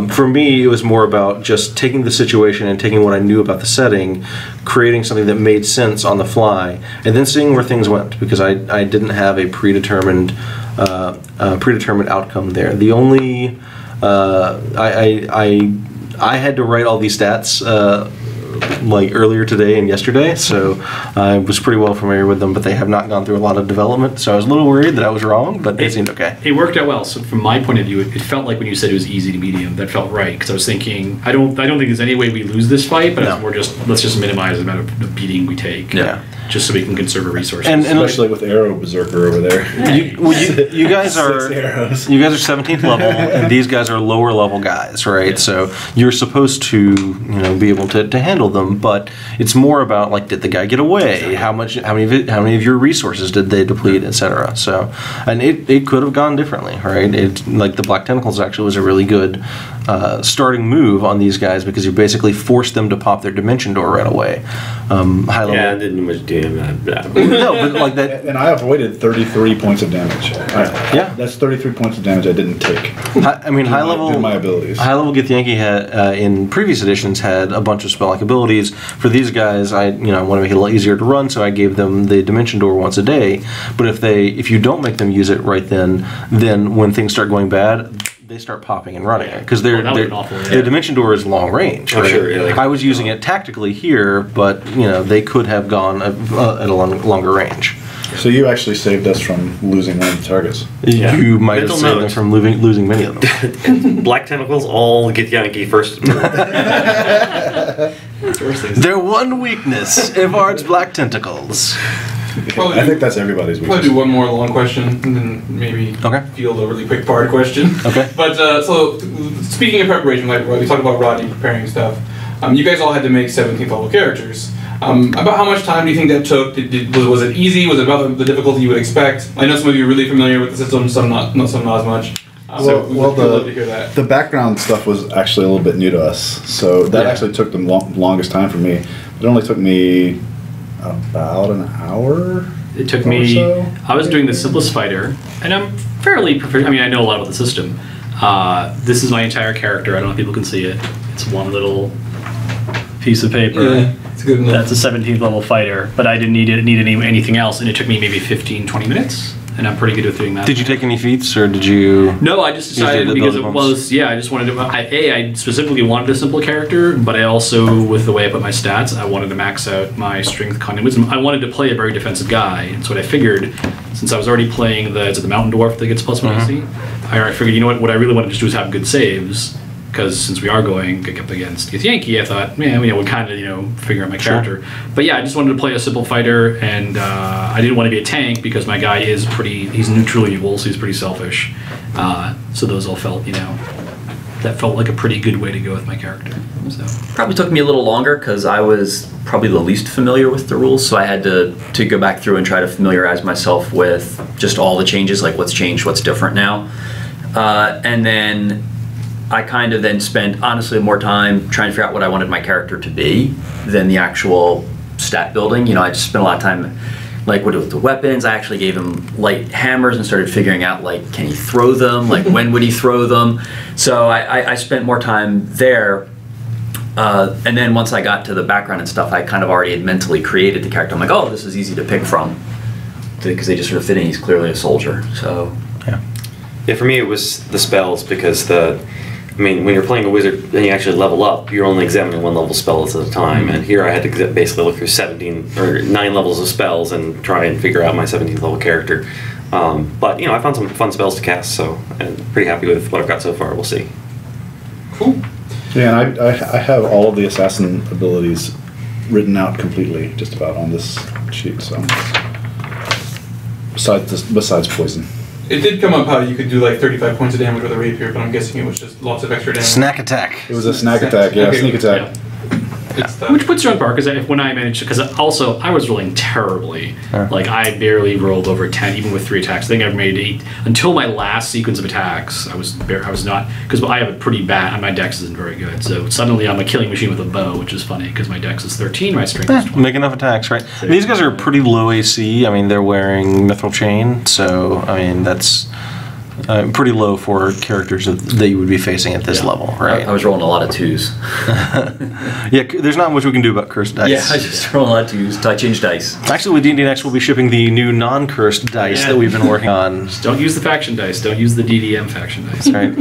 A: for me, it was more about just taking the situation and taking what I knew about the setting, creating something that made sense on the fly, and then seeing where things went, because I didn't have a predetermined outcome there. The only I had to write all these stats like earlier today and yesterday, so I was pretty well familiar with them, but they have not gone through a lot of development, so I was a little worried that I was wrong, but it seemed okay.
B: It worked out well. So from my point of view, it felt like when you said it was easy to medium, that felt right, because I was thinking, I don't think there's any way we lose this fight, but it's more just, let's just minimize the amount of beating we take. Yeah. Just so we can conserve our resources.
D: And especially with Arrow Berserker over there.
A: You guys are 17th level, and these guys are lower level guys, right? Yeah. So you're supposed to be able to handle them, but it's more about like, did the guy get away? Exactly. How many of your resources did they deplete, etc. So, and it could have gone differently, right? It, like the Black Tentacles actually was a really good starting move on these guys, because you basically forced them to pop their dimension door right away. High level.
E: Yeah, I didn't much do that.
A: No, but like that.
D: And I avoided 33 points of damage. That's 33 points of damage I didn't take.
A: I mean, high level.
D: My abilities.
A: High level Githyanki had in previous editions had a bunch of spell-like abilities. For these guys, I want to make it a little easier to run, so I gave them the dimension door once a day. But if you don't make them use it right then when things start going bad, they start popping and running it, because their dimension door is long range. Right?
E: Sure, yeah,
A: I was using it tactically here, but they could have gone at a longer range.
D: So you actually saved us from losing one of the targets.
A: Yeah. You might have saved them from losing many of them.
E: Black Tentacles all get Yankee first.
A: Their one weakness, Evard's Black Tentacles.
D: I think that's everybody's weakness.
G: I'll do one more long question, and then maybe field a really quick part question.
A: Okay.
G: But so, speaking of preparation, like we talked about Rodney preparing stuff. You guys all had to make 17th level characters. About how much time do you think that took? Was it easy? Was it about the difficulty you would expect? I know some of you are really familiar with the system, some not as much. So we'd love to hear that.
D: The background stuff was actually a little bit new to us, so that actually took the longest time for me. It only took me about an hour.
B: It took me. So. I was doing the simplest fighter, and I'm fairly proficient. I mean, I know a lot about the system. This is my entire character. I don't know if people can see it. It's one little piece of paper.
G: Yeah, it's good enough.
B: That's a 17th level fighter, but I didn't need anything else, and it took me maybe 15-20 minutes. And I'm pretty good at doing that.
A: Did you take any feats, or did you?
B: No, I just decided because it was, I just wanted to, I specifically wanted a simple character, but I also, with the way I put my stats, I wanted to max out my strength, con, and wisdom. I wanted to play a very defensive guy, and so what I figured, since I was already playing the mountain dwarf that gets +1 AC, I figured, what I really wanted to do is have good saves, because since we are going up against Githyanki, I thought, we'd kind of, figure out my character. But yeah, I just wanted to play a simple fighter, and I didn't want to be a tank, because my guy he's neutral evil, so he's pretty selfish. So those all felt, that felt like a pretty good way to go with my character. So
C: Probably took me a little longer because I was probably the least familiar with the rules, so I had to go back through and try to familiarize myself with just all the changes, like what's changed, what's different now. And then I kind of then spent, honestly, more time trying to figure out what I wanted my character to be than the actual stat building. You know, I just spent a lot of time, like, with the weapons. I actually gave him light hammers and started figuring out, like, can he throw them? Like, when would he throw them? So I spent more time there. And then once I got to the background and stuff, I kind of already had mentally created the character. I'm like, oh, this is easy to pick from, because they just sort of fit in. He's clearly a soldier, so.
E: Yeah, for me it was the spells, because when you're playing a wizard and you actually level up, you're only examining one level spells at a time, and here I had to basically look through 9 levels of spells and try and figure out my 17th level character. But I found some fun spells to cast, so I'm pretty happy with what I've got so far. We'll see.
G: Cool.
D: Yeah, and I have all of the assassin abilities written out completely, just about, on this sheet. So besides poison.
G: It did come up how you could do like 35 points of damage with a rapier, but I'm guessing it was just lots of extra damage.
A: Snack attack.
D: It was a snack attack, yeah,
G: Okay.
D: sneak attack.
B: which puts you on par, because when I managed, because also I was rolling terribly. Like I barely rolled over 10, even with 3 attacks. I think I've made 8 until my last sequence of attacks. I was not, because I have a pretty bad. My dex isn't very good, so suddenly I'm a killing machine with a bow, which is funny because my dex is 13, my strength is 20.
A: Make enough attacks, right? These guys are pretty low AC. I mean, they're wearing mithril chain, so I mean that's pretty low for characters that you would be facing at this level, right?
C: I was rolling a lot of 2s.
A: Yeah, there's not much we can do about cursed dice.
C: Yeah, I just roll a lot of 2s. I change dice.
A: Actually, with D&D Next, we'll be shipping the new non-cursed dice that we've been working on.
B: Just don't use the faction dice. Don't use the DDM faction dice.
A: Right.